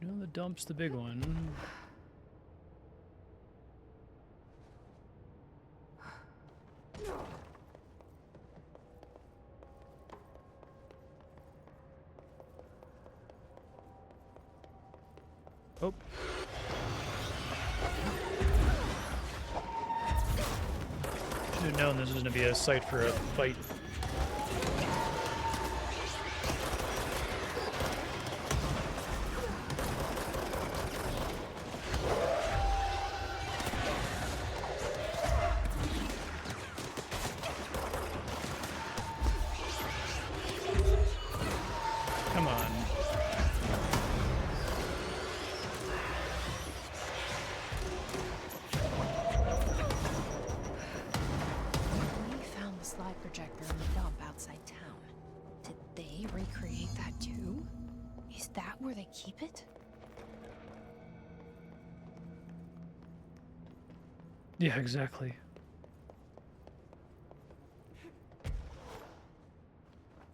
You know, the dump's the big one. Oh. Should have known this was going to be a site for a fight. slide projector in the dump outside town. Did they recreate that too? Is that where they keep it? Yeah, exactly.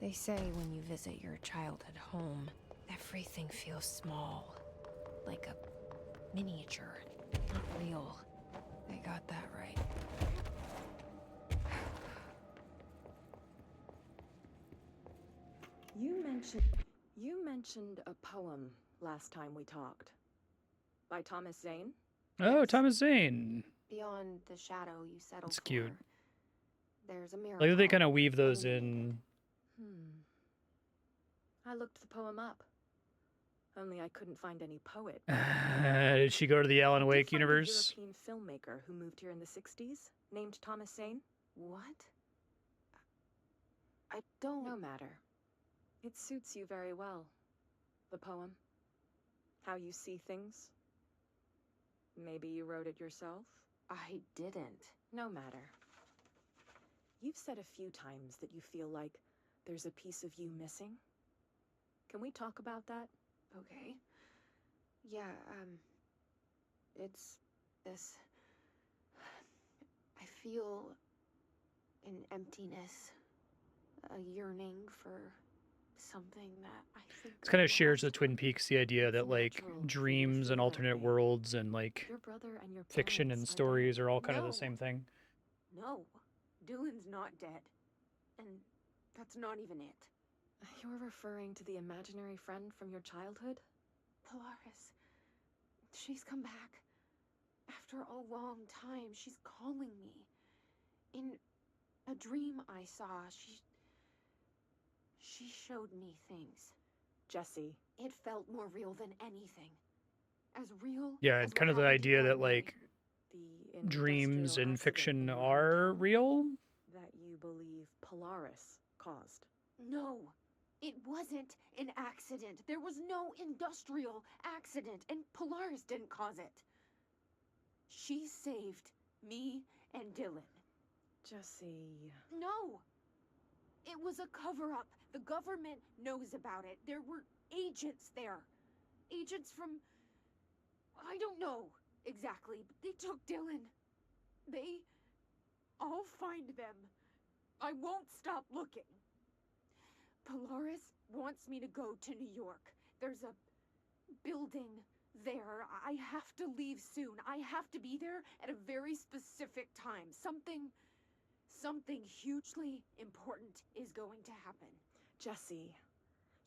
They say when you visit your childhood home, everything feels small. Like a miniature, not real. They got that right. You mentioned a poem last time we talked. By Thomas Zane? Oh, Thomas Zane. Beyond the shadow you settle It's for, cute. there's a miracle. Like that they kind of weave those in. I looked the poem up. Only I couldn't find any poet. Did she go to the Alan Wake universe? A European filmmaker who moved here in the 60s, named Thomas Zane. What? I don't... No matter. It suits you very well. The poem. How you see things. Maybe you wrote it yourself? I didn't. No matter. You've said a few times that you feel like there's a piece of you missing. Can we talk about that? Okay. Yeah, it's this... I feel an emptiness, a yearning for something that I think... It kind of shares with Twin Peaks the idea that like dreams and alternate worlds and like your brother and your fiction and stories are all kind of the same thing. No, Dylan's not dead. And that's not even it. You're referring to the imaginary friend from your childhood? Polaris. She's come back. After a long time, she's calling me. In a dream I saw, she showed me things. Jesse. It felt more real than anything. As real. Yeah, as it's kind of the idea that like dreams and fiction are real. That you believe Polaris caused. No, it wasn't an accident. There was no industrial accident, and Polaris didn't cause it. She saved me and Dylan. Jesse... No! It was a cover-up. The government knows about it. There were agents there. Agents from... I don't know exactly, but they took Dylan. I'll find them. I won't stop looking. Polaris wants me to go to New York. There's a building there. I have to leave soon. I have to be there at a very specific time. Something hugely important is going to happen. Jesse,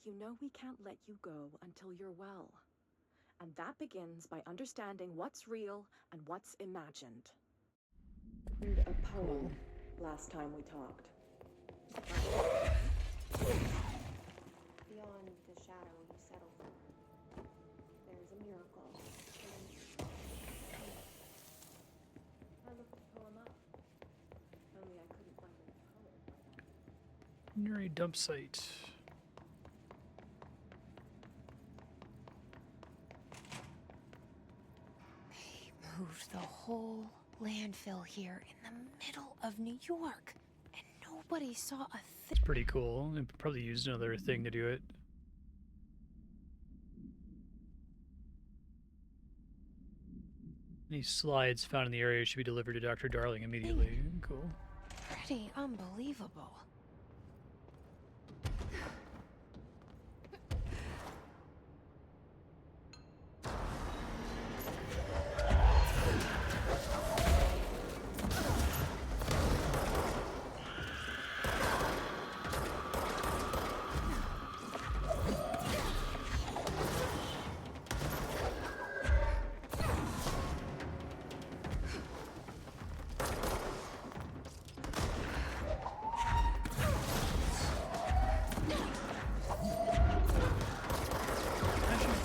you know we can't let you go until you're well. And that begins by understanding what's real and what's imagined. And a poem last time we talked. Beyond the shadow you settle for, there's a miracle. I looked the poem up. Only I couldn't find any poet. Ordinary dump site. They moved the whole landfill here in the middle of New York, and nobody saw a It's pretty cool. They probably used another thing to do it. Any slides found in the area should be delivered to Dr. Darling immediately. Cool. Pretty unbelievable.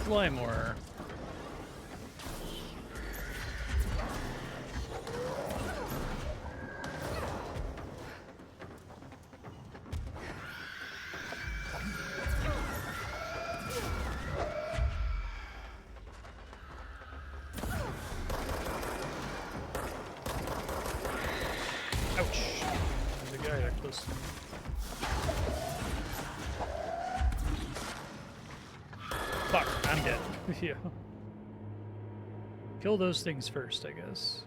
Fly more. Ouch. There's a guy there. supposed to. Fuck, I'm dead. Yeah. Kill those things first, I guess.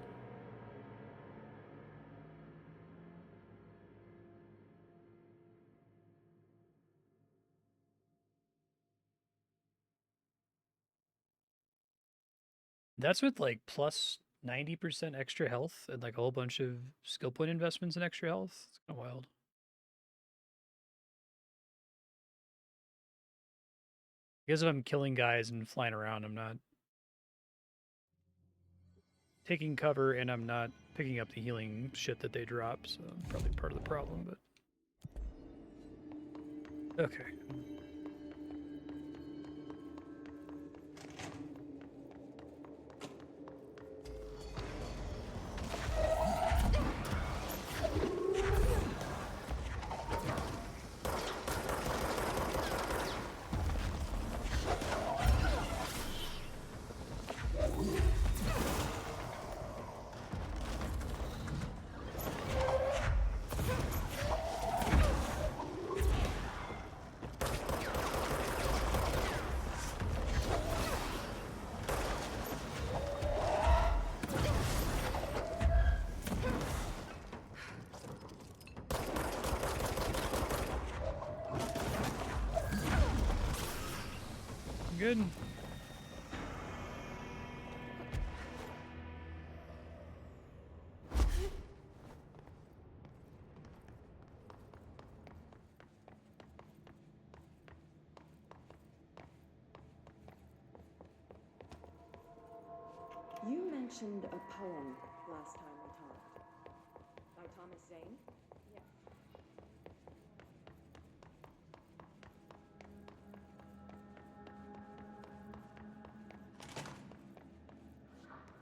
That's with like plus 90% extra health and like a whole bunch of skill point investments in extra health. It's kind of wild. I guess if I'm killing guys and flying around, I'm not taking cover and I'm not picking up the healing shit that they drop, so I'm probably part of the problem, but... Okay. Good. You mentioned a poem last time we talked. By Thomas Zane? Yeah.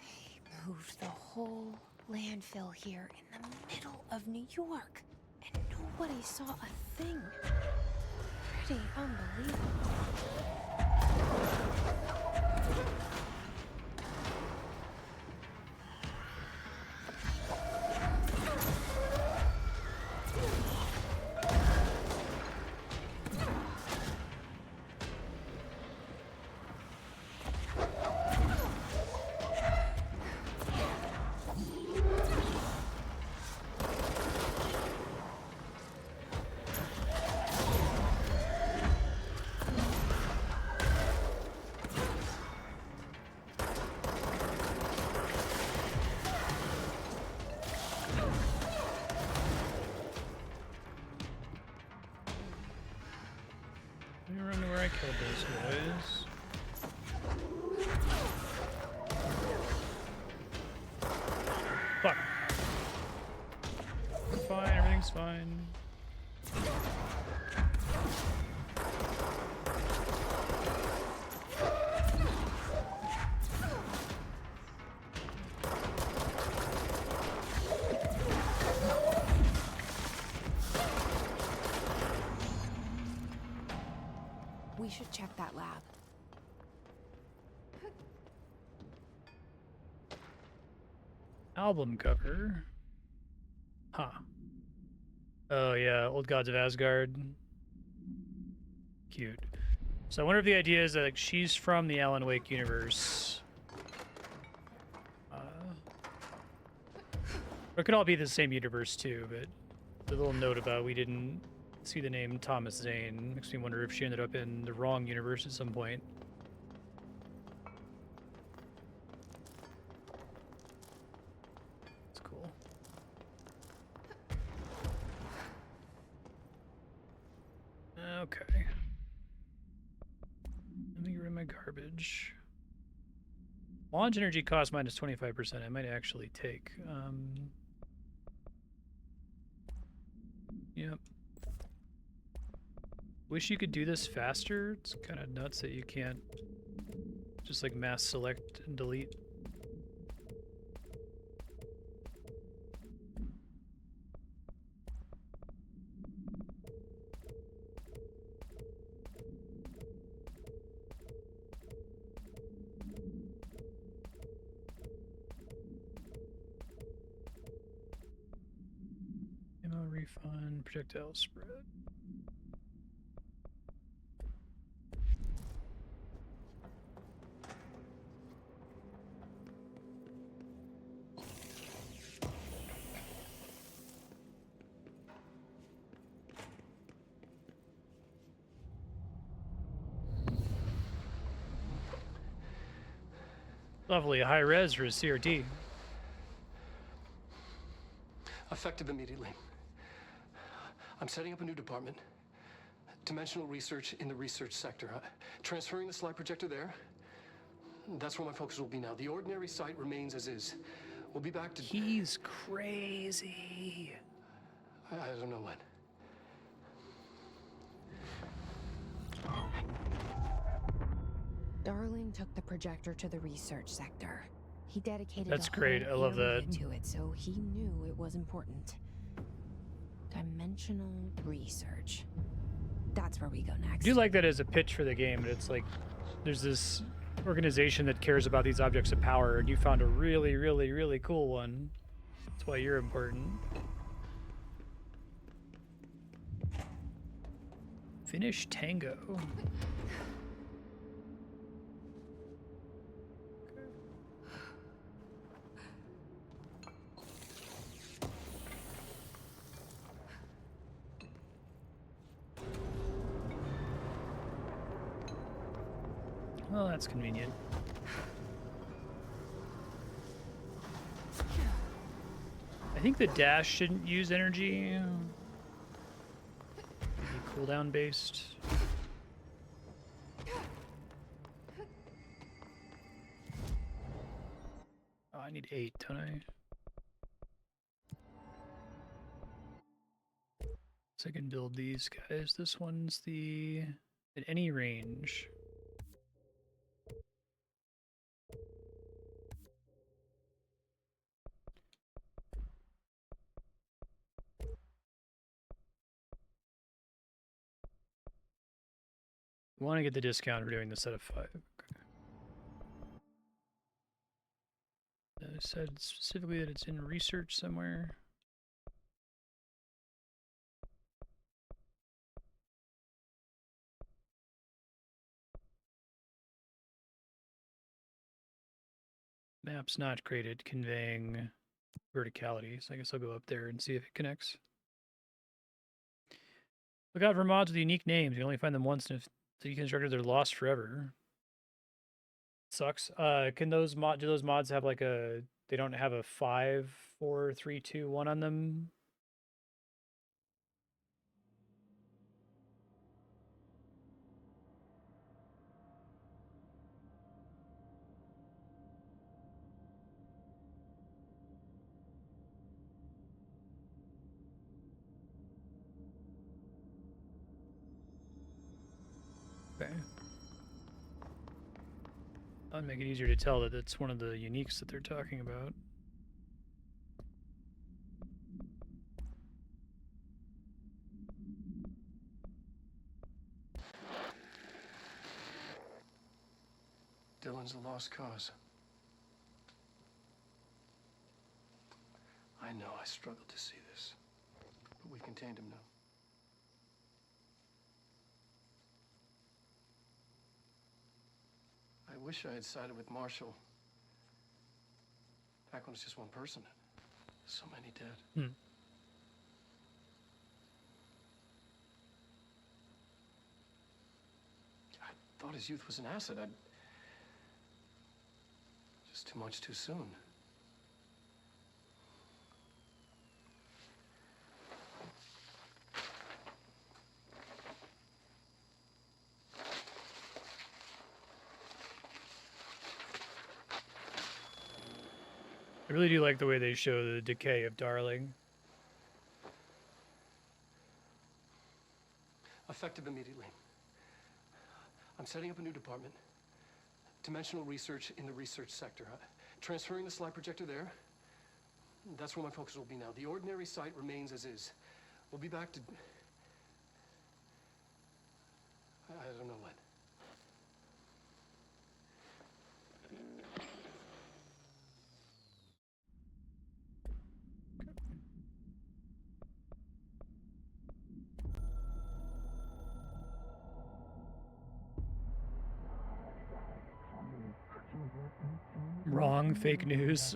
They moved the whole landfill here in the middle of New York, and nobody saw a thing. Pretty unbelievable. Let me run to where I killed those guys. Fuck. I'm fine, everything's fine. We should check that lab. Album cover. Huh. Oh yeah, Old Gods of Asgard. Cute. So I wonder if the idea is that like, she's from the Alan Wake universe. Or it could all be the same universe too, but the little note about we didn't see the name Thomas Zane makes me wonder if she ended up in the wrong universe at some point. It's cool. Okay. Let me get rid of my garbage. Launch energy cost minus 25%. I might actually take. Yep. Wish you could do this faster. It's kind of nuts that you can't just like mass select and delete. Ammo refund, projectile spread. Lovely, high res for a CRT. Effective immediately. I'm setting up a new department. Dimensional research in the research sector. Transferring the slide projector there. That's where my focus will be now. The ordinary site remains as is. We'll be back to... He's crazy. I don't know when. Darling took the projector to the research sector. He dedicated That's a great. whole I love area that. to it, so he knew it was important. Dimensional research. That's where we go I next. do like that as a pitch for the game, but it's like there's this organization that cares about these objects of power, and you found a really, really, really cool one. That's why you're important. Finnish Tango. Well, that's convenient. I think the dash shouldn't use energy. Maybe cooldown based. Oh, I need 8, don't I? So I can build these guys. This one's the at any range. We want to get the discount for doing the set of 5. Okay. I said specifically that it's in research somewhere. Map's not created conveying verticality, so I guess I'll go up there and see if it connects. Look out for mods with unique names. You only find them once, and if the constructor, they're lost forever. Sucks. Can those do those mods have like a? They don't have a 5, 4, 3, 2, 1 on them. Okay. That would make it easier to tell that it's one of the uniques that they're talking about. Dylan's a lost cause. I know I struggled to see this, but we've contained him now. I wish I had sided with Marshall. Back when it's just one person. So many dead. I thought his youth was an asset. Just too much too soon. I really do like the way they show the decay of Darling. Effective immediately. I'm setting up a new department. Dimensional research in the research sector. Transferring the slide projector there. That's where my focus will be now. The ordinary site remains as is. We'll be back to... I don't know when. Wrong, fake news.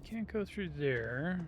Can't go through there.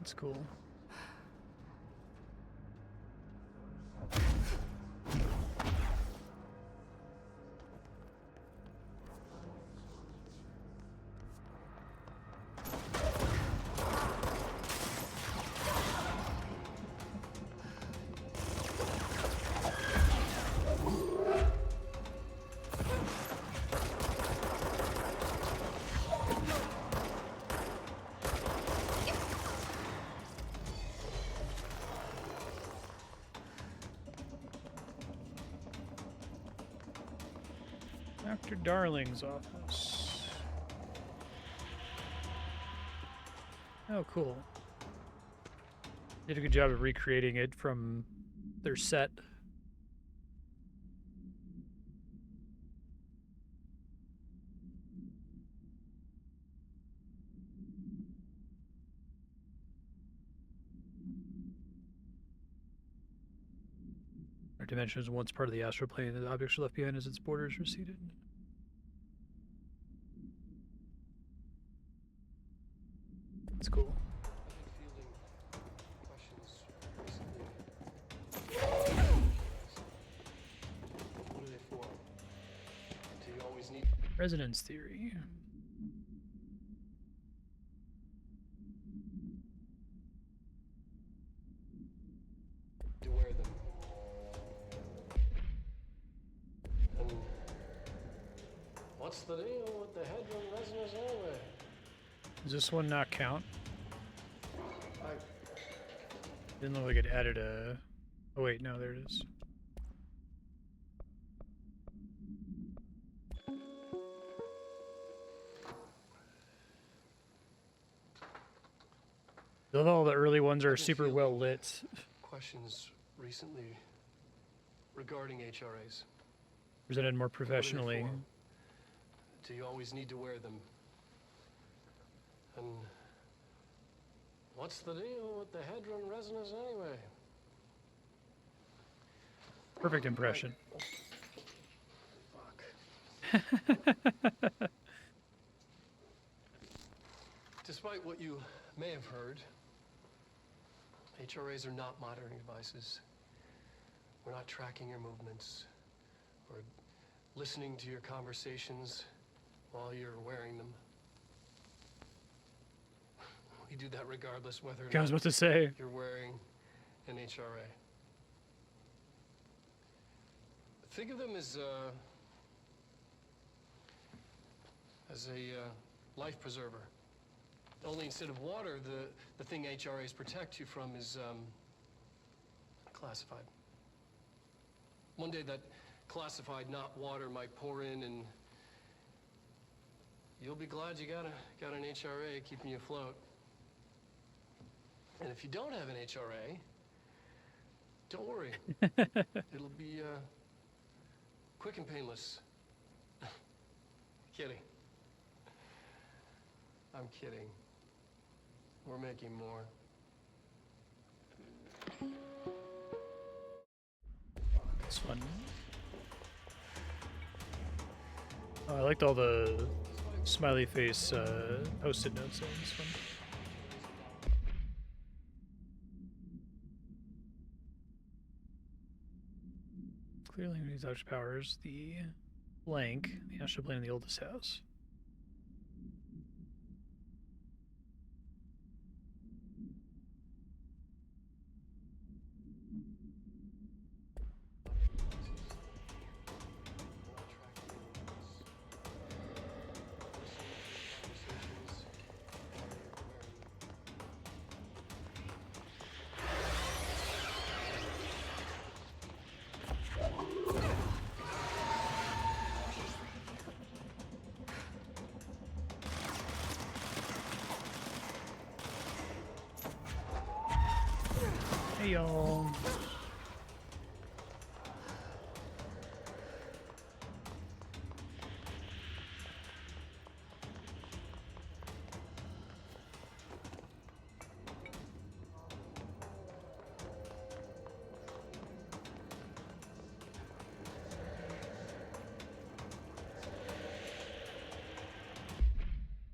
That's cool. Dr. Darling's office. Oh, cool. Did a good job of recreating it from their set. Our dimension is once part of the astral plane, and the objects are left behind as its borders receded. That's cool. What are they for? Do you always need Resonance theory. to wear them? And what's the deal with the Hedron resonance anyway? Does this one not count? I Didn't look like it added a... Oh wait, no, there it is. I love all the early ones are super well lit. questions recently regarding HRAs. Presented more What are they professionally. for? Do you always need to wear them? And what's the deal with the Hedron resonance anyway? Perfect impression. Fuck. Despite what you may have heard, HRAs are not monitoring devices. We're not tracking your movements or listening to your conversations while you're wearing them. We do that regardless whether or I was not about to say. you're wearing an HRA. Think of them as a life preserver. Only instead of water, the thing HRAs protect you from is classified. One day that classified, not water, might pour in, and you'll be glad you got an HRA keeping you afloat. And if you don't have an HRA, don't worry. It'll be quick and painless. Kidding. I'm kidding. We're making more. It's fun. Oh, I liked all the smiley face post-it notes on this one. Clearly, when these Dr. Powers, the blank, the astral plane in the oldest house. Hey y'all.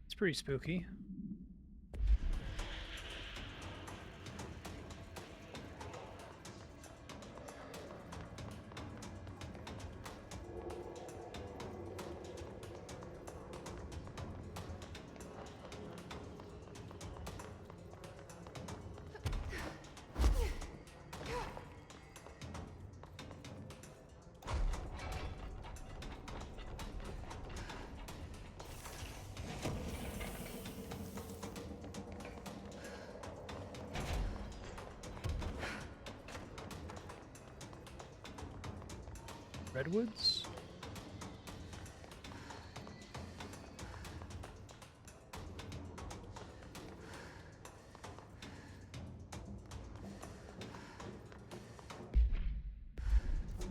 It's pretty spooky. Redwoods?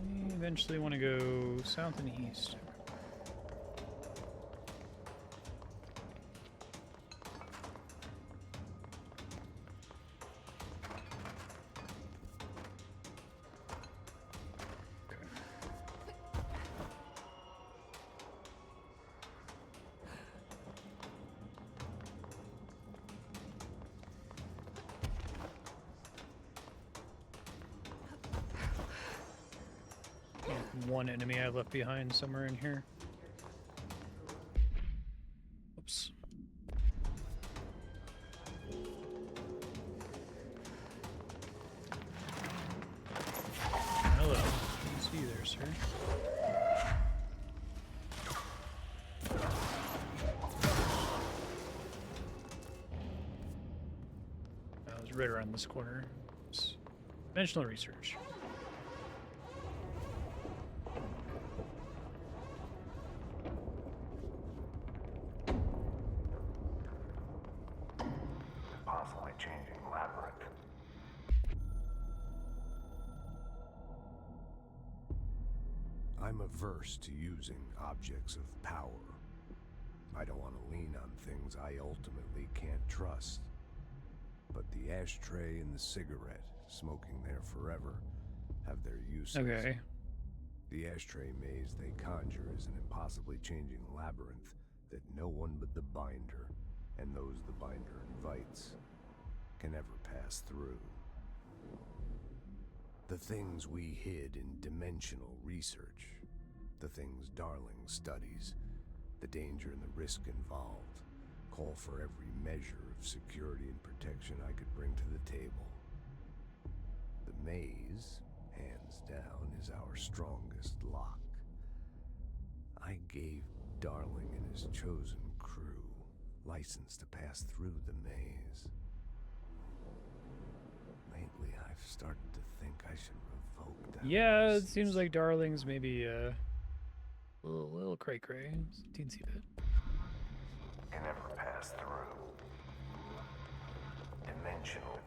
We eventually want to go south and east. One enemy I left behind somewhere in here. Oops. Hello. See you there, sir. I was right around this corner. It's conventional research. I'm averse to using objects of power. I don't want to lean on things I ultimately can't trust. But the ashtray and the cigarette, smoking there forever, have their uses. Okay. The ashtray maze they conjure is an impossibly changing labyrinth that no one but the binder, and those the binder invites, can ever pass through. The things we hid in dimensional research, the things Darling studies, the danger and the risk involved, call for every measure of security and protection I could bring to the table. The maze, hands down, is our strongest lock. I gave Darling and his chosen crew license to pass through the maze. Lately, I've started to think I should revoke that. Yeah, it seems like Darling's maybe a little cray-cray, teensy bit. Can never pass through. Dimensional.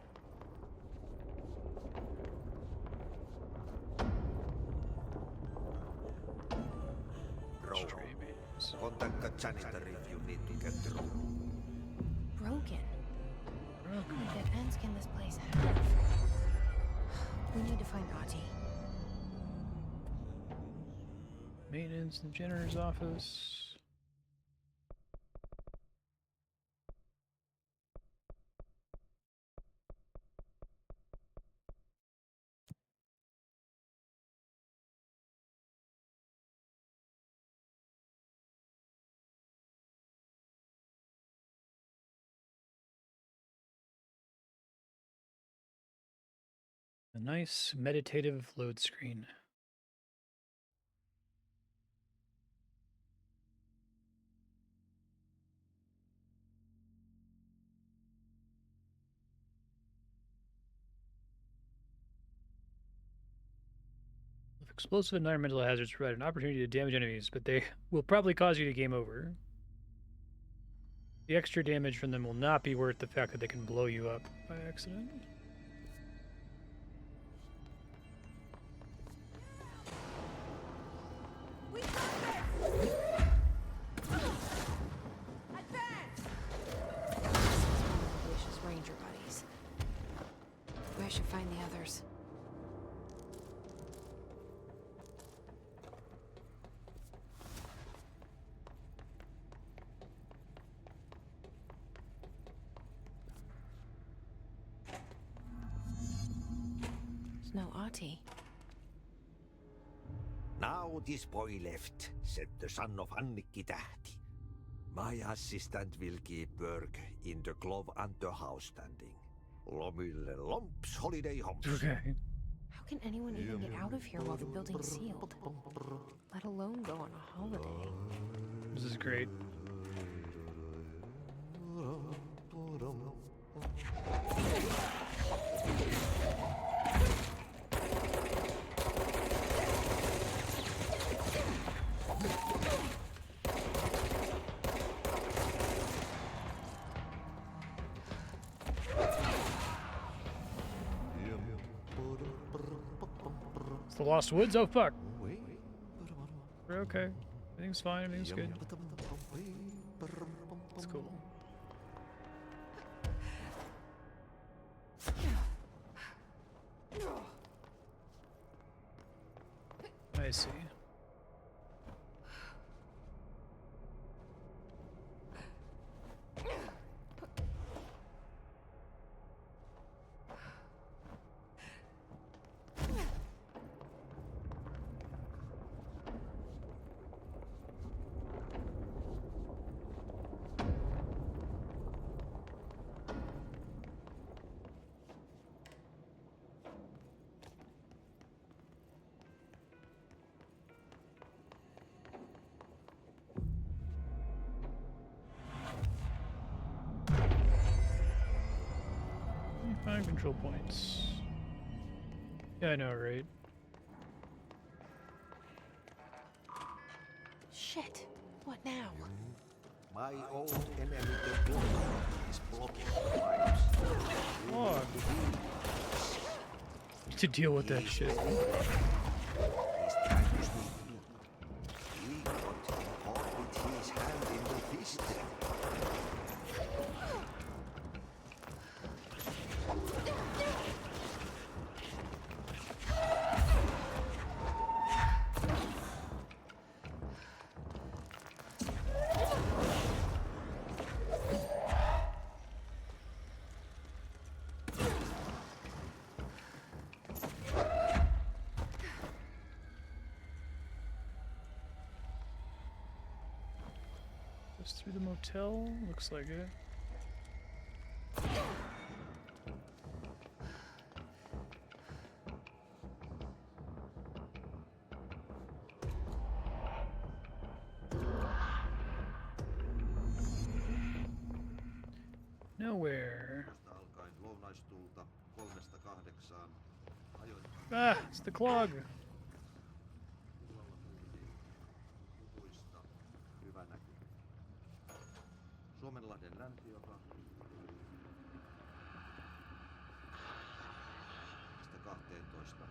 Contact the janitor if you need to get through. Broken. What defense can this place have? We need to find Ahti. Maintenance and janitor's office. A nice meditative load screen. Explosive environmental hazards provide an opportunity to damage enemies, but they will probably cause you to game over. The extra damage from them will not be worth the fact that they can blow you up by accident. Vicious ranger buddies. I should find the others. There's no Ahti. Now this boy left, said the son of Annikki Tähti. My assistant will keep work in the glove and the house standing. Lomille lomps, holiday homes. Okay. How can anyone even get out of here while the building's sealed? Let alone go on a holiday. This is great. It's the Lost Woods? Oh, fuck. We're okay. Everything's fine. Everything's good. It's cool. I see. Five control points. Yeah, I know, right? Shit. What now? My old enemy, the block, is blocking the pipes. Oh. To deal with that shit. He's trying to sneak in. He got caught with his hand in the fist. Just through the motel? Looks like it. Nowhere. Ah, it's the clog. Suomenlahden läntiosa. Tästä 12.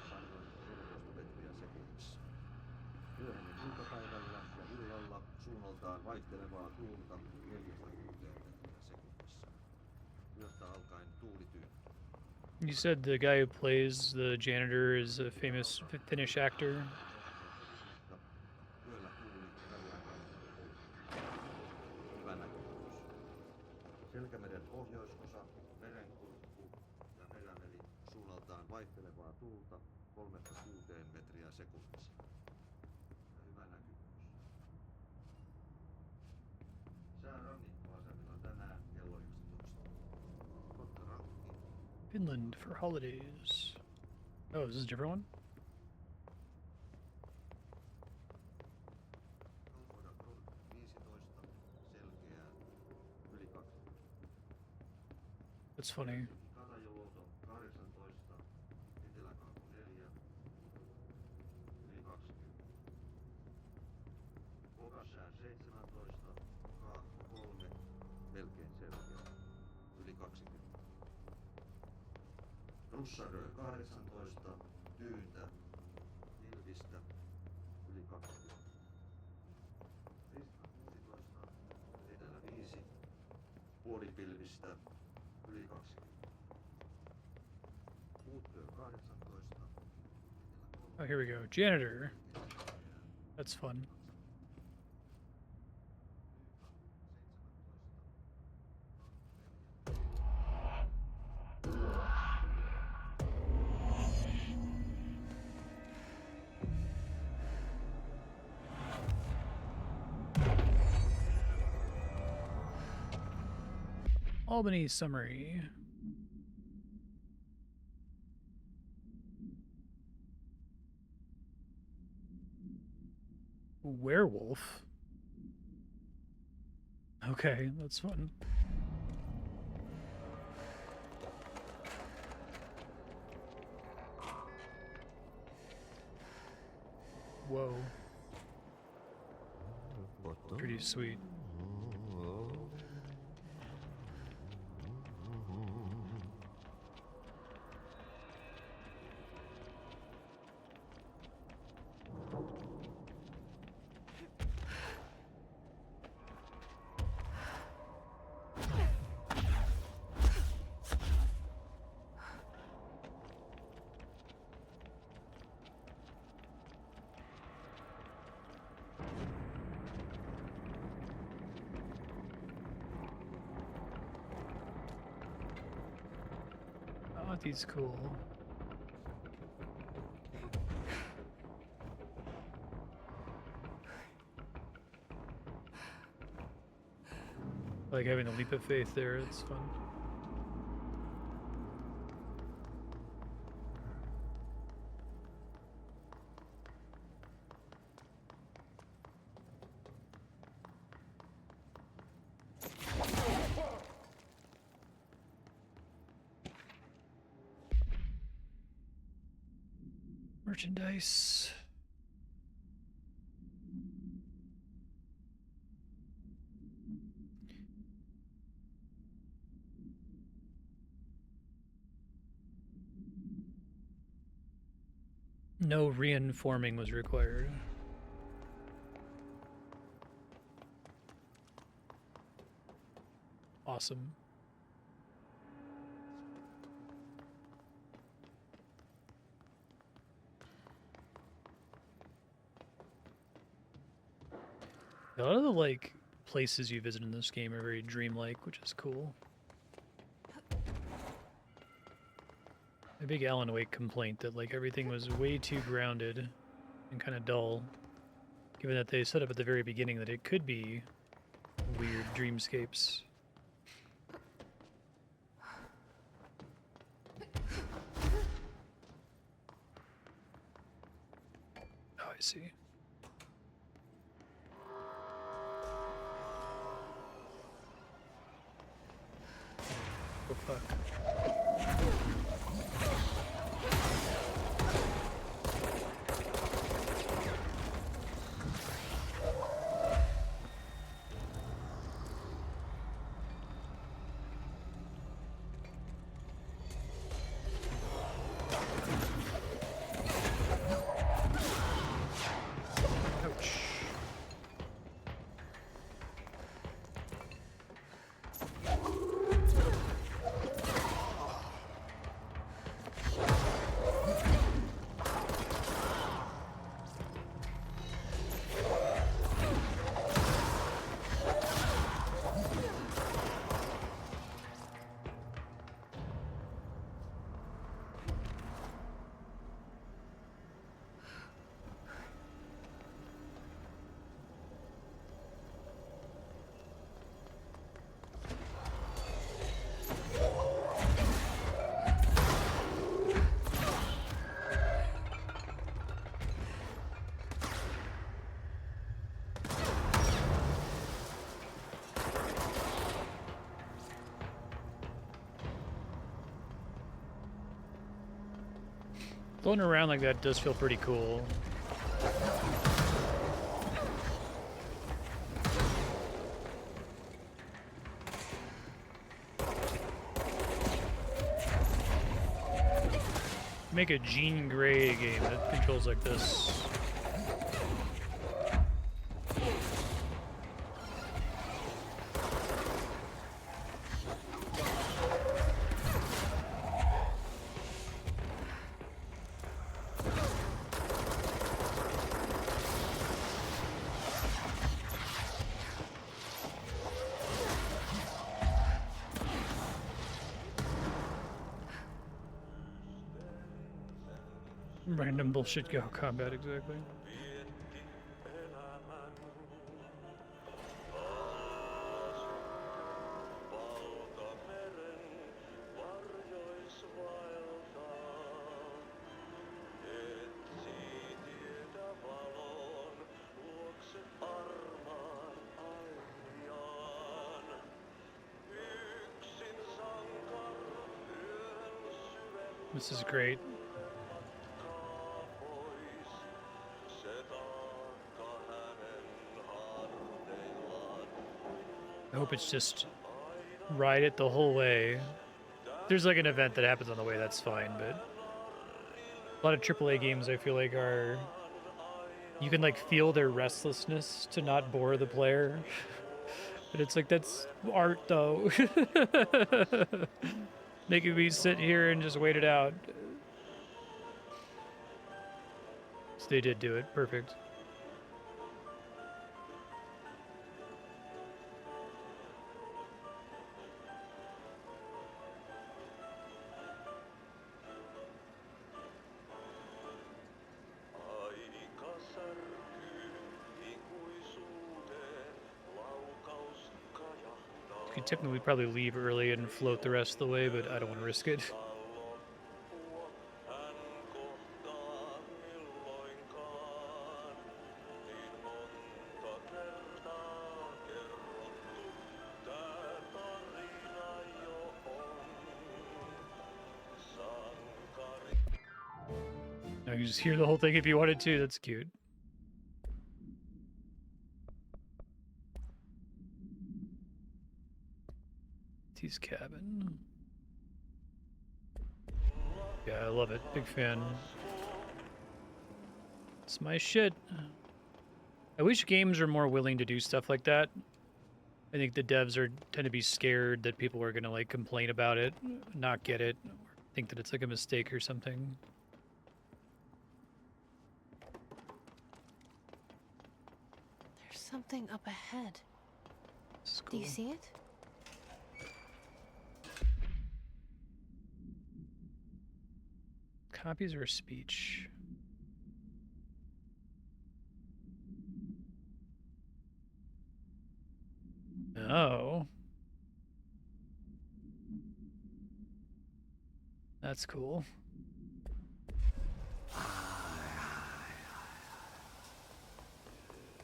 Painoin 14 metriä sekunnissa. Myöhemmin iltapäivällä ja illalla suunnaltaan vaihtelevaa tuulta 4-6 metriä sekunnissa. Yöstä alkaen tuuli tyyntyy. You said the guy who plays the janitor is a famous Finnish actor. Selkämeren pohjoisosa, merenkurkku ja perämeri suunnaltaan vaihtelevaa tuulta 3-6 metriä sekunnissa. Ja hyvä näkyvyys. Sää rannikkoasemilla tänään kello 11. Kotka rankki. Finland for holidays. Oh, is this a different one? That's funny. Russarö 18, Tyyntä, Ilvistä, yli 20. Prisma 16, Etelä 5, Puolipilvistä, yli 20. Muuttyö 18. Oh, here we go. Janitor. That's fun. Albany summary. Werewolf. Okay, that's fun. Whoa. Pretty sweet. Ahti's cool. Like having a leap of faith there, it's fun. Merchandise. No reinforming was required. Awesome. A lot of the like places you visit in this game are very dreamlike, which is cool. A big Alan Wake complaint that like everything was way too grounded and kind of dull, given that they set up at the very beginning that it could be weird dreamscapes. Oh, I see. Oh, fuck. Floating around like that does feel pretty cool. Make a Jean Grey game that controls like this. Random bullshit go combat, exactly. This is great. I hope it's just ride it the whole way. If there's like an event that happens on the way, that's fine, but a lot of AAA games I feel like are, you can like feel their restlessness to not bore the player. But it's like, that's art though. Making me sit here and just wait it out. So they did do it, perfect. Could technically probably leave early and float the rest of the way, but I don't want to risk it. Now you just hear the whole thing if you wanted to. That's cute. T's cabin. Yeah, I love it. Big fan. It's my shit. I wish games are more willing to do stuff like that. I think the devs tend to be scared that people are gonna like complain about it, not get it, or think that it's like a mistake or something. There's something up ahead. Cool. Do you see it? Copies or speech? Oh. That's cool.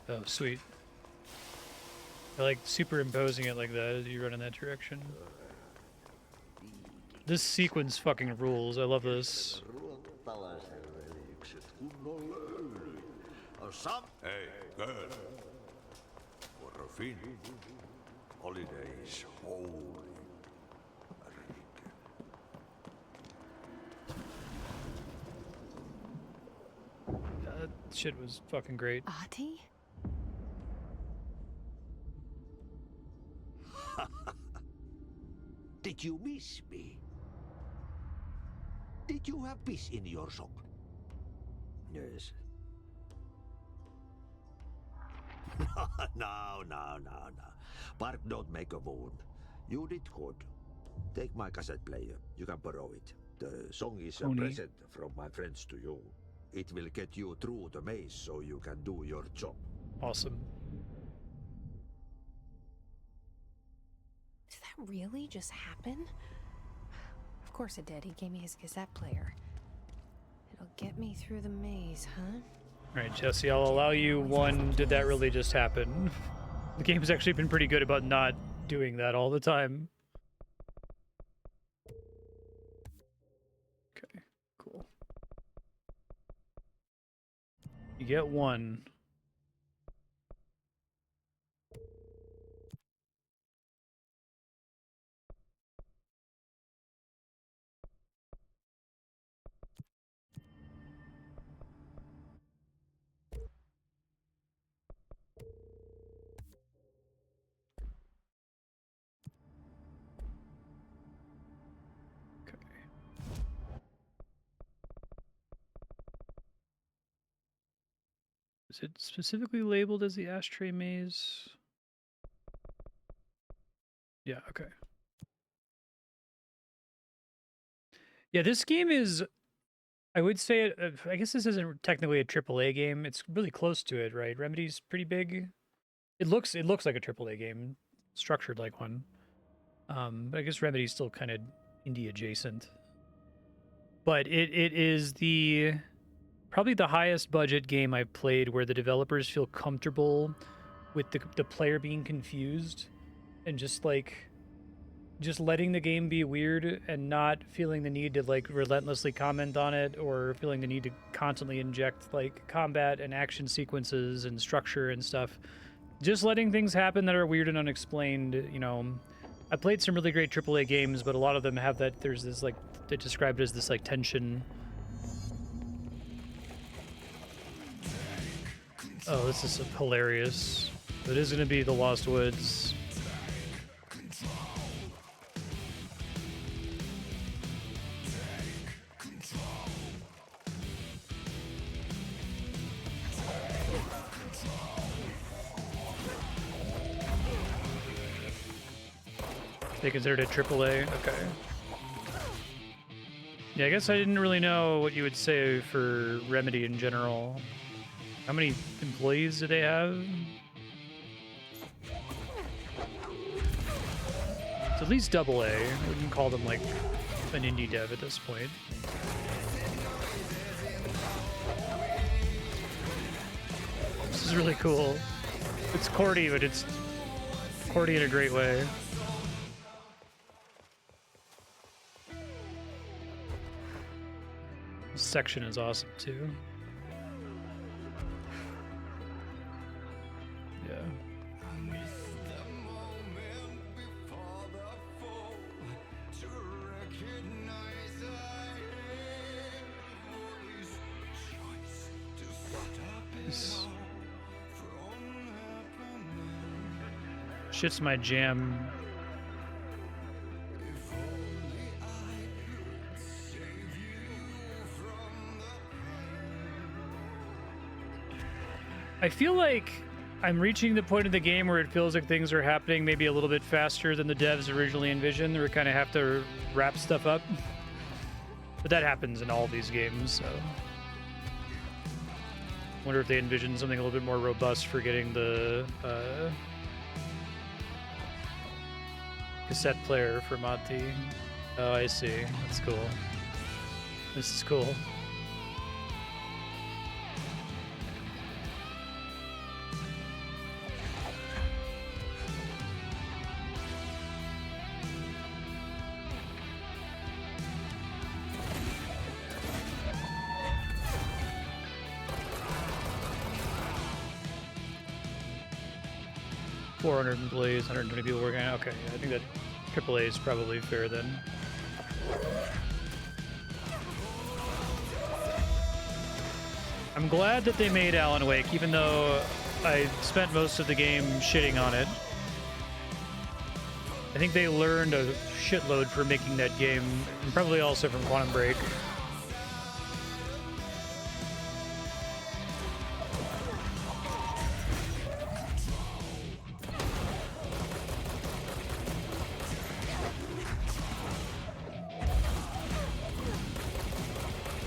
Oh, sweet. I like superimposing it like that as you run in that direction. This sequence fucking rules. I love this. Hey, girl. For a Finn, holiday is holy. That shit was fucking great. Ahti? Did you miss me? Did you have peace in your song? Yes. No. Bark don't make a wound. You did good. Take my cassette player. You can borrow it. The song is a present from my friends to you. It will get you through the maze so you can do your job. Awesome. Did that really just happen? Of course it did. He gave me his cassette player. It'll get me through the maze, huh? Alright, Jesse, I'll allow you one. Did that really just happen? The game's actually been pretty good about not doing that all the time. Okay, cool. get one. Is it specifically labeled as the Ashtray maze? Yeah, okay. Yeah, this game is, I would say, I guess this isn't technically a AAA game. It's really close to it, right? Remedy's pretty big. It looks like a AAA game, structured like one. But I guess Remedy's still kind of indie adjacent. But it is probably the highest budget game I've played where the developers feel comfortable with the player being confused and just letting the game be weird and not feeling the need to like relentlessly comment on it or feeling the need to constantly inject like combat and action sequences and structure and stuff. Just letting things happen that are weird and unexplained, you know. I played some really great AAA games, but a lot of them have that, there's this like, they describe it as this like tension. Oh, this is hilarious. It is going to be the Lost Woods. They considered it AAA? Okay. Yeah, I guess I didn't really know what you would say for Remedy in general. How many employees do they have? It's at least AA. I wouldn't call them like an indie dev at this point. This is really cool. It's corny, but it's corny in a great way. This section is awesome too. Yeah. This shit's my jam. I feel like I'm reaching the point of the game where it feels like things are happening maybe a little bit faster than the devs originally envisioned. We kind of have to wrap stuff up. But that happens in all these games, so. Wonder if they envisioned something a little bit more robust for getting the cassette player for Ahti. Oh, I see. That's cool. This is cool. Employees, 120 people working. Okay, I think that AAA is probably fair then. I'm glad that they made Alan Wake, even though I spent most of the game shitting on it. I think they learned a shitload from making that game, and probably also from Quantum Break.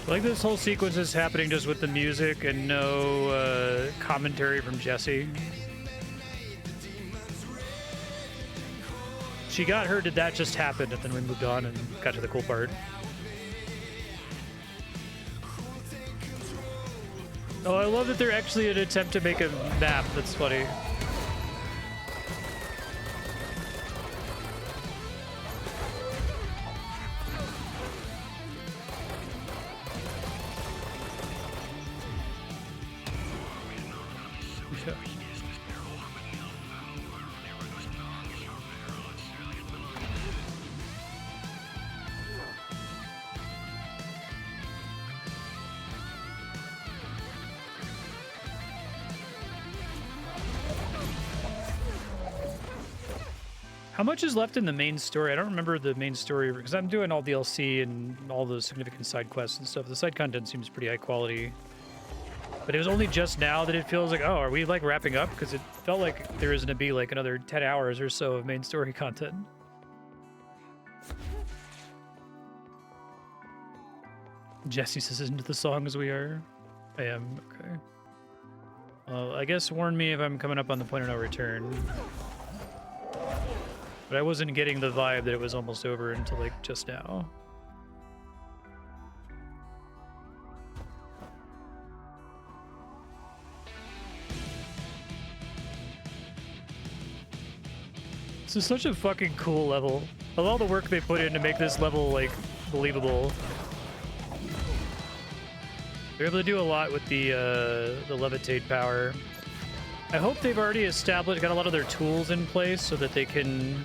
Like this whole sequence is happening just with the music and no commentary from Jessie. She got her, did that just happen? And then we moved on and got to the cool part. Oh, I love that they're actually an attempt to make a map. That's funny. How much is left in the main story? I don't remember the main story because I'm doing all DLC and all the significant side quests and stuff. The side content seems pretty high quality. But it was only just now that it feels like, oh, are we like wrapping up? Because it felt like there was going to be like another 10 hours or so of main story content. Jesse says, isn't it the song as we are? I am, okay. I guess warn me if I'm coming up on the point of no return. But I wasn't getting the vibe that it was almost over until like just now. This is such a fucking cool level. Of all the work they put in to make this level like believable. They're able to do a lot with the levitate power. I hope they've already established, got a lot of their tools in place so that they can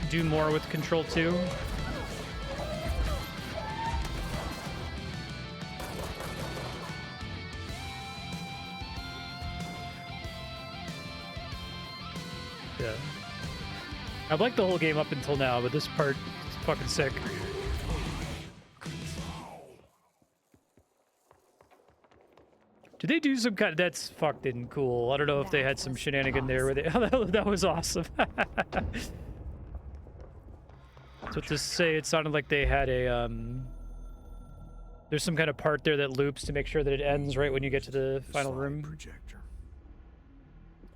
do more with Control 2. Yeah. I've liked the whole game up until now, but this part is fucking sick. Did they do some kind of, that's fucking cool. I don't know if they had some shenanigan there where they, that was awesome. So to say, it sounded like they had a, there's some kind of part there that loops to make sure that it ends right when you get to the final room. Projector.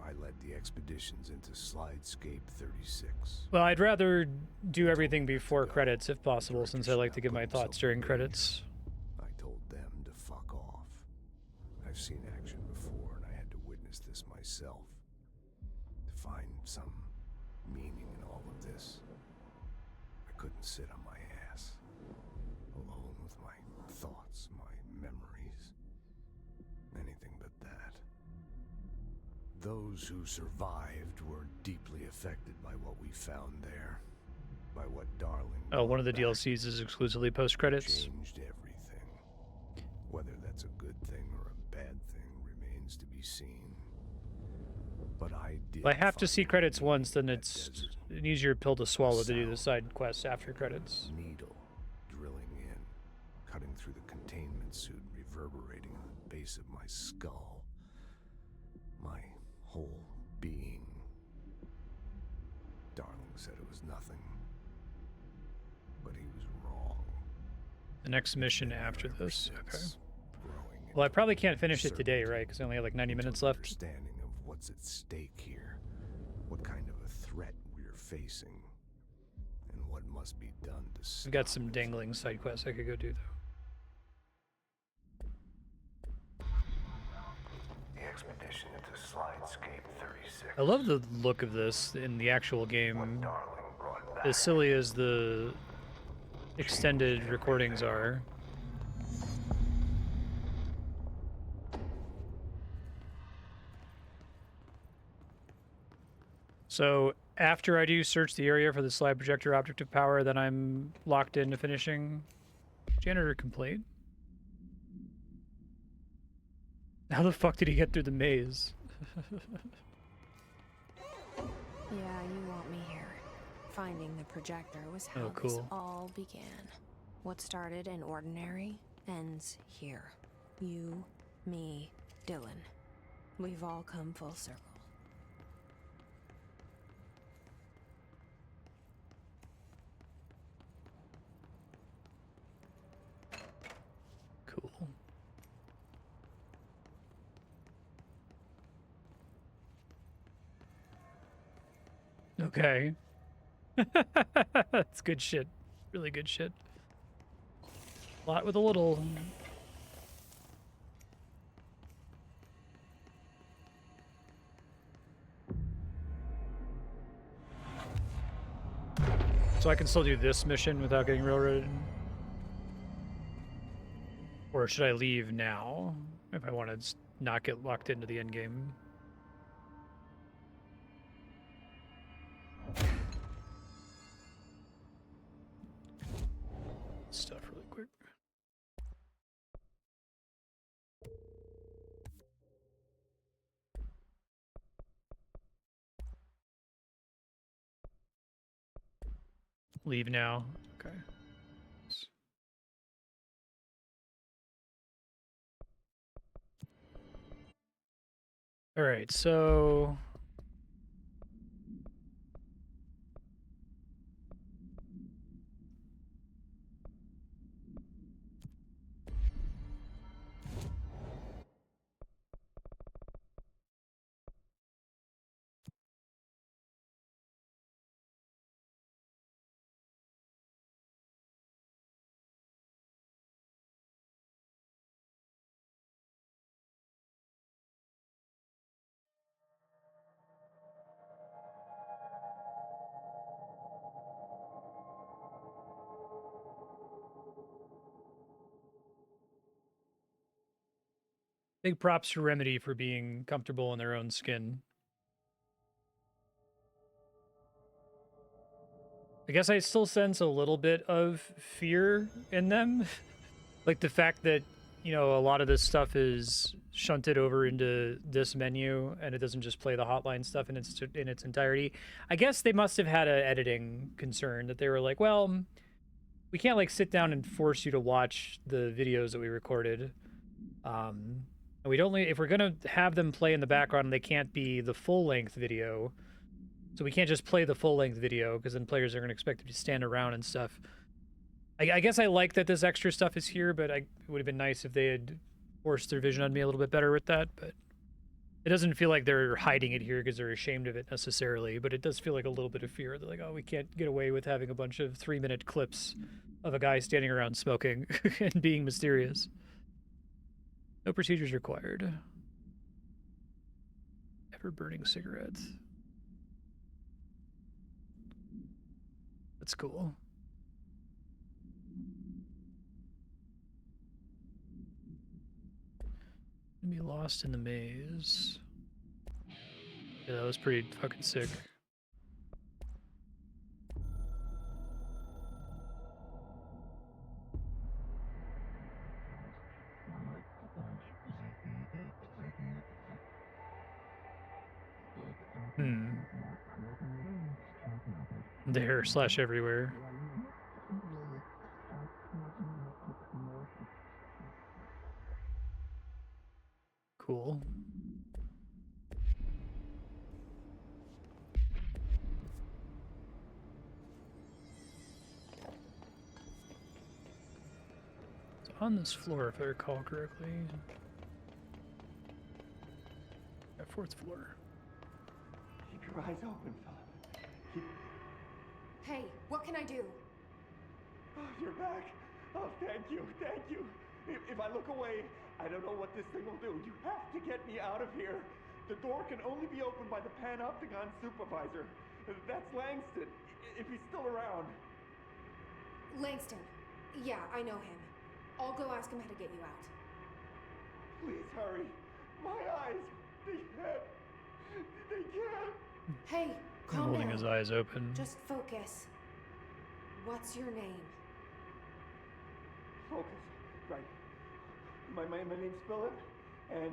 I led the expeditions into Slidescape 36. Well, I'd rather do everything before credits if possible, since I like to give my thoughts during credits. I told them to fuck off. I've seen action before, and I had to witness this myself. To find some meaning in all of this, I couldn't sit on my ass, alone with my thoughts, my memories. Anything but that. Those who survived were deeply affected by what we found there, by what Darling. Oh, one of the DLCs is exclusively post-credits. Changed everything. Whether that's a good thing or a bad thing remains to be seen. But I did. If I have to see credits once, then it's an easier pill to swallow to do the side quests after credits. Needle drilling in, cutting through the containment suit, reverberating on the base of my skull. My whole being. Darling said it was nothing, but he was wrong. The next mission after this. Okay. Well, I probably can't finish it today, right? Because I only have like 90 minutes left. Understanding of what's at stake here, what kind of a threat we're facing, and what must be done to stop. I've got some dangling side quests I could go do, though. The expedition into Slidescape 36. I love the look of this in the actual game. As silly as the extended recordings are. So after I do search the area for the slide projector object of power, then I'm locked into finishing janitor complaint. How the fuck did he get through the maze? Yeah, you want me here. Finding the projector was how this all began. What started in ordinary ends here. You, me, Dylan. We've all come full circle. Cool. Okay. That's good shit. Really good shit. A lot with a little. So I can still do this mission without getting railroaded? Or should I leave now if I want to not get locked into the end game? Stuff really quick. Leave now. Okay. All right, so big props to Remedy for being comfortable in their own skin. I guess I still sense a little bit of fear in them. Like the fact that, you know, a lot of this stuff is shunted over into this menu and it doesn't just play the hotline stuff in its entirety. I guess they must have had an editing concern that they were like, well, we can't like sit down and force you to watch the videos that we recorded. And we'd only, if we're gonna have them play in the background, they can't be the full-length video. So we can't just play the full-length video because then players are gonna expect to stand around and stuff. I guess I like that this extra stuff is here, but it would have been nice if they had forced their vision on me a little bit better with that. But it doesn't feel like they're hiding it here because they're ashamed of it necessarily. But it does feel like a little bit of fear. They're like, oh, we can't get away with having a bunch of 3-minute clips of a guy standing around smoking and being mysterious. No procedures required. Ever burning cigarette. That's cool. Be lost in the maze. Yeah, that was pretty fucking sick. There / everywhere. Cool. It's on this floor, if I recall correctly. Yeah, 4th floor. Keep your eyes open, Philip. Keep... Hey, what can I do? Oh, you're back. Oh, thank you, thank you. If I look away, I don't know what this thing will do. You have to get me out of here. The door can only be opened by the Panopticon supervisor. That's Langston, if he's still around. Langston. Yeah, I know him. I'll go ask him how to get you out. Please hurry. My eyes, they can't. They can't. Hey, I'm calm holding down. his eyes open. Just focus. What's your name? Focus. Right. My name's Philip, and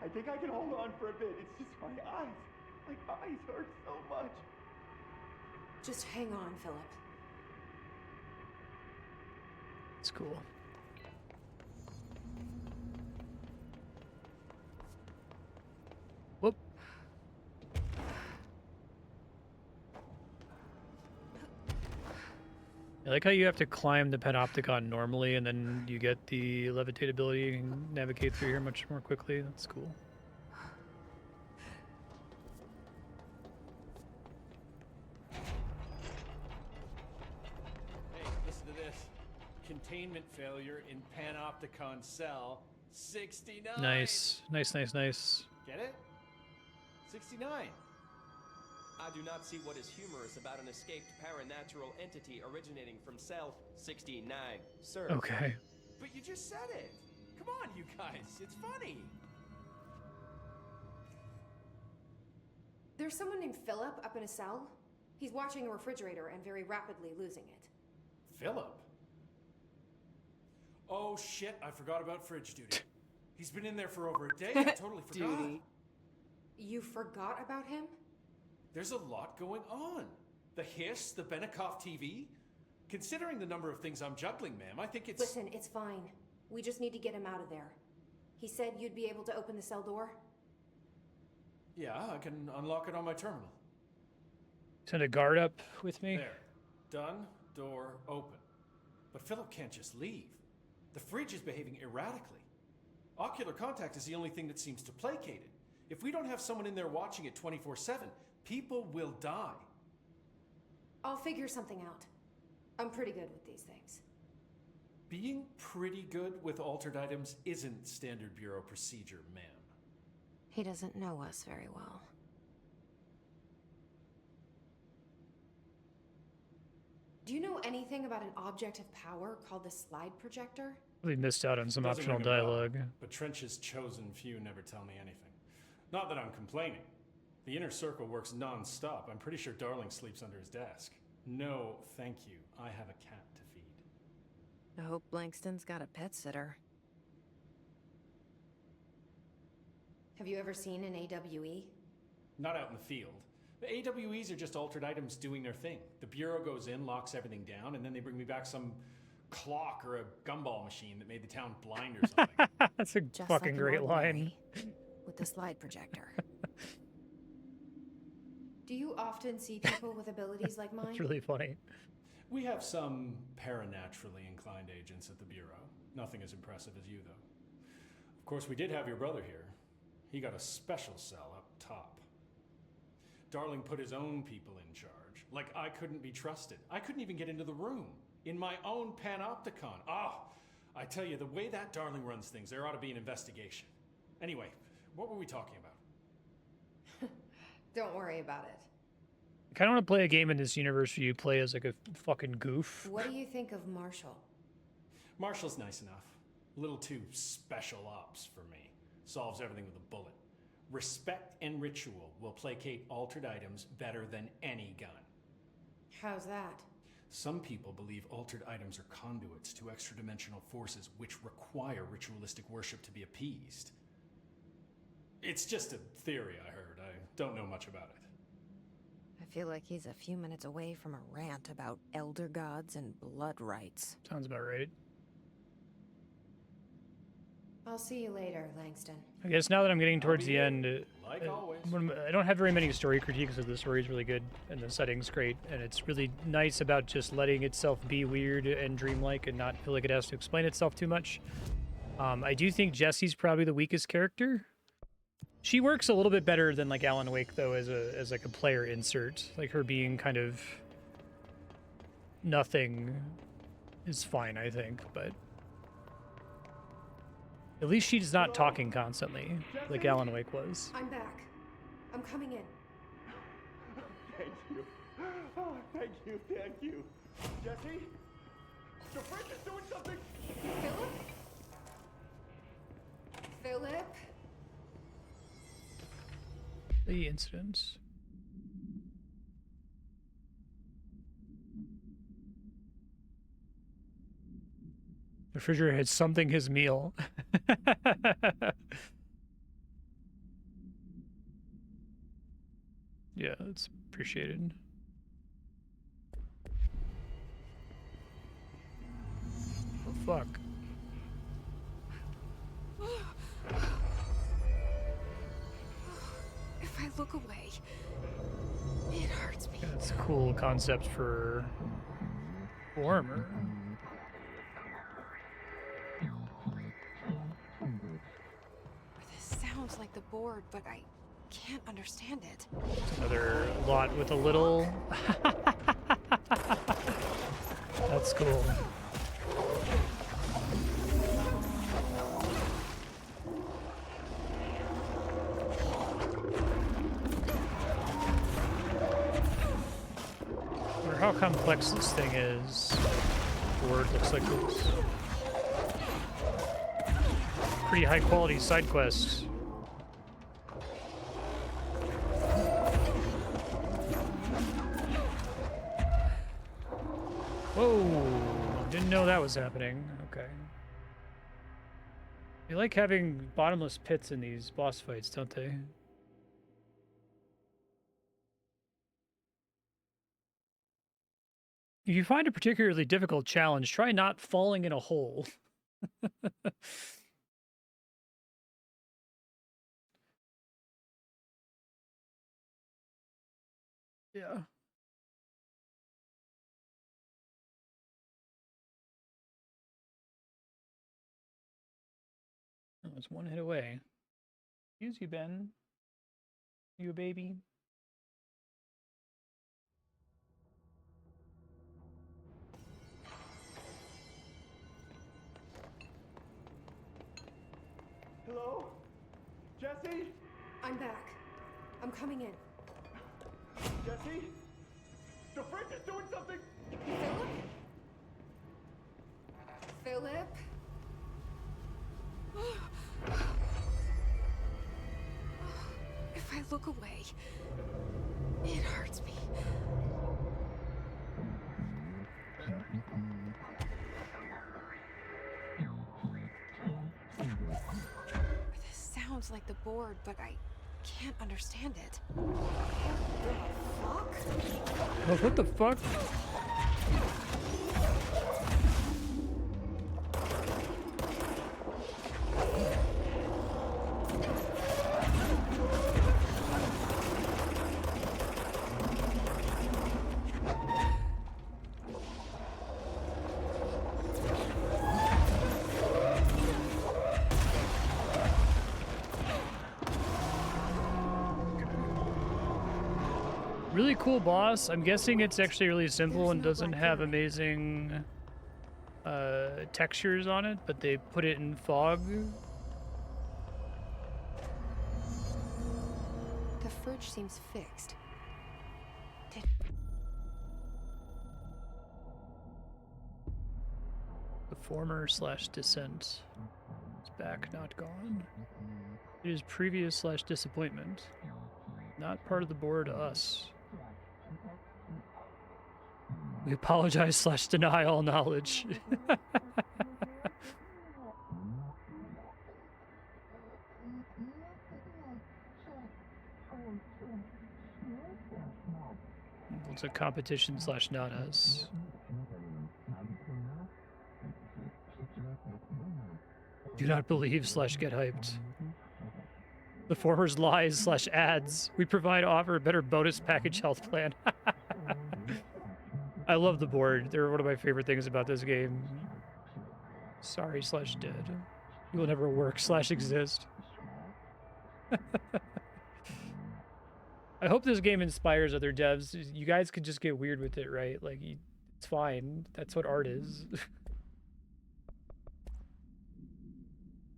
I think I can hold on for a bit. It's just my eyes. My eyes hurt so much. Just hang on, Philip. It's cool. Whoop. I like how you have to climb the Panopticon normally, and then you get the levitate ability and navigate through here much more quickly. That's cool. Hey, listen to this. Containment failure in Panopticon cell 69. Nice. Nice. Get it? 69. I do not see what is humorous about an escaped paranatural entity originating from cell 69, sir. Okay. But you just said it. Come on, you guys. It's funny. There's someone named Philip up in a cell. He's watching a refrigerator and very rapidly losing it. Philip? Oh shit, I forgot about fridge duty. He's been in there for over a day. I totally forgot. Duty. You forgot about him? There's a lot going on. The hiss, the Benicoff TV, Considering the number of things I'm juggling, ma'am, I think it's... Listen, it's fine. We just need to get him out of there. He said you'd be able to open the cell door? Yeah, I can unlock it on my terminal. Send a guard up with me. There. Done. Door open. But Philip can't just leave. The fridge is behaving erratically. Ocular contact is the only thing that seems to placate it. If we don't have someone in there watching it 24/7, people will die. I'll figure something out. I'm pretty good with these things. Being pretty good with altered items isn't standard Bureau procedure, ma'am. He doesn't know us very well. Do you know anything about an object of power called the slide projector? We missed out on some Doesn't optional ring a bell, dialogue. But Trench's chosen few never tell me anything. Not that I'm complaining. The inner circle works non-stop. I'm pretty sure Darling sleeps under his desk. No, thank you. I have a cat to feed. I hope Langston's got a pet sitter. Have you ever seen an AWE? Not out in the field. The AWEs are just altered items doing their thing. The Bureau goes in, locks everything down, and then they bring me back some clock or a gumball machine that made the town blind or something. That's a Just fucking like great an line. With the slide projector. Do you often see people with abilities like mine? It's really funny. We have some paranaturally inclined agents at the Bureau. Nothing as impressive as you, though. Of course, we did have your brother here. He got a special cell up top. Darling put his own people in charge. Like I couldn't be trusted. I couldn't even get into the room. In my own panopticon. I tell you, the way that Darling runs things, there ought to be an investigation. Anyway, what were we talking about? Don't worry about it. I kind of want to play a game in this universe where you play as like a fucking goof. What do you think of Marshall? Marshall's nice enough. A little too special ops for me. Solves everything with a bullet. Respect and ritual will placate altered items better than any gun. How's that? Some people believe altered items are conduits to extra-dimensional forces which require ritualistic worship to be appeased. It's just a theory I heard. I don't know much about it. I feel like he's a few minutes away from a rant about elder gods and blood rites. Sounds about right. I'll see you later, Langston. I guess now that I'm getting towards the end, like always. I don't have very many story critiques, because the story's really good and the setting's great, and it's really nice about just letting itself be weird and dreamlike and not feel like it has to explain itself too much. I do think Jessie's probably the weakest character. She works a little bit better than like Alan Wake though as like a player insert. Like her being kind of nothing is fine, I think, but at least she's not talking constantly like Alan Wake was. I'm back. I'm coming in. Thank you. Oh, thank you, thank you. Jesse? The fridge is doing something! Philip? Philip? The incidents. The refrigerator had something his meal. Yeah, it's appreciated. Oh, fuck. If I look away, it hurts me. That's a cool concept for warmer. This sounds like the board, but I can't understand it. Another lot with a little. That's cool. I wonder how complex this thing is. The board looks like this. Pretty high quality side quests. Whoa, didn't know that was happening. Okay. They like having bottomless pits in these boss fights, don't they? If you find a particularly difficult challenge, try not falling in a hole. Yeah. Oh, it's one hit away. Excuse you, Ben. You a baby? Hello? Jesse? I'm back. I'm coming in. Jesse? The fridge is doing something! Philip? Philip? If I look away, it hurts me. This sounds like the board, but I can't understand it. What the fuck? Oh, what the fuck? Really cool boss. I'm guessing it's actually really simple and doesn't have amazing textures on it, but they put it in fog. The fridge seems fixed. The former / descent is back, not gone. It is previous / disappointment. Not part of the board, us. We apologize / deny all knowledge. It's a competition / not us. Do not believe / get hyped. The former's lies / ads. We provide offer better bonus package health plan. I love the board. They're one of my favorite things about this game. Sorry / dead. You will never work / exist. I hope this game inspires other devs. You guys could just get weird with it, right? Like, it's fine. That's what art is.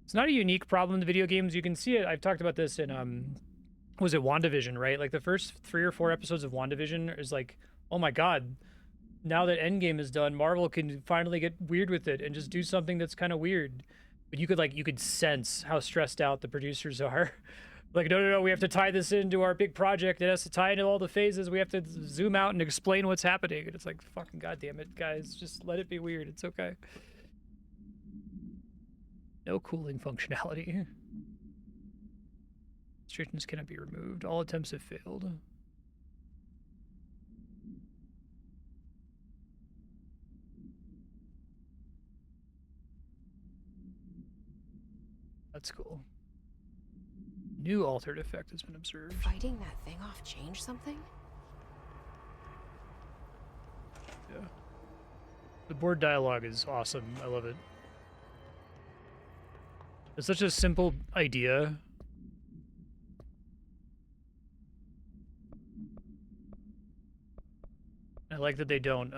It's not a unique problem in video games. You can see it. I've talked about this in, was it WandaVision, right? Like, the first 3 or 4 episodes of WandaVision is like, oh my god, now that Endgame is done, Marvel can finally get weird with it and just do something that's kind of weird. But you could sense how stressed out the producers are. Like, no, we have to tie this into our big project. It has to tie into all the phases. We have to zoom out and explain what's happening. And it's like, fucking goddamn it, guys. Just let it be weird. It's okay. No cooling functionality. Restrictions cannot be removed. All attempts have failed. That's cool. New altered effect has been observed. Fighting that thing off change something? Yeah. The board dialogue is awesome. I love it. It's such a simple idea. I like that they don't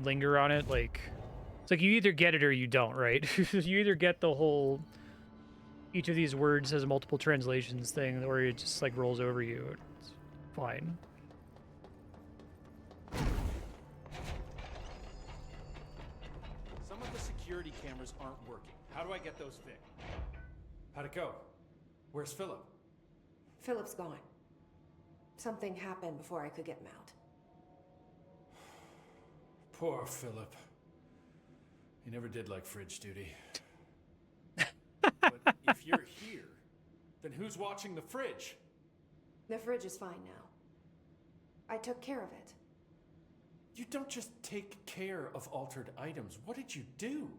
linger on it. Like, it's like you either get it or you don't, right? You either get the whole each of these words has multiple translations thing, or it just like rolls over you. It's fine. Some of the security cameras aren't working. How do I get those fixed? How'd it go? Where's Philip? Philip's gone. Something happened before I could get him out. Poor Philip. He never did like fridge duty. But if you're here, then who's watching the fridge? The fridge is fine now. I took care of it. You don't just take care of altered items. What did you do?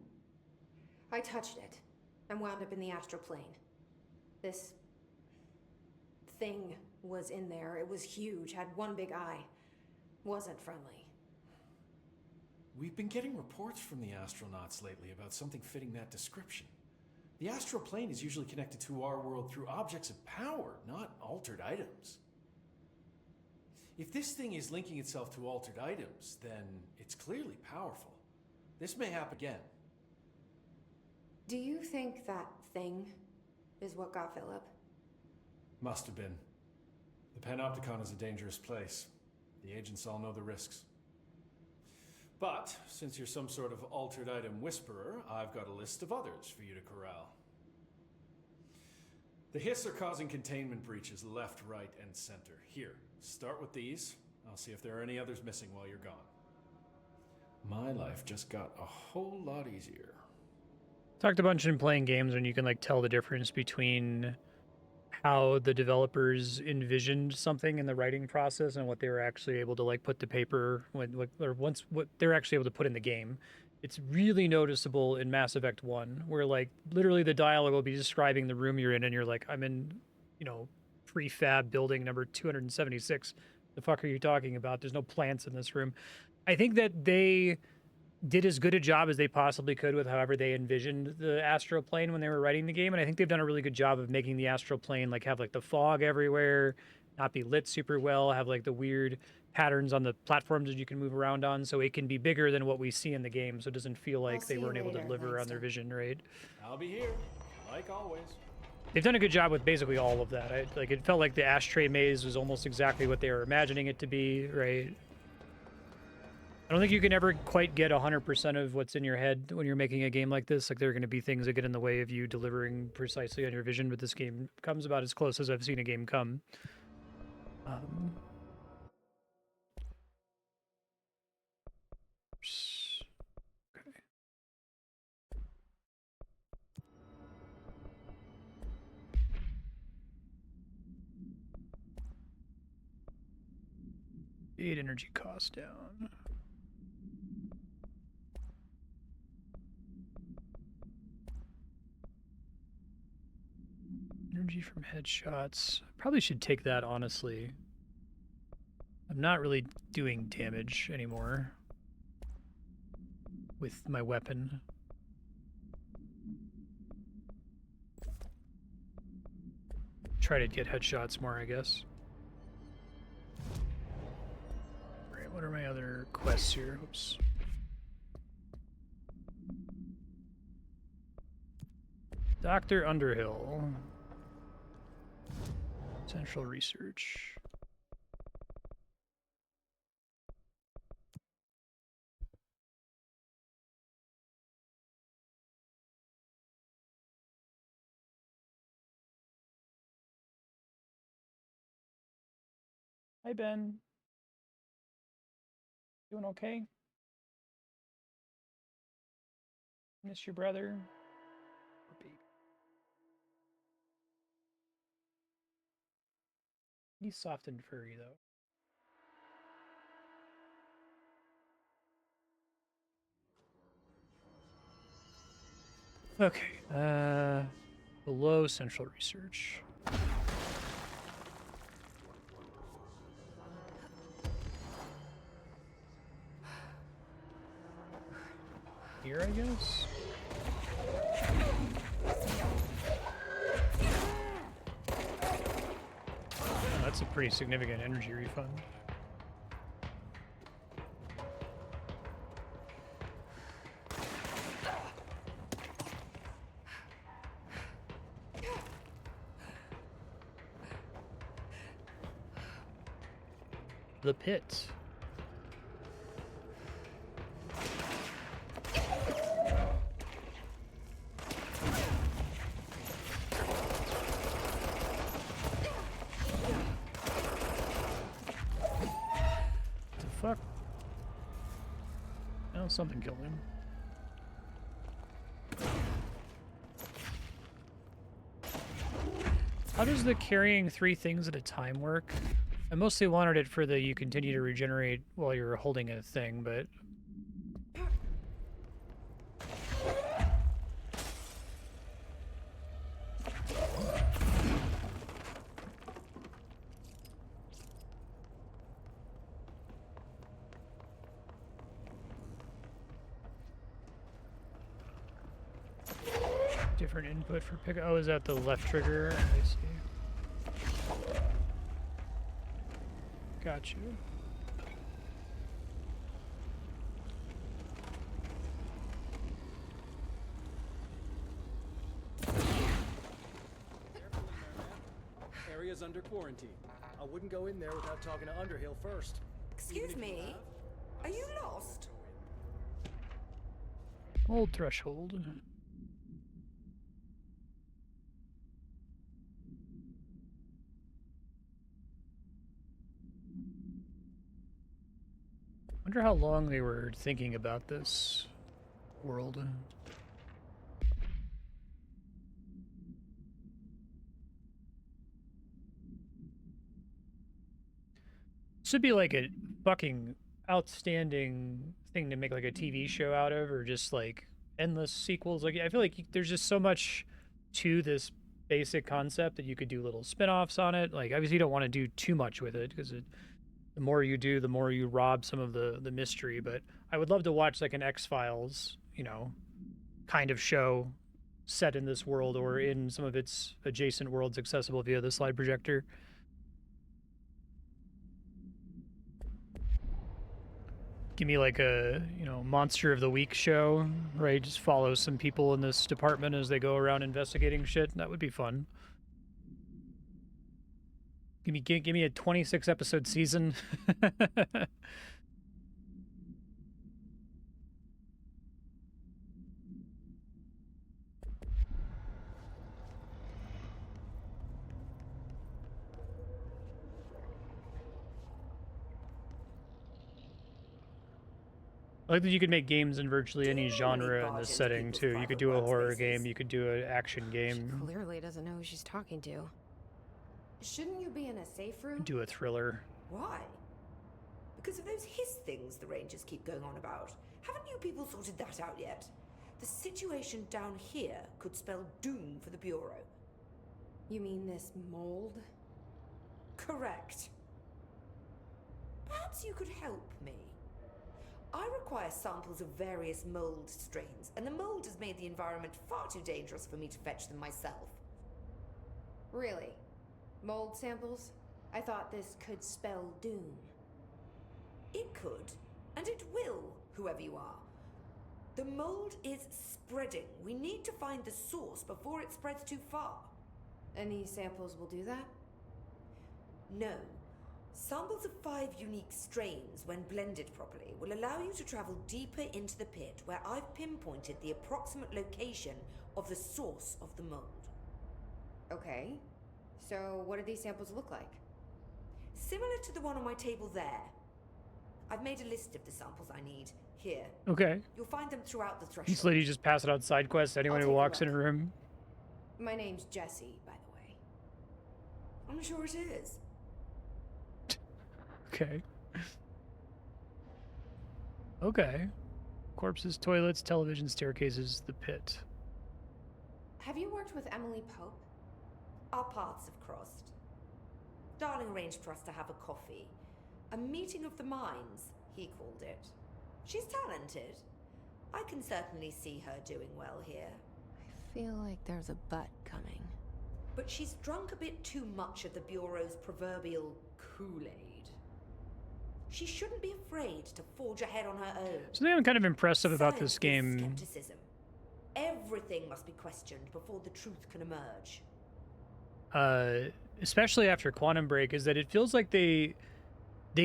I touched it and wound up in the astral plane. This thing was in there. It was huge, had one big eye. Wasn't friendly. We've been getting reports from the astronauts lately about something fitting that description. The astral plane is usually connected to our world through objects of power, not altered items. If this thing is linking itself to altered items, then it's clearly powerful. This may happen again. Do you think that thing is what got Philip? Must have been. The Panopticon is a dangerous place. The agents all know the risks. But, since you're some sort of altered item whisperer, I've got a list of others for you to corral. The Hiss are causing containment breaches left, right, and center. Here, start with these. I'll see if there are any others missing while you're gone. My life just got a whole lot easier. Talked a bunch in playing games when you can like tell the difference between how the developers envisioned something in the writing process and what they were actually able to like put to paper what they're actually able to put in the game. It's really noticeable in Mass Effect 1, where like literally the dialogue will be describing the room you're in and you're like, I'm in, you know, prefab building number 276. The fuck are you talking about? There's no plants in this room. I think that they did as good a job as they possibly could with however they envisioned the astral plane when they were writing the game, and I think they've done a really good job of making the astral plane like have like the fog everywhere, not be lit super well, have like the weird patterns on the platforms that you can move around on, so it can be bigger than what we see in the game, so it doesn't feel like they weren't able to deliver on their vision, right? I'll be here, like always. They've done a good job with basically all of that. Like it felt like the Ashtray maze was almost exactly what they were imagining it to be, right? I don't think you can ever quite get 100% of what's in your head when you're making a game like this. Like there are going to be things that get in the way of you delivering precisely on your vision, but this game comes about as close as I've seen a game come. Okay. Get energy cost down. Energy from headshots. Probably should take that, honestly. I'm not really doing damage anymore with my weapon. Try to get headshots more, I guess. Alright, what are my other quests here? Oops. Dr. Underhill. Central research. Hi, Ben. Doing okay? Miss your brother? He's soft and furry, though. Okay, below central research. Here, I guess? Oh, that's a pretty significant energy refund. The pit. Fuck. Oh, something killed him. How does the carrying 3 things at a time work? I mostly wanted it for the you continue to regenerate while you're holding a thing, but... Different input for pick. Oh, is that the left trigger? I see. Got you. Area's under quarantine. I wouldn't go in there without talking to Underhill first. Excuse me? Are you lost? Old threshold. Wonder how long they were thinking about this world. This would be like a fucking outstanding thing to make like a TV show out of, or just like endless sequels. Like, I feel like there's just so much to this basic concept that you could do little spin-offs on it. Like, obviously you don't want to do too much with it, because the more you do, the more you rob some of the mystery. But I would love to watch like an X-Files, you know, kind of show set in this world or in some of its adjacent worlds accessible via the slide projector. Give me like a, you know, Monster of the Week show, right? Just follow some people in this department as they go around investigating shit. That would be fun. Give me a 26 episode season. I like that you could make games in virtually any genre in this setting too. You could do a horror game, you could do an action game. She clearly doesn't know who she's talking to. Shouldn't you be in a safe room? Do a thriller. Why? Because of those hiss things the Rangers keep going on about. Haven't you people sorted that out yet? The situation down here could spell doom for the Bureau. You mean this mold? Correct. Perhaps you could help me. I require samples of various mold strains, and the mold has made the environment far too dangerous for me to fetch them myself. Really? Mold samples? I thought this could spell doom. It could, and it will, whoever you are. The mold is spreading. We need to find the source before it spreads too far. And these samples will do that? No. Samples of 5 unique strains, when blended properly, will allow you to travel deeper into the pit, where I've pinpointed the approximate location of the source of the mold. Okay. So what do these samples look like? Similar to the one on my table there. I've made a list of the samples I need. Here. Okay. You'll find them throughout the threshold. This lady just pass it on side quests to anyone who walks in her room. My name's Jessie, by the way. I'm sure it is. Okay. Okay. Corpses, toilets, television, staircases, the pit. Have you worked with Emily Pope? Our paths have crossed. Darling arranged for us to have a coffee. A meeting of the minds, he called it. She's talented. I can certainly see her doing well here. I feel like there's a but coming. But she's drunk a bit too much of the Bureau's proverbial Kool-Aid. She shouldn't be afraid to forge ahead on her own. Something I'm kind of impressive about this game. Skepticism. Everything must be questioned before the truth can emerge. Especially after Quantum Break, is that it feels like they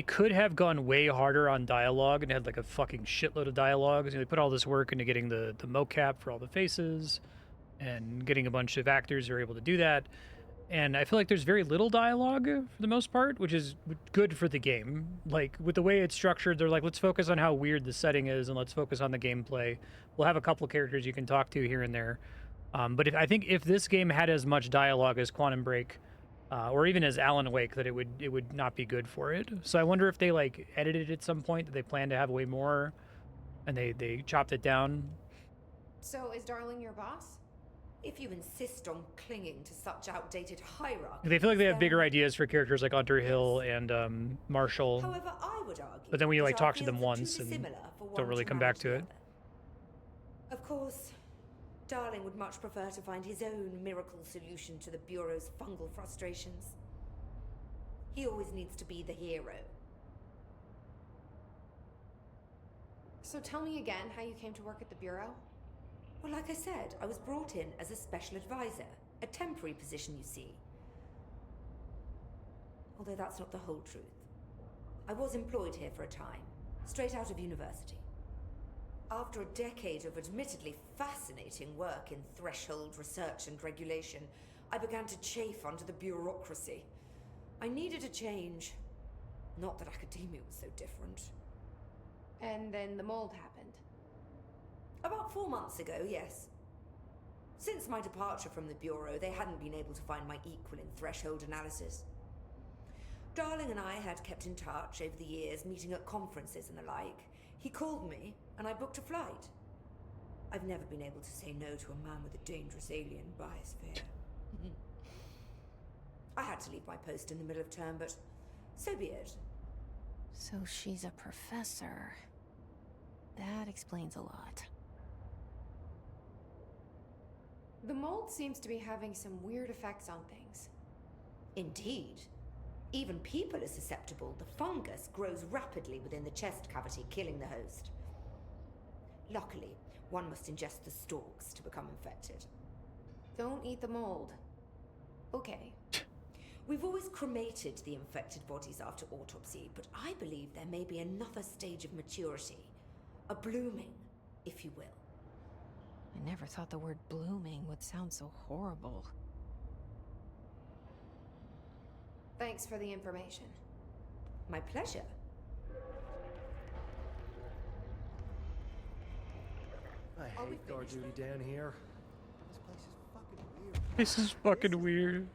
could have gone way harder on dialogue and had like a fucking shitload of dialogue. They put all this work into getting the mocap for all the faces and getting a bunch of actors who are able to do that. And I feel like there's very little dialogue for the most part, which is good for the game. Like, with the way it's structured, they're like, let's focus on how weird the setting is and let's focus on the gameplay. We'll have a couple characters you can talk to here and there. But I think if this game had as much dialogue as Quantum Break, or even as Alan Wake, that it would not be good for it. So I wonder if they like edited it at some point, that they plan to have way more, and they chopped it down. So is Darling your boss? If you insist on clinging to such outdated hierarchy, They feel like they have bigger ideas for characters like Underhill and Marshall. However, I would argue, But then when you like that our talk to them fields are once too and dissimilar for don't one really to come manage back to the it. other. Of course, Darling would much prefer to find his own miracle solution to the Bureau's fungal frustrations. He always needs to be the hero. So tell me again how you came to work at the Bureau? Well, like I said, I was brought in as a special advisor, a temporary position, you see. Although that's not the whole truth. I was employed here for a time, straight out of university. After a decade of admittedly fascinating work in threshold research and regulation, I began to chafe under the bureaucracy. I needed a change. Not that academia was so different. And then the mold happened. About 4 months ago, yes. Since my departure from the Bureau, they hadn't been able to find my equal in threshold analysis. Darling and I had kept in touch over the years, meeting at conferences and the like. He called me, and I booked a flight. I've never been able to say no to a man with a dangerous alien biosphere. I had to leave my post in the middle of term, but so be it. So she's a professor. That explains a lot. The mold seems to be having some weird effects on things. Indeed. Even people are susceptible. The fungus grows rapidly within the chest cavity, killing the host. Luckily, one must ingest the stalks to become infected. Don't eat the mold. Okay. We've always cremated the infected bodies after autopsy, but I believe there may be another stage of maturity. A blooming, if you will. I never thought the word blooming would sound so horrible. Thanks for the information. My pleasure. I hate guard duty down here. This is fucking weird.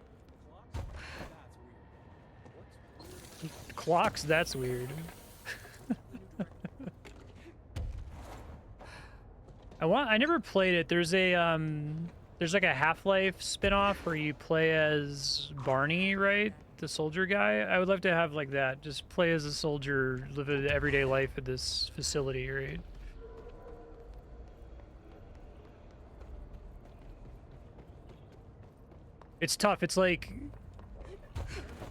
Clocks, that's weird. I never played it. There's like a Half-Life spin-off where you play as Barney, right? The soldier guy. I would love to have like that. Just play as a soldier, live an everyday life at this facility, right? It's tough. It's like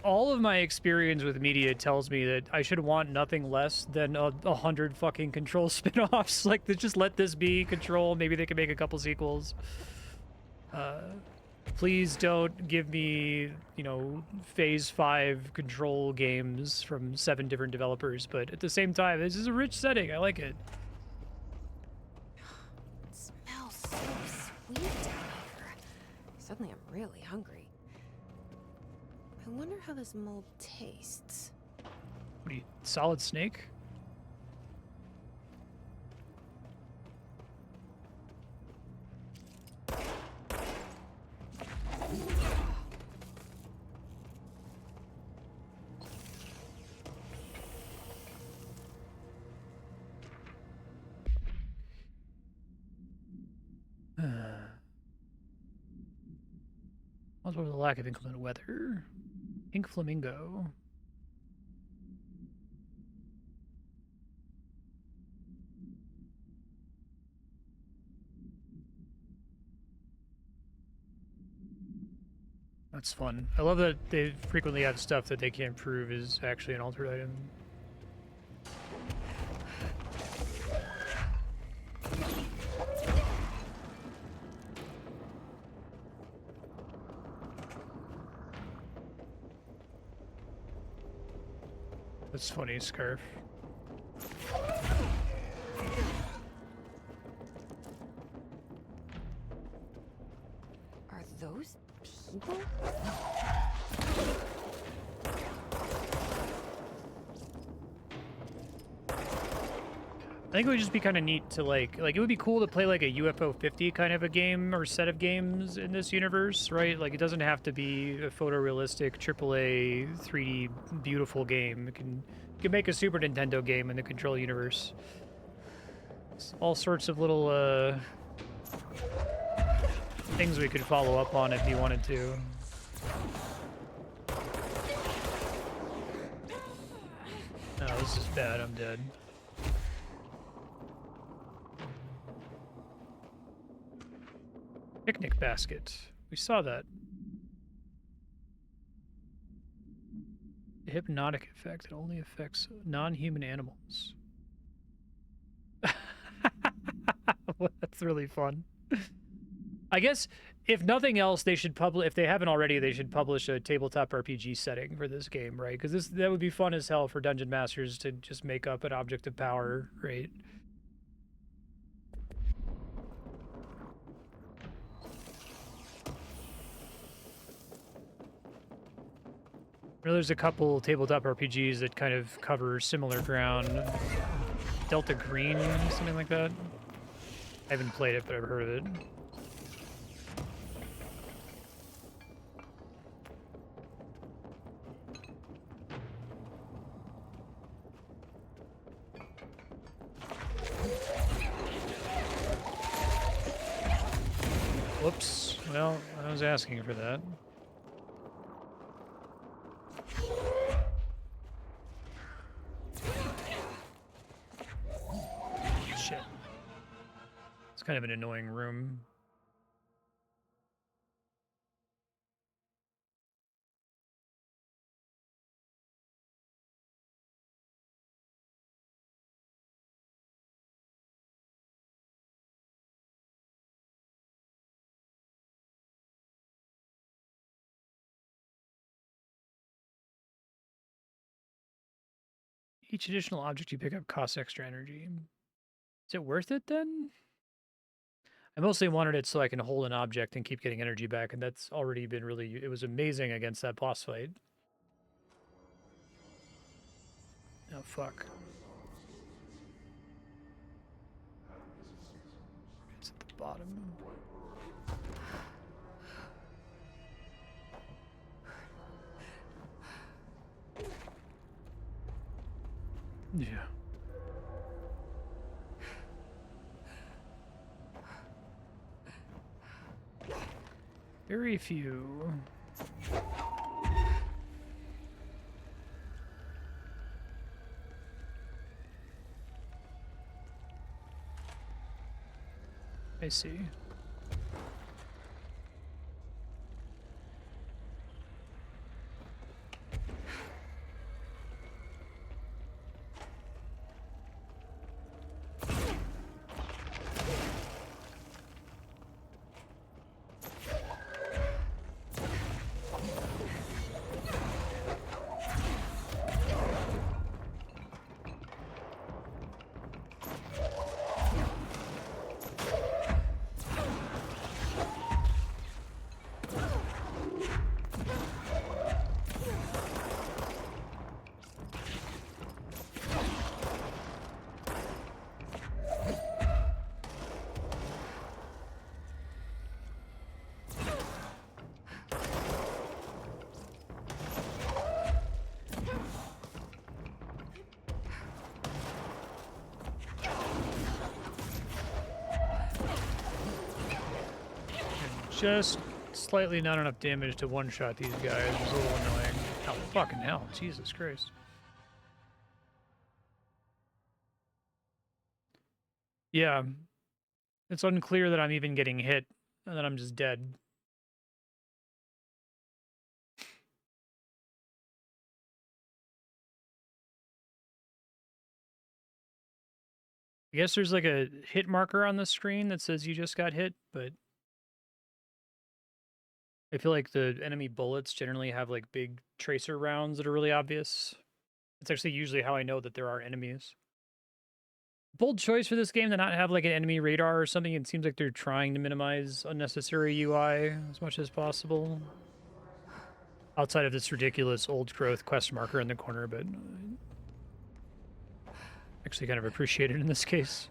all of my experience with media tells me that I should want nothing less than 100 fucking Control spin-offs. Like, just let this be Control. Maybe they can make a couple sequels. Please don't give me, you know, Phase 5 Control games from 7 different developers. But at the same time, this is a rich setting. I like it. It smells so sweet down here. Suddenly I'm really hungry. I wonder how this mold tastes. What are you, Solid Snake? Also, the lack of inclement weather. Pink Flamingo. That's fun. I love that they frequently have stuff that they can't prove is actually an altered item. That's funny, Scarf. Are those people? I think it would just be kind of neat to like it would be cool to play like a UFO 50 kind of a game or set of games in this universe, right? Like it doesn't have to be a photorealistic AAA 3D beautiful game. You can make a Super Nintendo game in the Control universe. It's all sorts of little things we could follow up on if you wanted to. Oh, this is bad. I'm dead. Picnic basket. We saw that. The hypnotic effect. It only affects non-human animals. Well, that's really fun. I guess, if nothing else, they should publish, if they haven't already, they should publish a tabletop RPG setting for this game, right? Because that would be fun as hell for Dungeon Masters to just make up an object of power, right? There's a couple tabletop RPGs that kind of cover similar ground. Delta Green, something like that. I haven't played it, but I've heard of it. Whoops. Well, I was asking for that. Shit. It's kind of an annoying room. Each additional object you pick up costs extra energy. Is it worth it then? I mostly wanted it so I can hold an object and keep getting energy back, and that's already been really... It was amazing against that boss fight. Oh, fuck. It's at the bottom. Yeah. Very few. I see. Just slightly not enough damage to one-shot these guys. It's a little annoying. Oh, fucking hell. Jesus Christ. Yeah. It's unclear that I'm even getting hit, and that I'm just dead. I guess there's like a hit marker on the screen that says you just got hit, but I feel like the enemy bullets generally have like big tracer rounds that are really obvious. It's actually usually how I know that there are enemies. Bold choice for this game to not have like an enemy radar or something. It seems like they're trying to minimize unnecessary UI as much as possible. Outside of this ridiculous old growth quest marker in the corner, but Actually kind of appreciated in this case.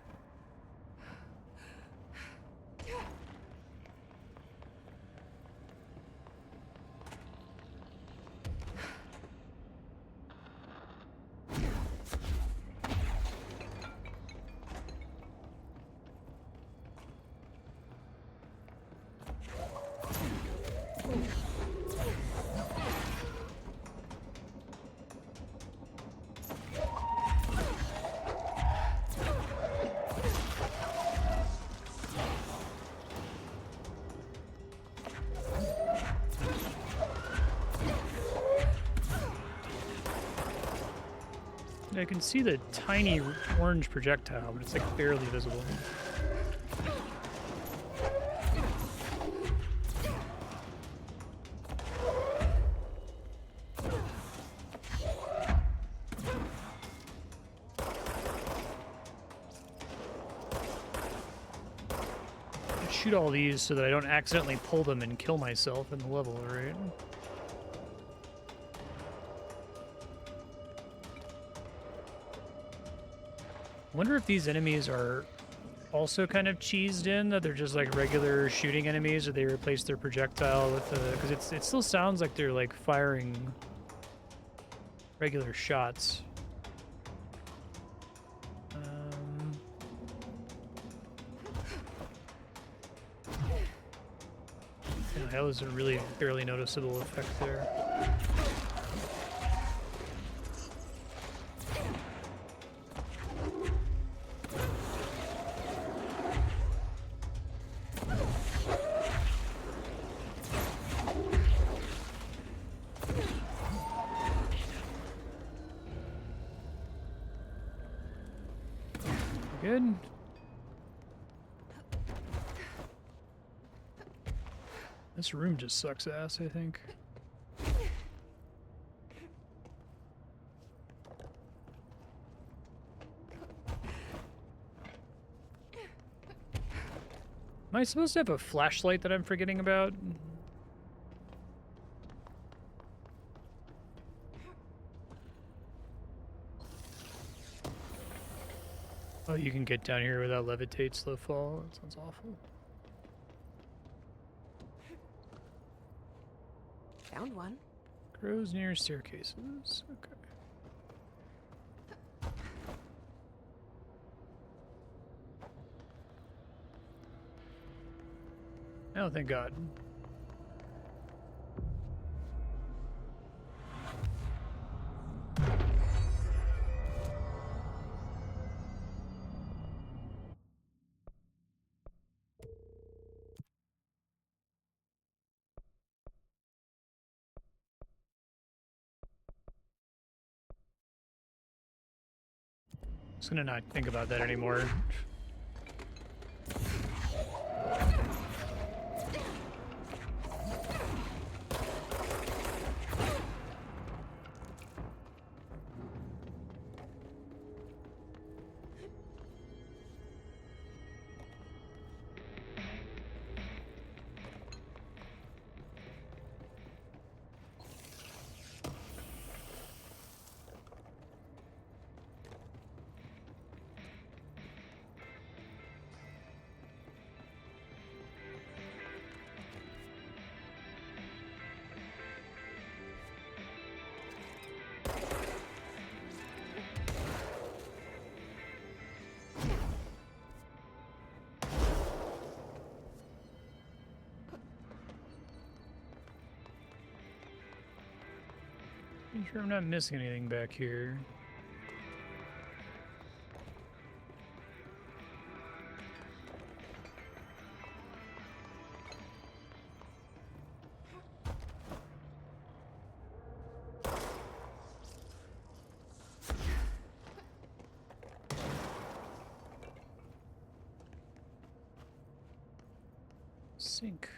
I can see the tiny orange projectile, but it's like barely visible. I shoot all these so that I don't accidentally pull them and kill myself in the level, right? I wonder if these enemies are also kind of cheesed in, that they're just like regular shooting enemies, or they replace their projectile with the... Because it still sounds like they're like firing regular shots. Yeah, that was a really barely noticeable effect there. Good. This room just sucks ass, I think. Am I supposed to have a flashlight that I'm forgetting about? Oh, you can get down here without levitate, slow fall. That sounds awful. Found one. Grows near staircases. Okay. Oh, thank God. Just gonna not think about that anymore. I'm sure I'm not missing anything back here. Sink.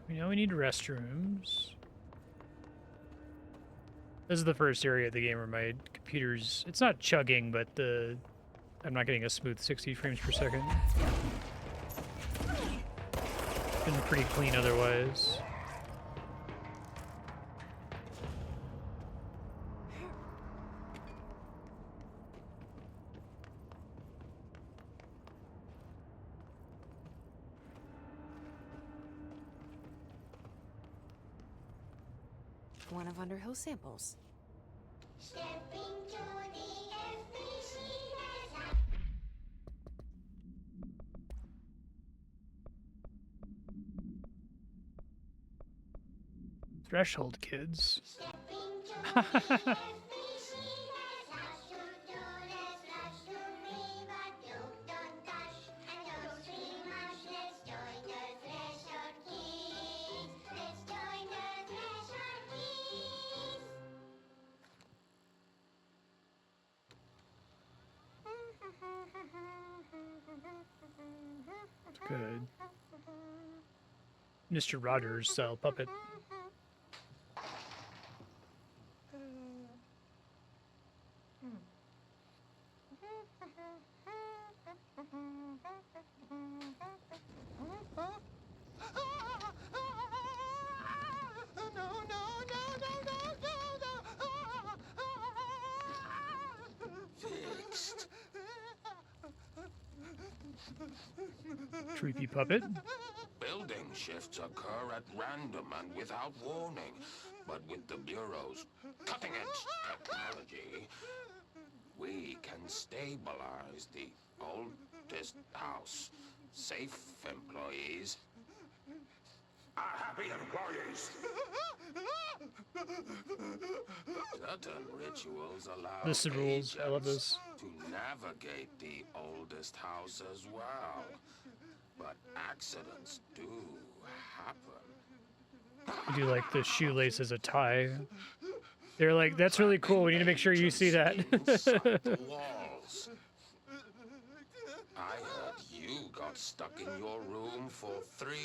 We know we need restrooms. This is the first area of the game where my computer's... It's not chugging, but I'm not getting a smooth 60 frames per second. Been pretty clean otherwise. One of Underhill's samples. Threshold kids. Good. Mr. Rogers style puppet. Fixed. Creepy puppet. Building shifts occur at random and without warning, but with the Bureau's cutting-edge technology, we can stabilize the oldest house. Safe employees are happy employees. Certain rituals allow This is the rules. I love this. to navigate the oldest house as well. But accidents do happen. You do like the shoelace as a tie. They're like, that's really cool. We need to make sure you see that. Walls. I heard you got stuck in your room for 3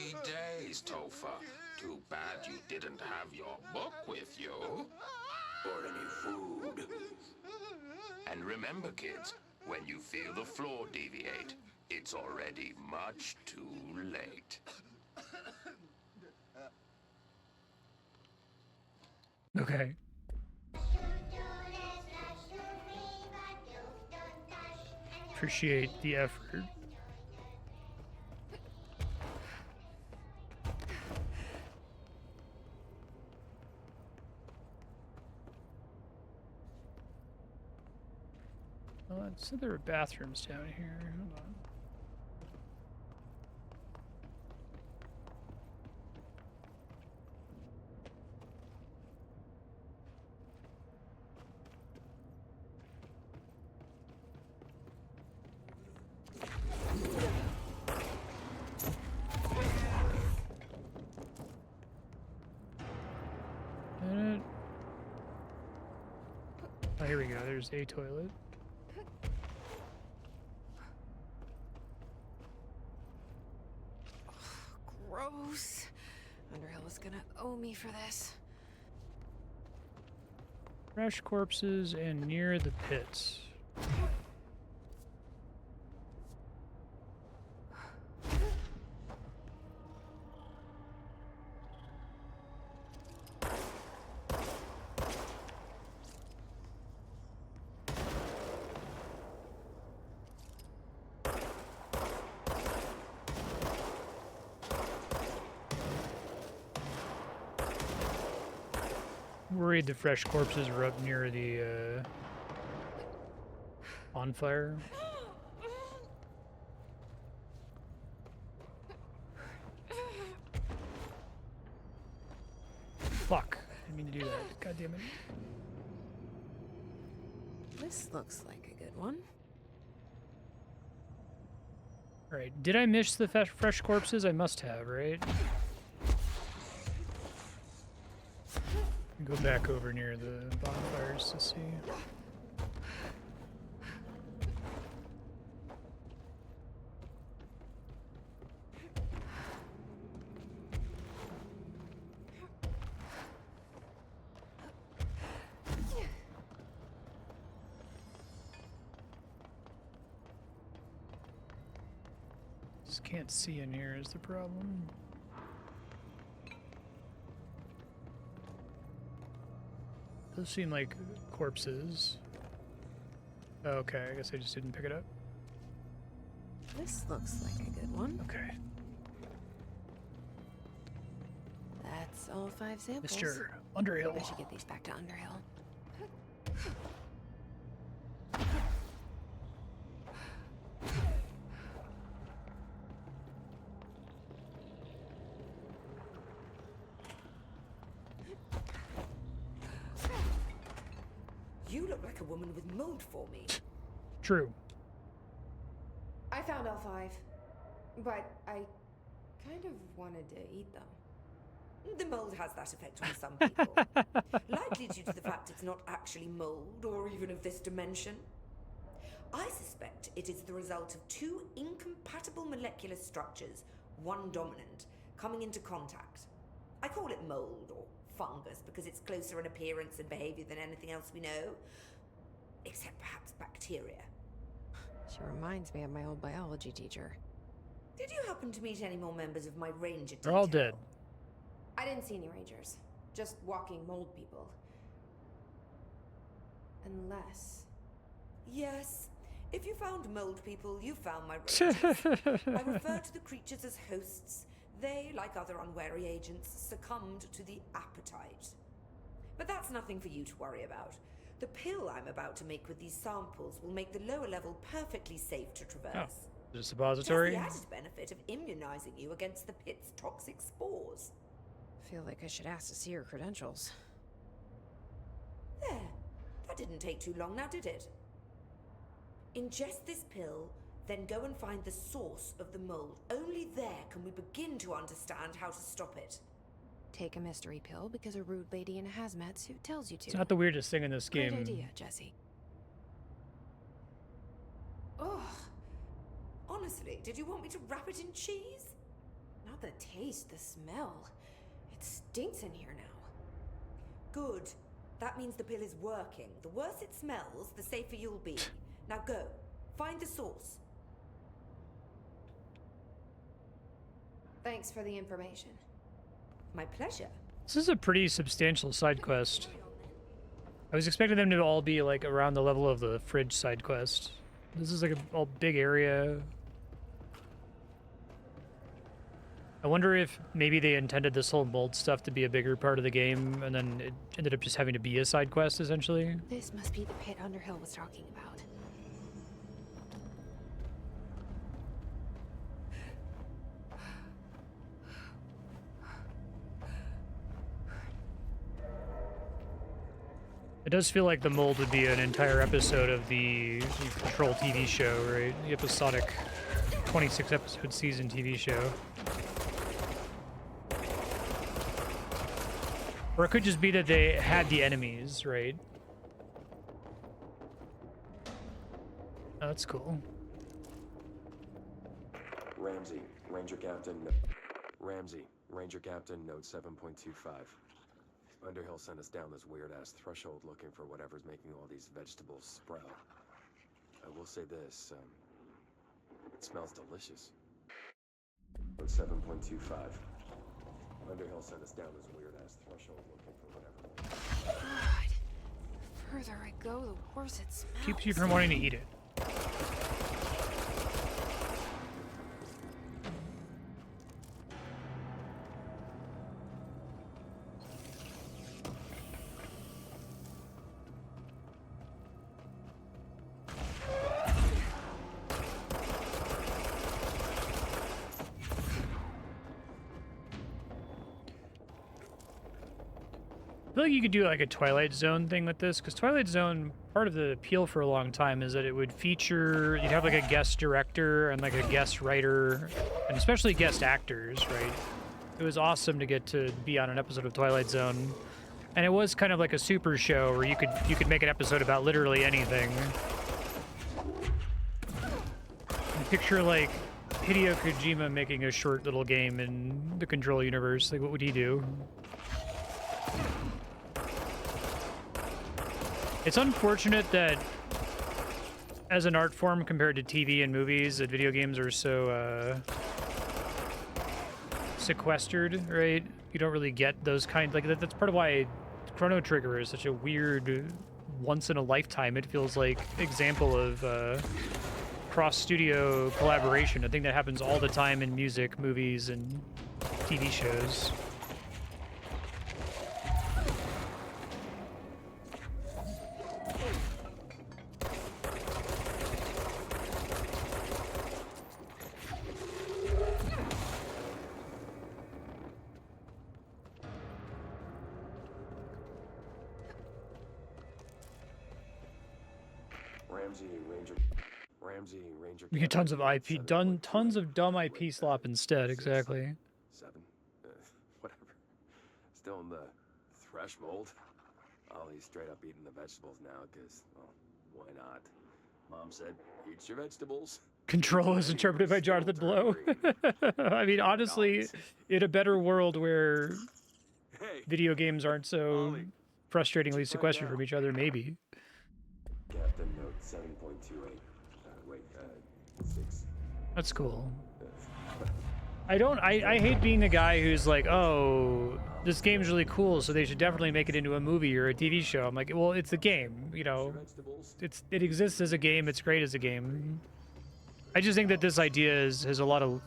days, Topher. Too bad you didn't have your book with you. Or any food. And remember, kids, when you feel the floor deviate, it's already much too late. Okay. Appreciate the effort. So there are bathrooms down here. Hold on. Oh, here we go. There's a toilet. Gross. Underhill is gonna owe me for this. Fresh corpses and near the pits. Worried the fresh corpses were up near the bonfire. Fuck. I didn't mean to do that. God damn it. This looks like a good one. Alright, did I miss the fresh corpses? I must have, right? Go back over near the bonfires to see. Just can't see in here is the problem. Those seem like corpses. Okay, I guess I just didn't pick it up. This looks like a good one. Okay. That's all 5 samples. Mr. Underhill. I should get these back to Underhill. You look like a woman with mold for me. True. I found all 5, but I kind of wanted to eat them. The mold has that effect on some people. Likely due to the fact it's not actually mold or even of this dimension. I suspect it is the result of 2 incompatible molecular structures, one dominant, coming into contact. I call it mold or fungus because it's closer in appearance and behavior than anything else we know. Except perhaps bacteria. She reminds me of my old biology teacher. Did you happen to meet any more members of my ranger They're all dead. I didn't see any rangers. Just walking mold people. Unless... Yes. If you found mold people, you found my rangers. I refer to the creatures as hosts. They, like other unwary agents, succumbed to the appetite. But that's nothing for you to worry about. The pill I'm about to make with these samples will make the lower level perfectly safe to traverse. Oh, is it a suppository? It has the added benefit of immunizing you against the pit's toxic spores. Feel like I should ask to see her credentials. There. That didn't take too long now, did it? Ingest this pill, then go and find the source of the mold. Only there can we begin to understand how to stop it. Take a mystery pill because a rude lady in a hazmat suit tells you to. It's not the weirdest thing in this game. Great idea, Jesse. Ugh. Honestly, did you want me to wrap it in cheese? Not the taste, the smell. It stinks in here now. Good. That means the pill is working. The worse it smells, the safer you'll be. Now go. Find the source. Thanks for the information. My pleasure. This is a pretty substantial side quest. I was expecting them to all be like around the level of the fridge side quest. This is like a big area. I wonder if maybe they intended this whole mold stuff to be a bigger part of the game, and then it ended up just having to be a side quest, essentially. This must be the pit Underhill was talking about. It does feel like the mold would be an entire episode of the Control TV show, right? The episodic 26-episode season TV show. Or it could just be that they had the enemies, right? Oh, that's cool. Ramsey, Ranger Captain. Ramsey, Ranger Captain, note 7.25. Underhill sent us down this weird-ass threshold looking for whatever's making all these vegetables sprout. I will say this, it smells delicious. Note 7.25. Underhill sent us down this weird-ass threshold looking for whatever. God. The further I go, the worse it smells. Keeps you from wanting to eat it. I feel like you could do like a Twilight Zone thing with this, because Twilight Zone, part of the appeal for a long time is that it would feature, you'd have like a guest director and like a guest writer, and especially guest actors, right? It was awesome to get to be on an episode of Twilight Zone. And it was kind of like a super show where you could make an episode about literally anything. And picture like Hideo Kojima making a short little game in the Control universe. Like, what would he do? It's unfortunate that as an art form compared to TV and movies, that video games are so sequestered, right? You don't really get those kind, like that's part of why Chrono Trigger is such a weird, once in a lifetime, it feels like, example of cross-studio collaboration. A thing that happens all the time in music, movies, and TV shows. We get tons of IP, tons of dumb IP slop instead, exactly. 7, whatever. Still in the thresh mold. Ollie's straight up eating the vegetables now, because, well, why not? Mom said, eat your vegetables. Control is interpreted by Jonathan Blow. I mean, honestly, in a better world where video games aren't so frustratingly sequestered from each other, maybe. Captain Note 7.28. Wait, 6. That's cool. I hate being the guy who's like, oh, this game's really cool, so they should definitely make it into a movie or a TV show. I'm like, well, it's a game, you know. It exists as a game, it's great as a game. I just think that this idea has a lot of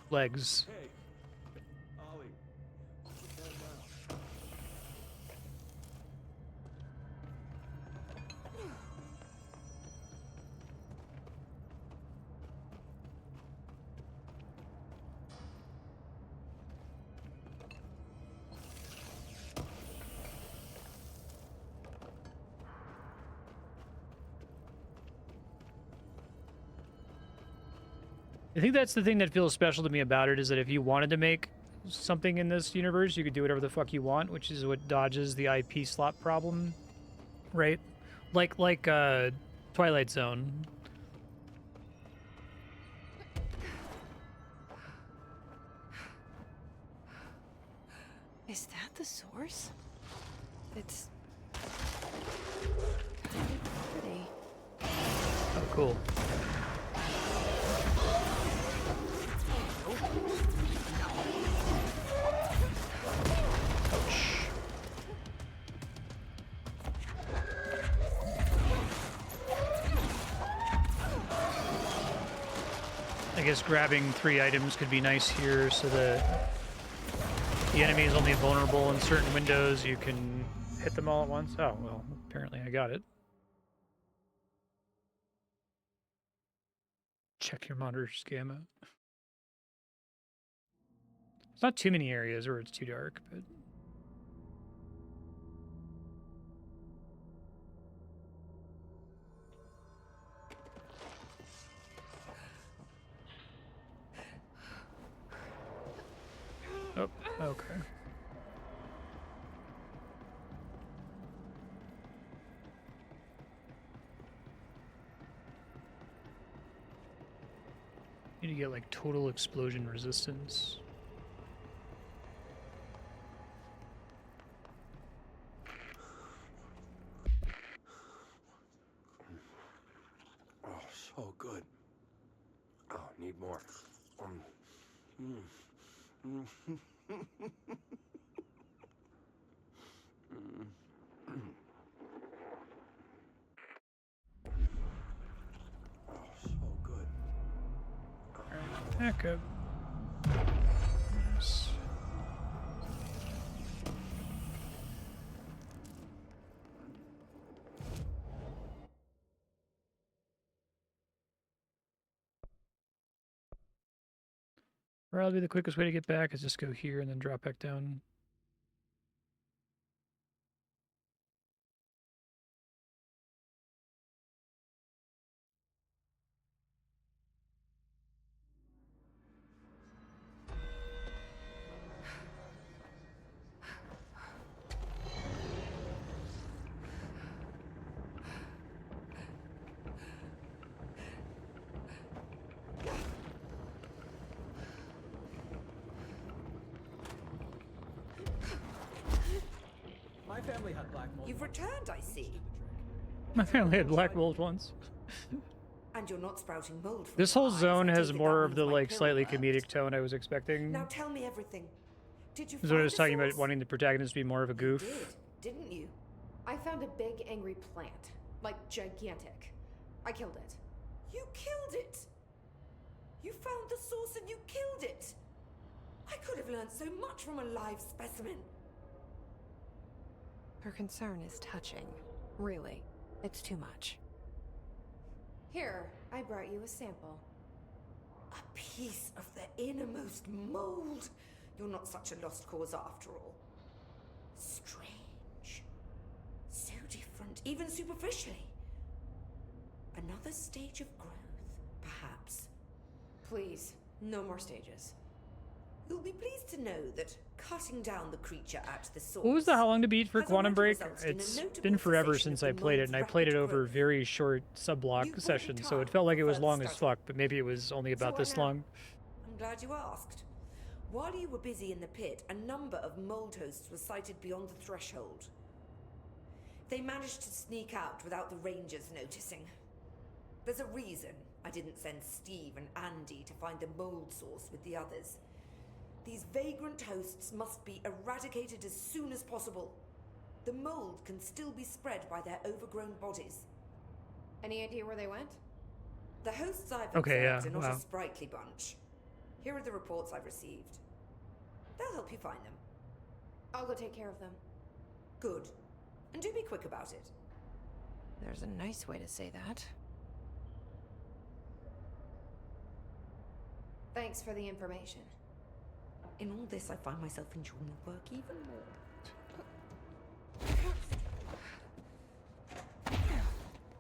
legs. I think that's the thing that feels special to me about it, is that if you wanted to make something in this universe, you could do whatever the fuck you want, which is what dodges the IP slot problem, right? Like Twilight Zone. Is that the source? It's pretty. Oh, cool. I guess grabbing 3 items could be nice here so that the enemy is only vulnerable in certain windows. You can hit them all at once. Oh, well, apparently I got it. Check your monitor's gamma. It's not too many areas where it's too dark, but... Oh, okay. Need to get like total explosion resistance. Oh, so good. Oh, need more. Oh, so good. Back up. Nice. Probably the quickest way to get back is just go here and then drop back down. My family had black mold. You've returned, I see. My family had black mold once. And you're not sprouting mold from This your whole eyes. zone I has take it more that of means the my like pill slightly worked. comedic tone I was expecting. Now tell me everything. Did you Is what I find was the talking about, source? wanting the protagonist to be more of a goof. You didn't you? I found a big angry plant. Like gigantic. I killed it. You killed it! You found the source and you killed it! I could have learned so much from a live specimen. Her concern is touching. Really. It's too much. Here, I brought you a sample. A piece of the innermost mold. You're not such a lost cause after all. Strange. So different, even superficially. Another stage of growth, perhaps. Please, no more stages. You'll be pleased to know that cutting down the creature at the source. What was the how long to beat for has Quantum already Break? resulted in a It's notable been forever cessation since of I the played it, mold's and I played it rapid over growth. very short sub-block You bought sessions, so time it felt like it for was further long as study. fuck, but maybe it was only about So this now- long. I'm glad you asked. While you were busy in the pit, a number of mold hosts were sighted beyond the threshold. They managed to sneak out without the rangers noticing. There's a reason I didn't send Steve and Andy to find the mold source with the others. These vagrant hosts must be eradicated as soon as possible. The mold can still be spread by their overgrown bodies. Any idea where they went? The hosts I've Okay, observed yeah, are not wow. a sprightly bunch. Here are the reports I've received. They'll help you find them. I'll go take care of them. Good. And do be quick about it. There's a nice way to say that. Thanks for the information. In all this, I find myself enjoying the work even more.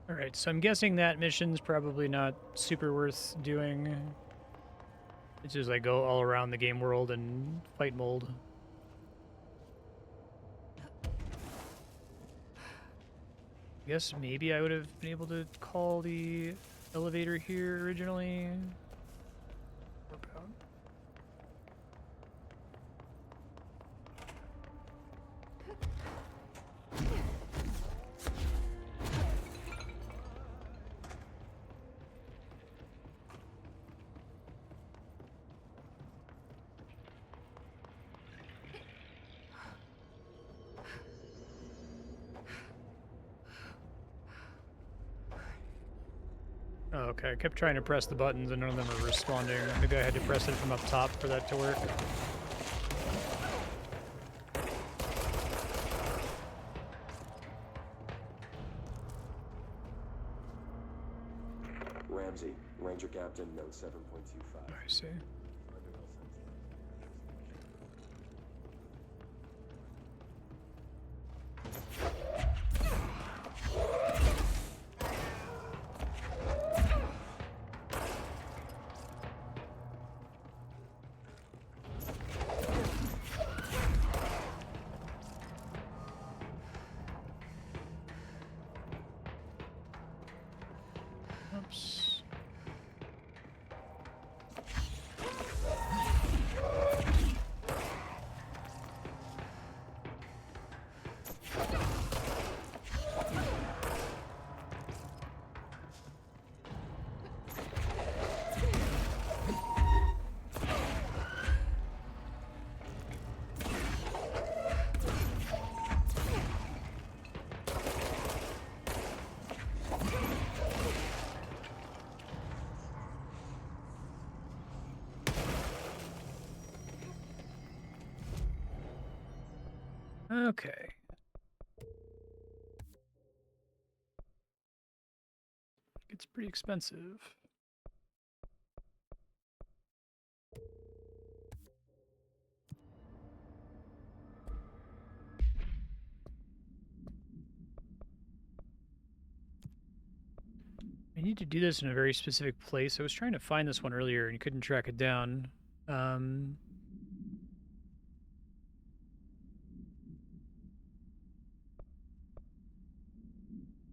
Alright, so I'm guessing that mission's probably not super worth doing. It's just like go all around the game world and fight mold. I guess maybe I would have been able to call the elevator here originally. Warp out. Oh, okay, I kept trying to press the buttons and none of them were responding. Maybe I had to press it from up top for that to work. Ramsey, Ranger Captain, note 7.25. I see. Oops. Okay. It's pretty expensive. I need to do this in a very specific place. I was trying to find this one earlier and couldn't track it down.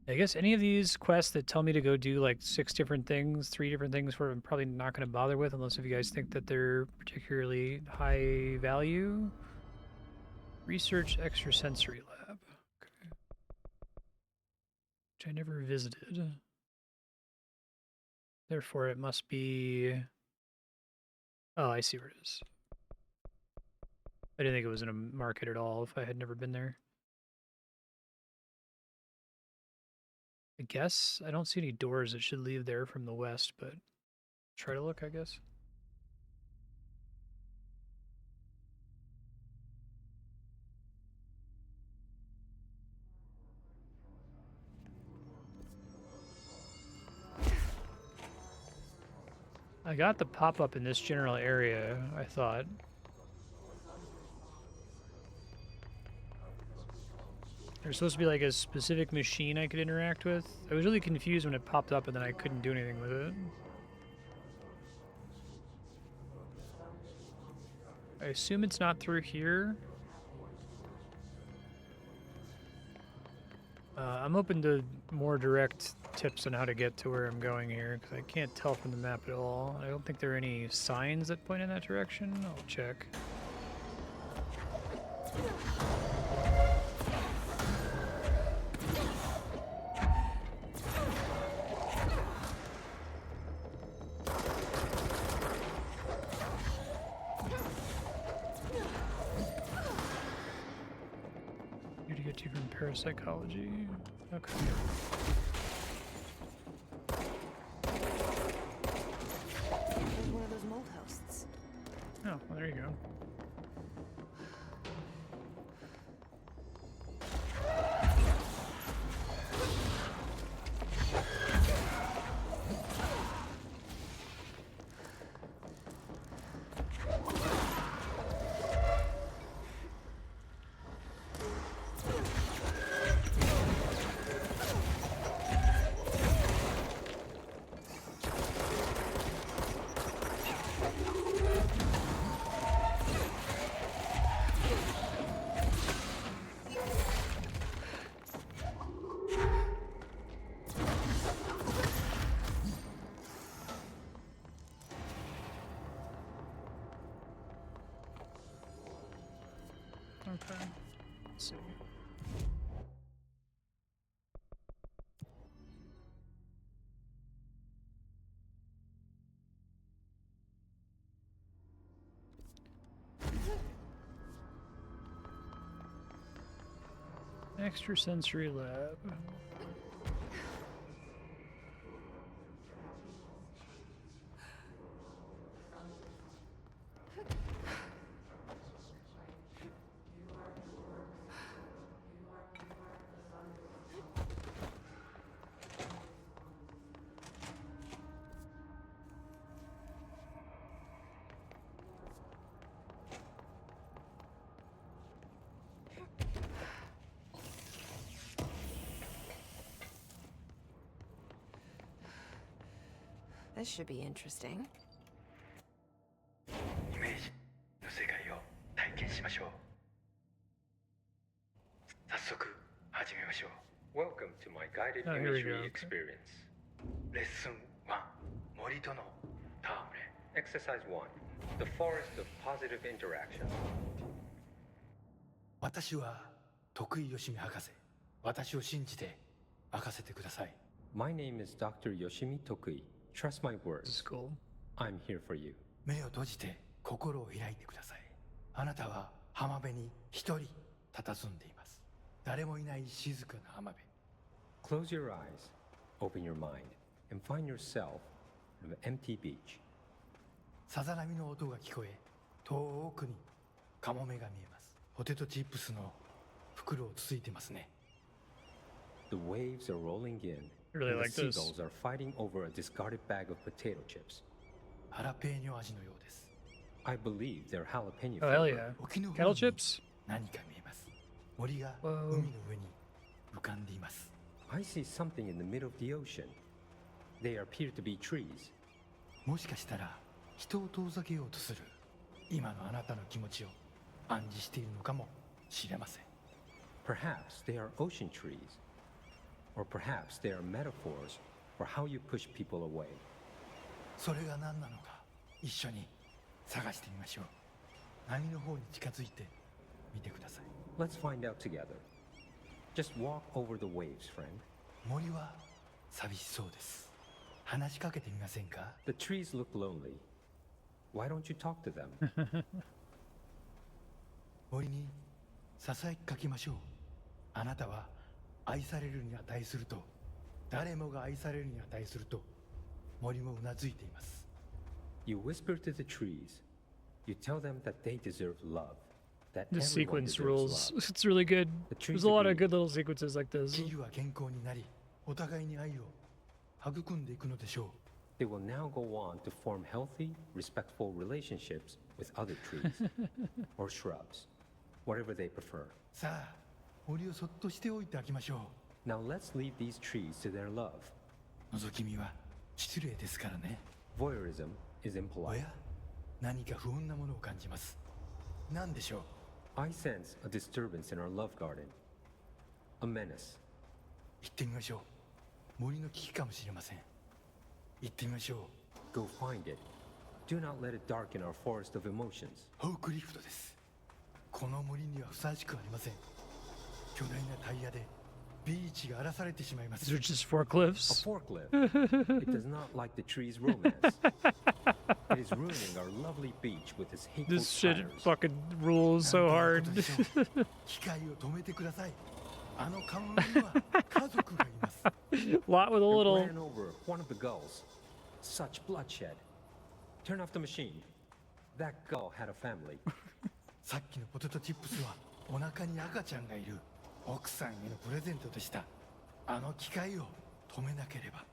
I guess any of these quests that tell me to go do like 6 different things, 3 different things, where I'm probably not going to bother with unless if you guys think that they're particularly high value. Research extrasensory lab. Okay. Which I never visited. Therefore, it must be... Oh, I see where it is. I didn't think it was in a market at all if I had never been there. I guess I don't see any doors that should lead there from the west, but try to look, I guess. I got the pop-up in this general area, I thought. There's supposed to be like a specific machine I could interact with. I was really confused when it popped up and then I couldn't do anything with it. I assume it's not through here. I'm open to more direct tips on how to get to where I'm going here, because I can't tell from the map at all. I don't think there are any signs that point in that direction. I'll check. Here to get you from parapsychology. Okay. There's one of those mold hosts. Oh, well, there you go. Okay. Let's see. Extrasensory lab. This should be interesting. Welcome to my guided Oh, here we go. imagery Okay. experience. Lesson 1. Morito no Taure. Exercise 1. The forest of positive interaction. 私は徳井義美博士。私を信じて任せてください。My name is Dr. Yoshimi Tokui. Trust my words. Cool. I'm here for you. 目を閉じて心を開いてください。あなたは浜辺に一人佇んでいます。誰もいない静かな浜辺。Close your eyes, open your mind, and find yourself on an empty beach. さざ波の音が聞こえ、遠くにカモメが見えます。ポテトチップスの袋をつついてますね。The waves are rolling in, Really and like the this. seagulls are fighting over a discarded bag of potato chips. ハラペーニョ味のようです。 I believe they're jalapeno Oh, hell flavor. yeah. 沖の方 Kettle に chips? 何か見えます。森が Whoa. 海の上に浮かんでいます。 I see something in the middle of the ocean. They appear to be trees. もしかしたら人を遠ざけようとする今のあなたの気持ちを暗示しているのかもしれません。 Perhaps they are ocean trees. Or perhaps they are metaphors for how you push people away. それが何なのか一緒に探してみましょう。波の方に近づいてみてください。 Let's find out together. Just walk over the waves, friend. 森は寂しそうです。話しかけてみませんか? The trees look lonely. Why don't you talk to them? 森にささやきかけましょう。あなたは愛されるに値すると、誰もが愛されるに値すると、森もうなずいています。You whisper to the trees. You tell them that they deserve love. That This everyone sequence deserves rules. love. It's really good. The trees There's a lot of agree. good little sequences like this. 木々は健康になり、お互いに愛を育んでいくのでしょう。They will now go on to form healthy, respectful relationships with other trees or shrubs, whatever they prefer. さあ、森をそっとしておいてあげましょ Now let's leave these trees to their love. う。覗き見は失礼ですからね。 Voyeurism is お impolite. や、何か不穏なものを感じます。何でしょう。 I sense a disturbance in our love garden. A menace. 行ってみましょう。森の危機かもしれません。行ってみましょう。 Go find it. Do not let it darken our forest of emotions. ホークリフトです。この森にはふさわしくありません。巨大なタイヤでビーチが荒らされてしまいます。 These are just forklifts. A forklift. It does not like the tree's romance. It is ruining our lovely beach with its hateful This shit tires. fucking rules so なん hard. ということでしょう。機械を止めてください。あのカモメには家族がいます。 Lot with a It little. ran over one of the gulls. Such bloodshed. Turn off the machine. That gull had a family. さっきのポテトチップスはお腹に赤ちゃんがいる奥さんへのプレゼントでした。あの機械を止めなければ。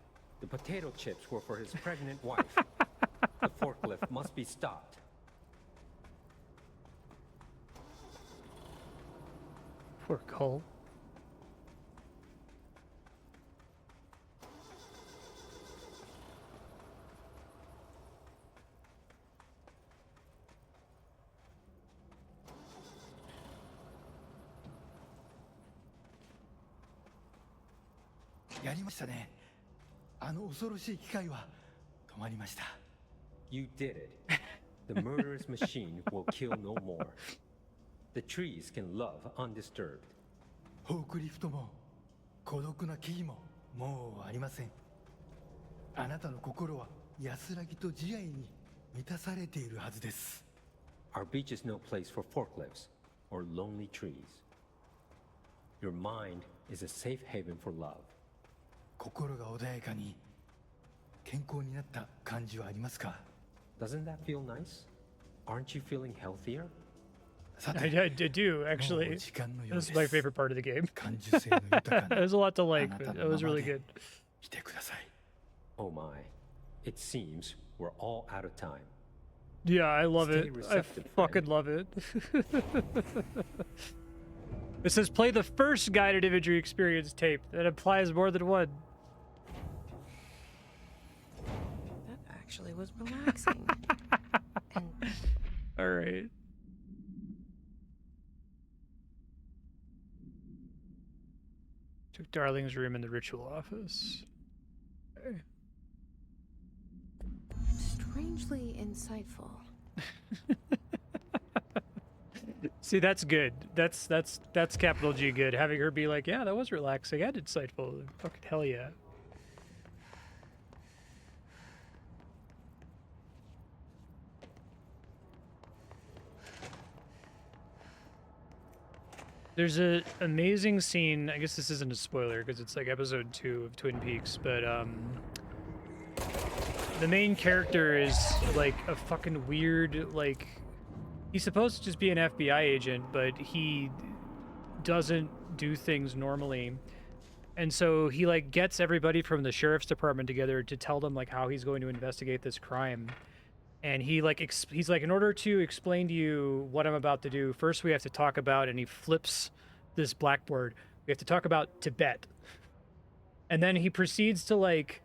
The potato chips were for his pregnant wife. The forklift must be stopped. Poor Cole. Yeah, やりましたね。あの恐ろしい機械は止まりました。 You did it. The murderous machine will kill no more. The trees can love undisturbed. ホークリフトも孤独な木々ももうありません。あなたの心は安らぎと慈愛に満たされているはずです。 Our beach is no place for forklifts or lonely trees. Your mind is a safe haven for love. 心が穏やかに健康になった感じはありますか? Doesn't that feel nice? Aren't you feeling healthier? I do, actually. This is my favorite part of the game. There's a lot to like, but it was really good. Oh my. It seems we're all out of time. Yeah, I love Stay it. I receptive, fucking love it. It says play the first guided imagery experience tape. That implies more than one. That actually was relaxing. And all right. Took Darling's room in the ritual office. Okay. strangely insightful. See, that's good. That's capital G good. Having her be like, yeah, that was relaxing and insightful. Fucking hell yeah. There's an amazing scene. I guess this isn't a spoiler because it's like episode 2 of Twin Peaks, but the main character is like a fucking weird, like, he's supposed to just be an FBI agent, but he doesn't do things normally. And so he like gets everybody from the sheriff's department together to tell them like how he's going to investigate this crime. And he like he's like, in order to explain to you what I'm about to do, first we have to talk about, and he flips this blackboard. We have to talk about Tibet. And then he proceeds to like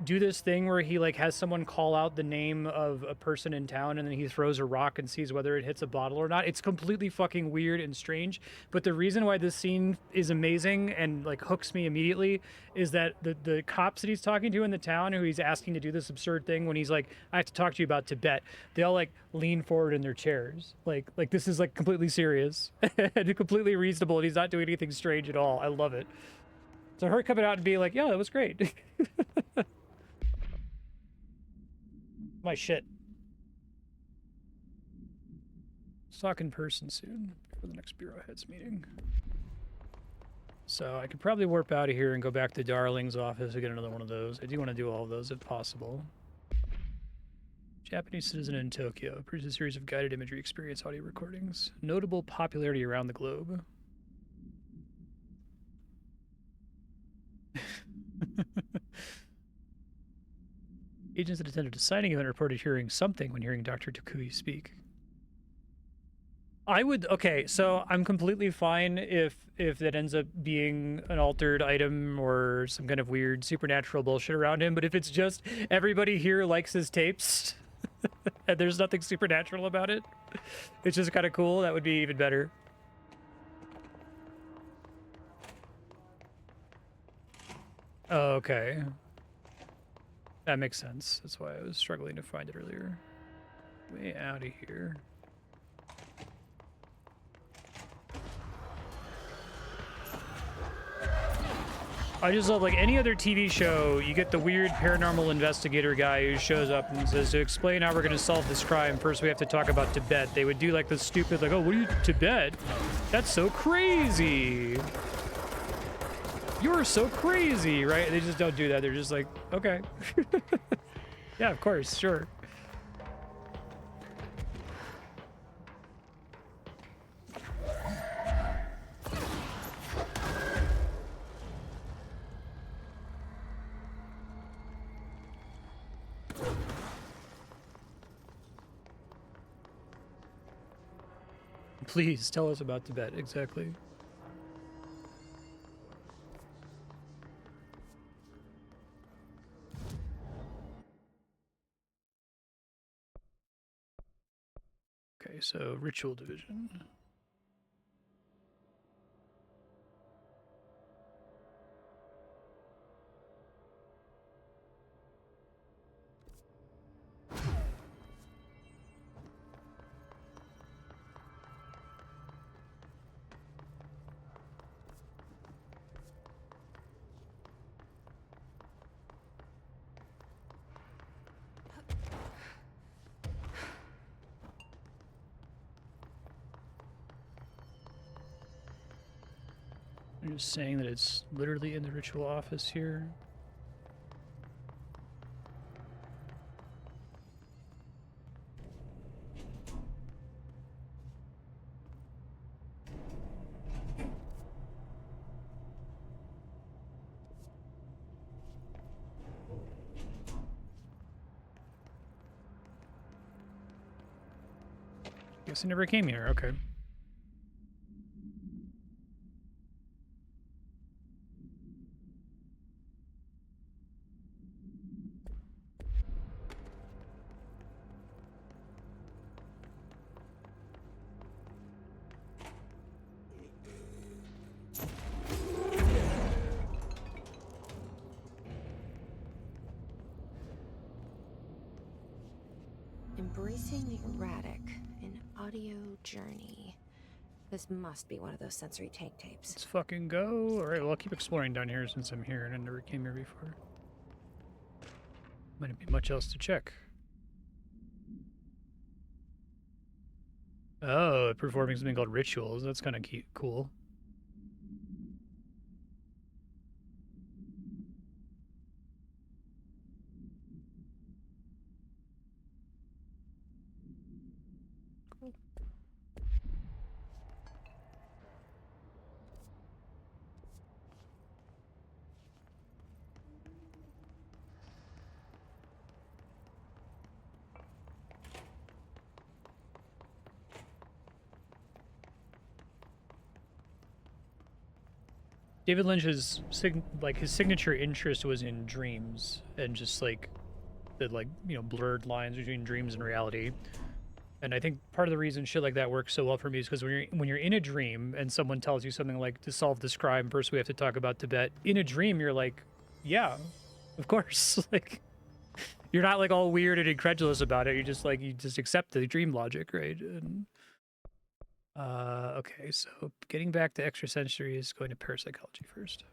do this thing where he like has someone call out the name of a person in town, and then he throws a rock and sees whether it hits a bottle or not. It's completely fucking weird and strange. But the reason why this scene is amazing and like hooks me immediately is that the cops that he's talking to in the town, who he's asking to do this absurd thing, when he's like, I have to talk to you about Tibet, they all like lean forward in their chairs. Like this is like completely serious and completely reasonable, and he's not doing anything strange at all. I love it. So her coming out and being like, yeah, that was great. My shit. Let's talk in person soon for the next Bureau Heads meeting. So I could probably warp out of here and go back to Darling's office to get another one of those. I do want to do all of those if possible. Japanese citizen in Tokyo. Produced a series of guided imagery experience audio recordings. Notable popularity around the globe. Agents that attended a signing event reported hearing something when hearing Dr. Tokui speak. I would, okay, so I'm completely fine if that ends up being an altered item or some kind of weird supernatural bullshit around him, but if it's just everybody here likes his tapes and there's nothing supernatural about it, it's just kind of cool, that would be even better. Oh, okay. That makes sense. That's why I was struggling to find it earlier. Way out of here. I just love, like, any other TV show, you get the weird paranormal investigator guy who shows up and says, to explain how we're going to solve this crime, first we have to talk about Tibet. They would do, like, the stupid, like, oh, what are you, Tibet? That's so crazy. You're so crazy, right? They just don't do that. They're just like, okay. Yeah, of course, sure. Please tell us about Tibet, exactly. Okay, so ritual division. I'm just saying that it's literally in the ritual office here. Guess I never came here, okay. Embracing the erratic, an audio journey. This must be one of those sensory tank tapes. Let's fucking go. Alright, well, I'll keep exploring down here since I'm here and I never came here before. Might not be much else to check. Oh, performing something called rituals. That's kind of cool. David Lynch's his signature interest was in dreams and just like the blurred lines between dreams and reality. And I think part of the reason shit like that works so well for me is because when you're in a dream and someone tells you something like, to solve this crime, first we have to talk about Tibet. In a dream, you're like, yeah, of course. Like, you're not like all weird and incredulous about it. You just accept the dream logic, right? And okay, so getting back to extrasensory is going to parapsychology first.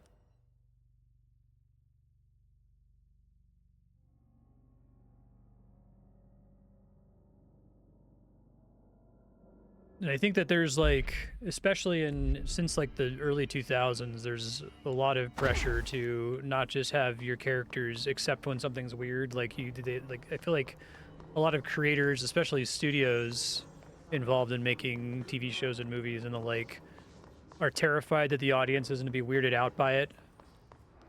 And I think that there's like, especially since like the early 2000s, there's a lot of pressure to not just have your characters accept when something's weird. Like I feel like a lot of creators, especially studios involved in making TV shows and movies and the like, are terrified that the audience is going to be weirded out by it.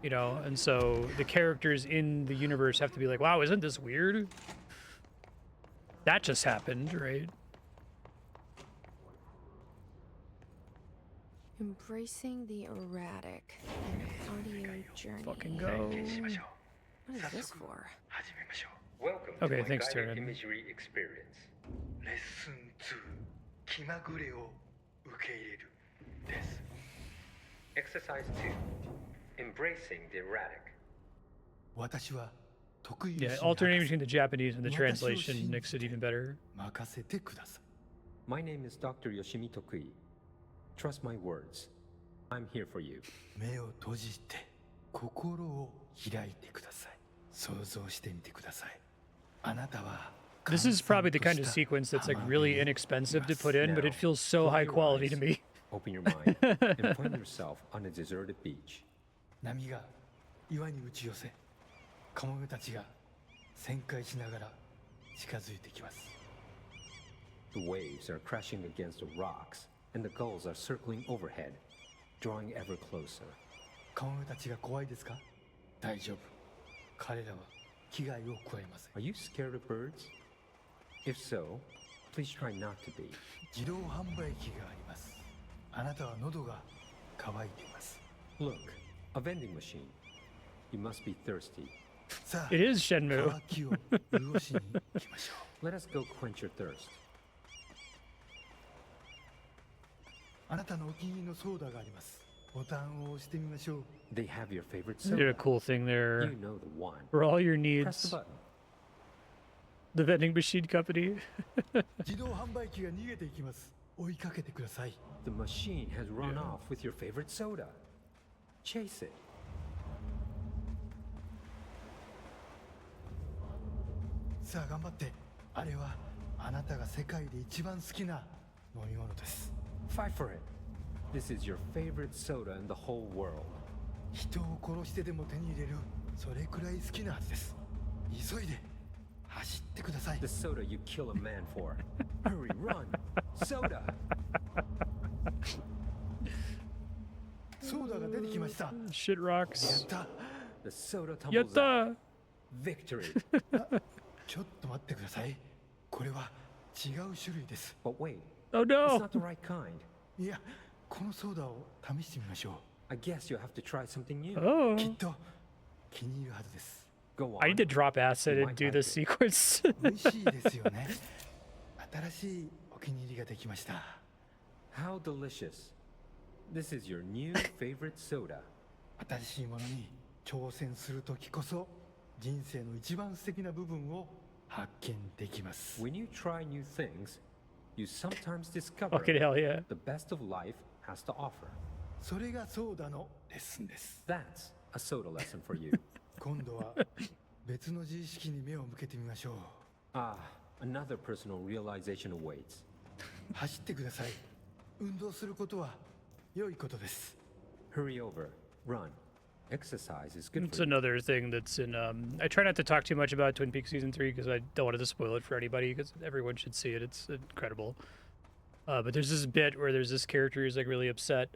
You know, and so the characters in the universe have to be like, wow, isn't this weird? That just happened, right? Embracing the erratic in a audio journey. Fucking go. What is this for? Welcome Okay, to my thanks, guided Tyrion. imagery experience. Lesson 2気まぐれを受け入れるです Exercise 2. Embracing the erratic. 私は得意 Yeah, alternating between the Japanese and the translation makes it even better. 任せてください My name is Dr. Yoshimi Tokui. Trust my words. I'm here for you. 目を閉じて心を開いてください想像してみてくださいあなたは This is probably the kind of sequence that's like really inexpensive to put in, but it feels so high quality to me. Open your mind and find yourself on a deserted beach. 波が岩に打ち寄せカモメたちが旋回しながら近づいてきます The waves are crashing against the rocks, and the gulls are circling overhead, drawing ever closer. カモメたちが怖いですか大丈夫彼らは危害を加えません Are you scared of birds? If so, please try not to be. 自動販売機がありますあなたは喉が渇いています Look, a vending machine. You must be thirsty. さあ It is Shenmue. 渇きを潤しに行きましょ Let us go quench your thirst. うあなたのお気に入りのソーダがありますボタンを押してみましょう They have your favorite They did a soda. cool thing there. You know the one. For all your Press the needs. button. The vending machine company. 自動販売機が逃げていきます追いかけてください The machine has run off with your favorite soda. Chase it. さあ頑張ってあれはあなたが世界で一番好きな飲み物です Fight for it. This is your favorite soda in the whole world. 人を殺してでも手に入れるそれくらい好きなはずです急いで走ってください The soda you kill a man for. Hurry, run. Soda. ソーダが出てきました Shit や rocks. った The soda tumbles out. Yatta! Victory. ちょっと待ってくださいこれは違う種類です But wait, Oh it's no! not the right kind. いやこのソーダを試してみましょ I guess you'll have to try something new. Oh. うきっと気に入るはずです Go I on. need to drop acid You and might do like this it. sequence. 美味しいですよね新しいお気に入りができました How delicious. This is your new favorite soda. 新しいものに挑戦するときこそ人生の一番素敵な部分を発見できます When you try new things, you sometimes discover Fucking hell yeah. the best of life has to offer. それがソーダのレッスンです That's a soda lesson for you. 今度は別の自意識に目を向けてみましょう Ah, another personal realization awaits. 走ってください運動することは良いことです Hurry over. Run. Exercise is good It's for you. another thing that's in. I try not to talk too much about Twin Peaks season 3 because I don't want to spoil it for anybody because everyone should see it. It's incredible. But there's this bit where there's this character who's like really upset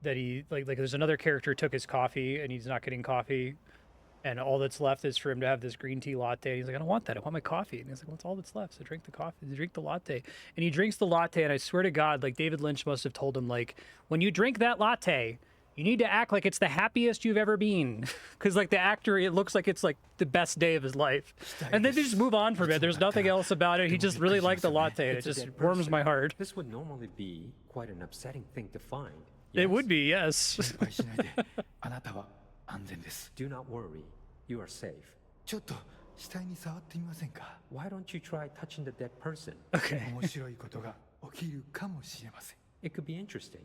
that he like there's another character took his coffee and he's not getting coffee, and all that's left is for him to have this green tea latte. And he's like, I don't want that. I want my coffee. And he's like, well, that's all that's left. So drink the coffee. Drink the latte. And he drinks the latte. And I swear to God, like David Lynch must have told him, like, when you drink that latte, you need to act like it's the happiest you've ever been. Because, like, the actor, it looks like it's, like, the best day of his life. And then they just move on from it. There's nothing else about it. He just really liked the latte. And it It's a just dead warms person. my heart. This would normally be quite an upsetting thing to find. It would be, yes. 心配しないであなたは安全です Do not worry. You are safe. ちょっと死体に触ってみませんか Why don't you try touching the dead person? Okay. 面白いことが起きるかもしれません It could be interesting.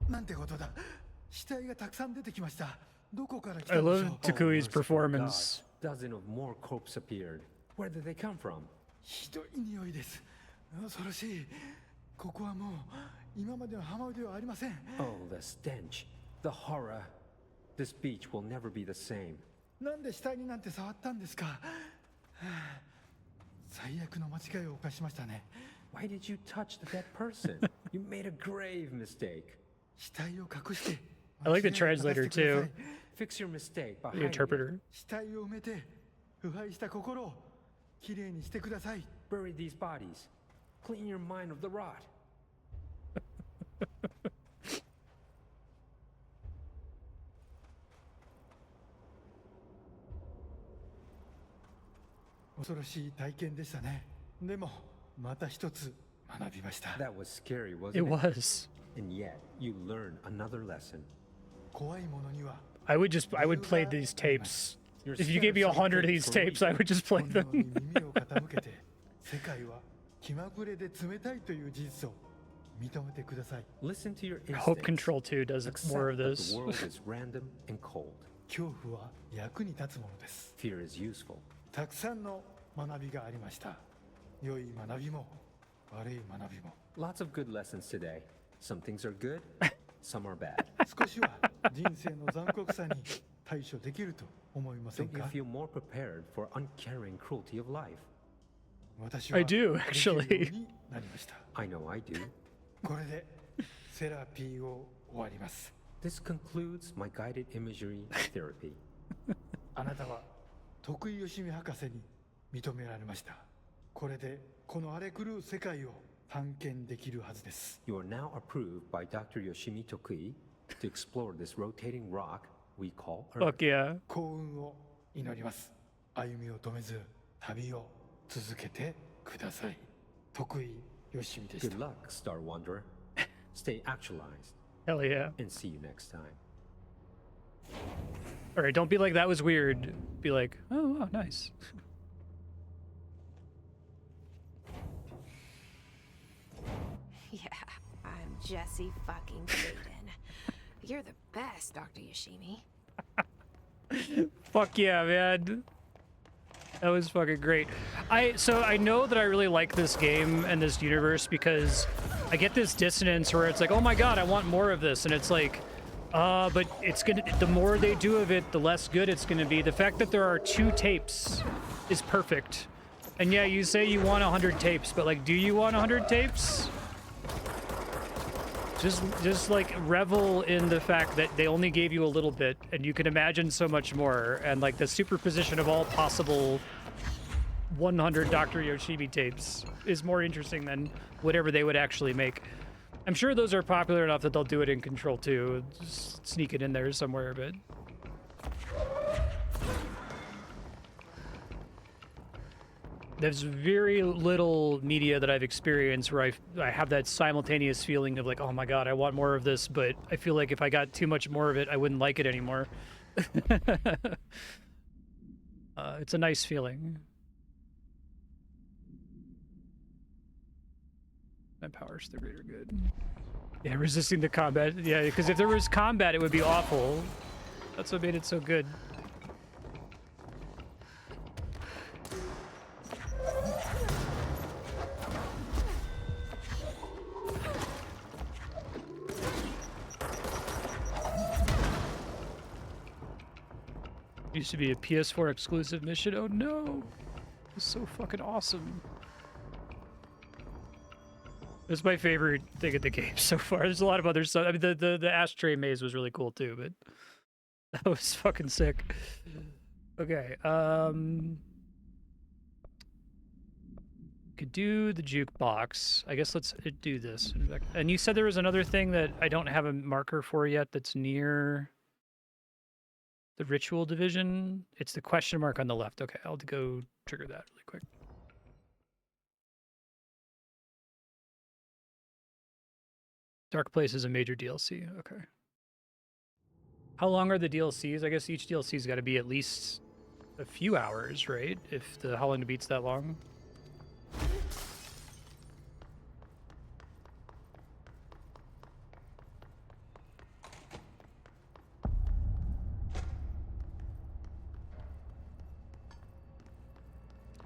なんてことだ死体がたくさん出てきましたどこから来 I たんでしょ love う Takui's merciful performance. God. Dozen of more corpses appeared. Where did they come from? ひどい匂いです恐ろしい。ここはもう今までの浜辺ではありません。Oh, the stench. The horror. This beach will never be the same. なんで死体になんて触ったんですか。最悪の間違いを犯しましたね。Why did you touch the dead person? You made a grave mistake. 死体を隠して。I like the translator too. Fix your mistake by The interpreter. 死体を埋めて腐敗した心をきれいにしてください。Bury these bodies. Clean your mind of the rot. 恐ろしい体験でしたね。でもまた一つ学びました。That was scary, wasn't it? It was. And yet, you learned another lesson. 怖いものには I would play these tapes. If you gave me 100 of these tapes, I would just play them. 耳を傾けて世界は気まぐれで冷たいという事実を認めてください。 Listen to your I hope instincts. Control 2 does more of Accept that this. the world is random and cold. 恐怖は役に立つものです。 Fear is useful. たくさんの学びがありました。良い学びも悪い学びも。 Lots of good lessons today. Some things are good, some are bad. 少しは人生の残酷さに対処できると思いません Don't you か。 feel more prepared for uncaring cruelty of life? 私は I do, できるよう actually. になりました。 I know I do. これでセラピーを終わります。 This concludes my guided imagery therapy. あなたは徳井義美博士に認められました。これでこの荒れ狂う世界を探検できるはずです。 You are now approved by Dr. Yoshimi Tokui to explore this rotating rock we call Earth. Fuck yeah. 幸運を祈ります。歩みを止めず旅を続けてください。徳井義美でした。 Good luck, Star Wanderer. Stay actualized. Hell yeah. And see you next time. All right, don't be like that was weird. Be like, oh, wow, nice. Yeah, I'm Jesse fucking Faden. You're the best, Dr. Yoshimi. Fuck yeah, man. That was fucking great. So I know that I really like this game and this universe because I get this dissonance where it's like, oh my god, I want more of this, and it's like, but it's gonna, the more they do of it, the less good it's gonna be. The fact that there are 2 tapes is perfect. And yeah, you say you want 100 tapes, but like, do you want 100 tapes? Just like revel in the fact that they only gave you a little bit and you can imagine so much more, and like the superposition of all possible 100 Dr. Yoshimi tapes is more interesting than whatever they would actually make. I'm sure those are popular enough that they'll do it in Control 2, just sneak it in there somewhere, but there's very little media that I've experienced where I have that simultaneous feeling of like, oh my god, I want more of this, but I feel like if I got too much more of it, I wouldn't like it anymore. It's a nice feeling. My powers the greater good. Yeah, resisting the combat. Yeah, because if there was combat, it would be awful. That's what made it so good. Used to be a PS4 exclusive mission. Oh no! It's so fucking awesome. It's my favorite thing in the game so far. There's a lot of other stuff. I mean, the Ashtray maze was really cool too, but that was fucking sick. Okay, could do the jukebox. I guess let's do this. And you said there was another thing that I don't have a marker for yet that's near the ritual division. It's the question mark on the left. Okay, I'll go trigger that really quick. Dark Place is a major DLC. Okay. How long are the DLCs? I guess each DLC's got to be at least a few hours, right? If the How Long to Beat's that long.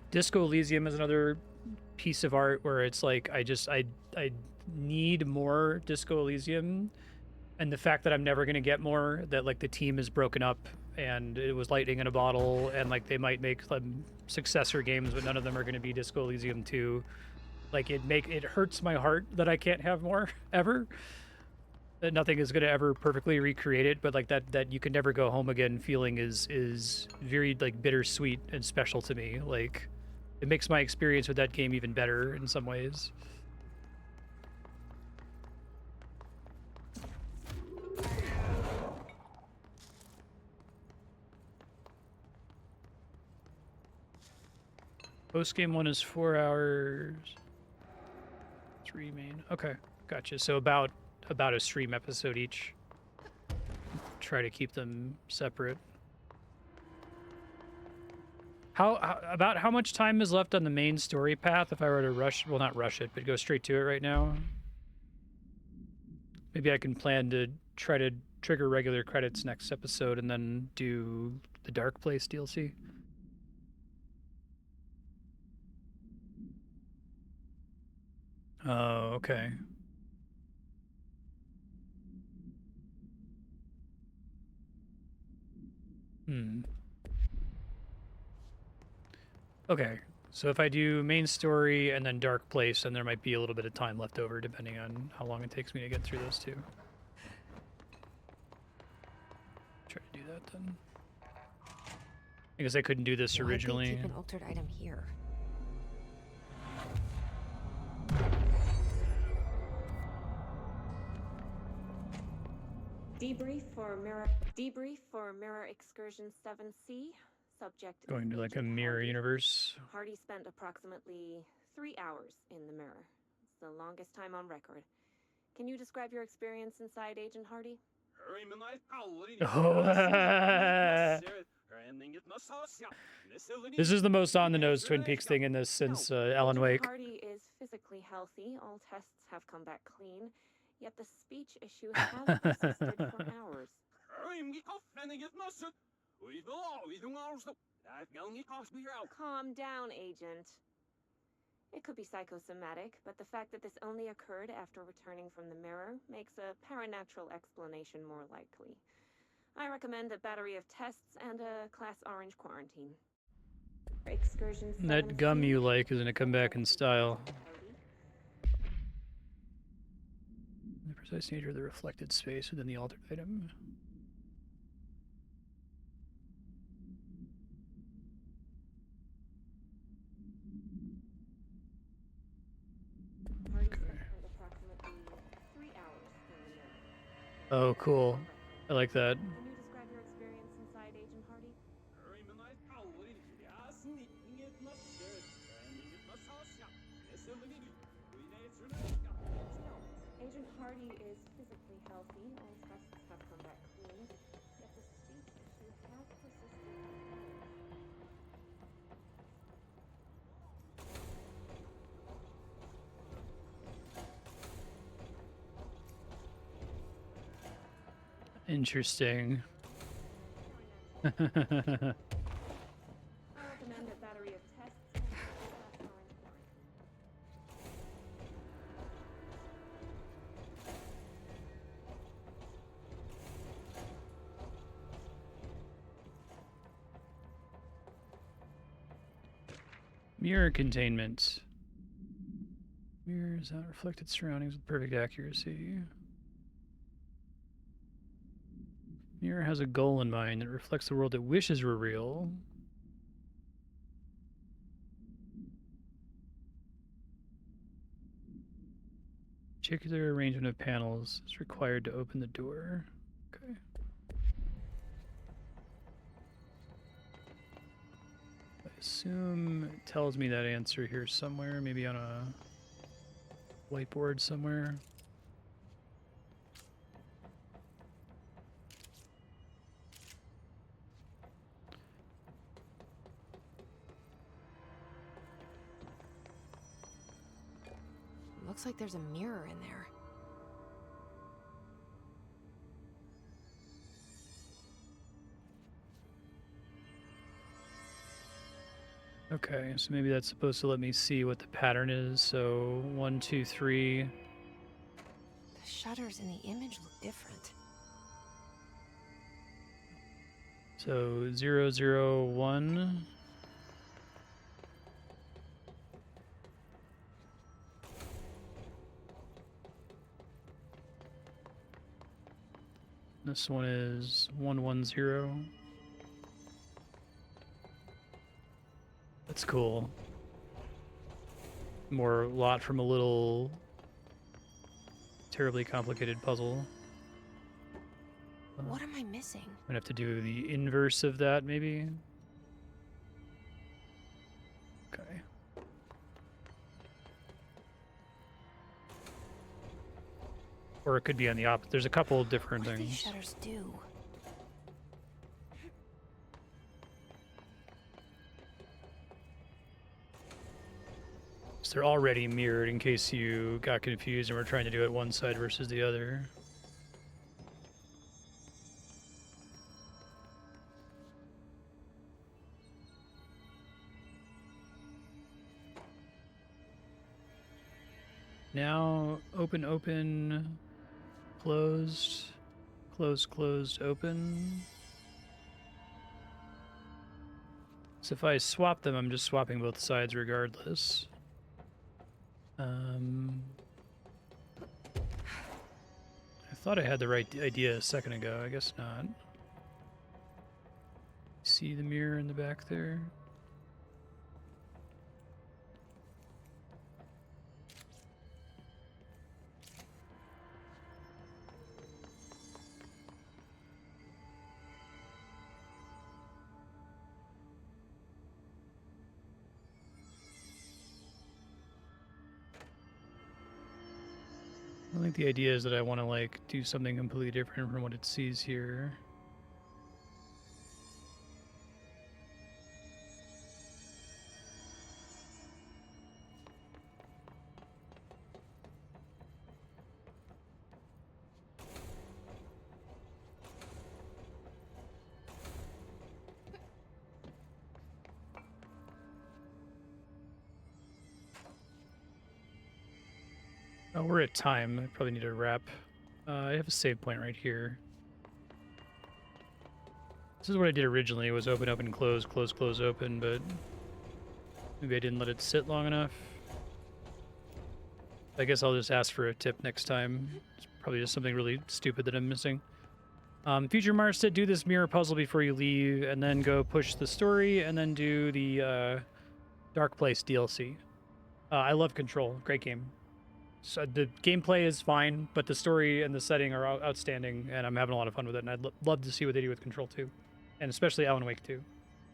Disco Elysium is another piece of art where it's like I need more Disco Elysium, and the fact that I'm never gonna get more, that like the team is broken up and it was lightning in a bottle, and like they might make successor games, but none of them are gonna be Disco Elysium 2. Like it hurts my heart that I can't have more ever. That nothing is gonna ever perfectly recreate it, but like that you can never go home again feeling is very like bittersweet and special to me. Like it makes my experience with that game even better in some ways. Post game 1 is 4 hours. 3 main. Okay, gotcha. So about a stream episode each. Try to keep them separate. About how much time is left on the main story path if I were to rush, well, not rush it, but go straight to it right now? Maybe I can plan to try to trigger regular credits next episode and then do the Dark Place DLC. Oh, okay. Okay, so if I do main story and then Dark Place, then there might be a little bit of time left over depending on how long it takes me to get through those two. Try to do that then. I guess I couldn't do this originally. Keep an altered item here. Debrief for Mirror Excursion 7C. Subject Going to like a mirror universe. Hardy spent approximately 3 hours in the mirror. It's the longest time on record. Can you describe your experience inside Agent Hardy? Oh. This is the most on-the-nose Twin Peaks thing in this since Alan Wake. Hardy is physically healthy. All tests have come back clean. Yet the speech issue has persisted for hours. Calm down, Agent. It could be psychosomatic, but the fact that this only occurred after returning from the mirror makes a paranatural explanation more likely. I recommend a battery of tests and a Class Orange quarantine. Excursion 7C. That gum you like is gonna come back in style. The precise nature of the reflected space within the altered item. Oh, cool. I like that. Can you describe your experience inside Agent Hardy? Agent Hardy is physically healthy. All tests have come back clean. Yet the speech issue has persisted. Interesting. I recommend a battery of tests and a Class Orange Mirror containment. Mirrors out reflected surroundings with perfect accuracy. Mirror has a goal in mind that reflects the world it wishes were real. Particular arrangement of panels is required to open the door. Okay. I assume it tells me that answer here somewhere, maybe on a whiteboard somewhere. Looks like there's a mirror in there. Okay, so maybe that's supposed to let me see what the pattern is. So 1, 2, 3. The shutters in the image look different. So 0, 0, 1. This one is 1, 1, 0. That's cool. More lot from a little terribly complicated puzzle. What am I missing? I'm gonna have to do the inverse of that, maybe. Okay. Or it could be on the opposite. There's a couple of different What do things. these shutters do? So they're already mirrored in case you got confused and we're trying to do it one side versus the other. Now, open, open, closed, closed, closed, open. So if I swap them, I'm just swapping both sides regardless. I thought I had the right idea a second ago. I guess not. See the mirror in the back there? I think the idea is that I want to like do something completely different from what it sees here. Oh, we're at time. I probably need to wrap. I have a save point right here. This is what I did originally, was open, open, close, close, close, open, but maybe I didn't let it sit long enough. I guess I'll just ask for a tip next time. It's probably just something really stupid that I'm missing. Future Marstead, do this mirror puzzle before you leave, and then go push the story, and then do the Dark Place DLC. I love Control. Great game. So the gameplay is fine, but the story and the setting are outstanding, and I'm having a lot of fun with it, and I'd love to see what they do with Control 2. And especially Alan Wake 2.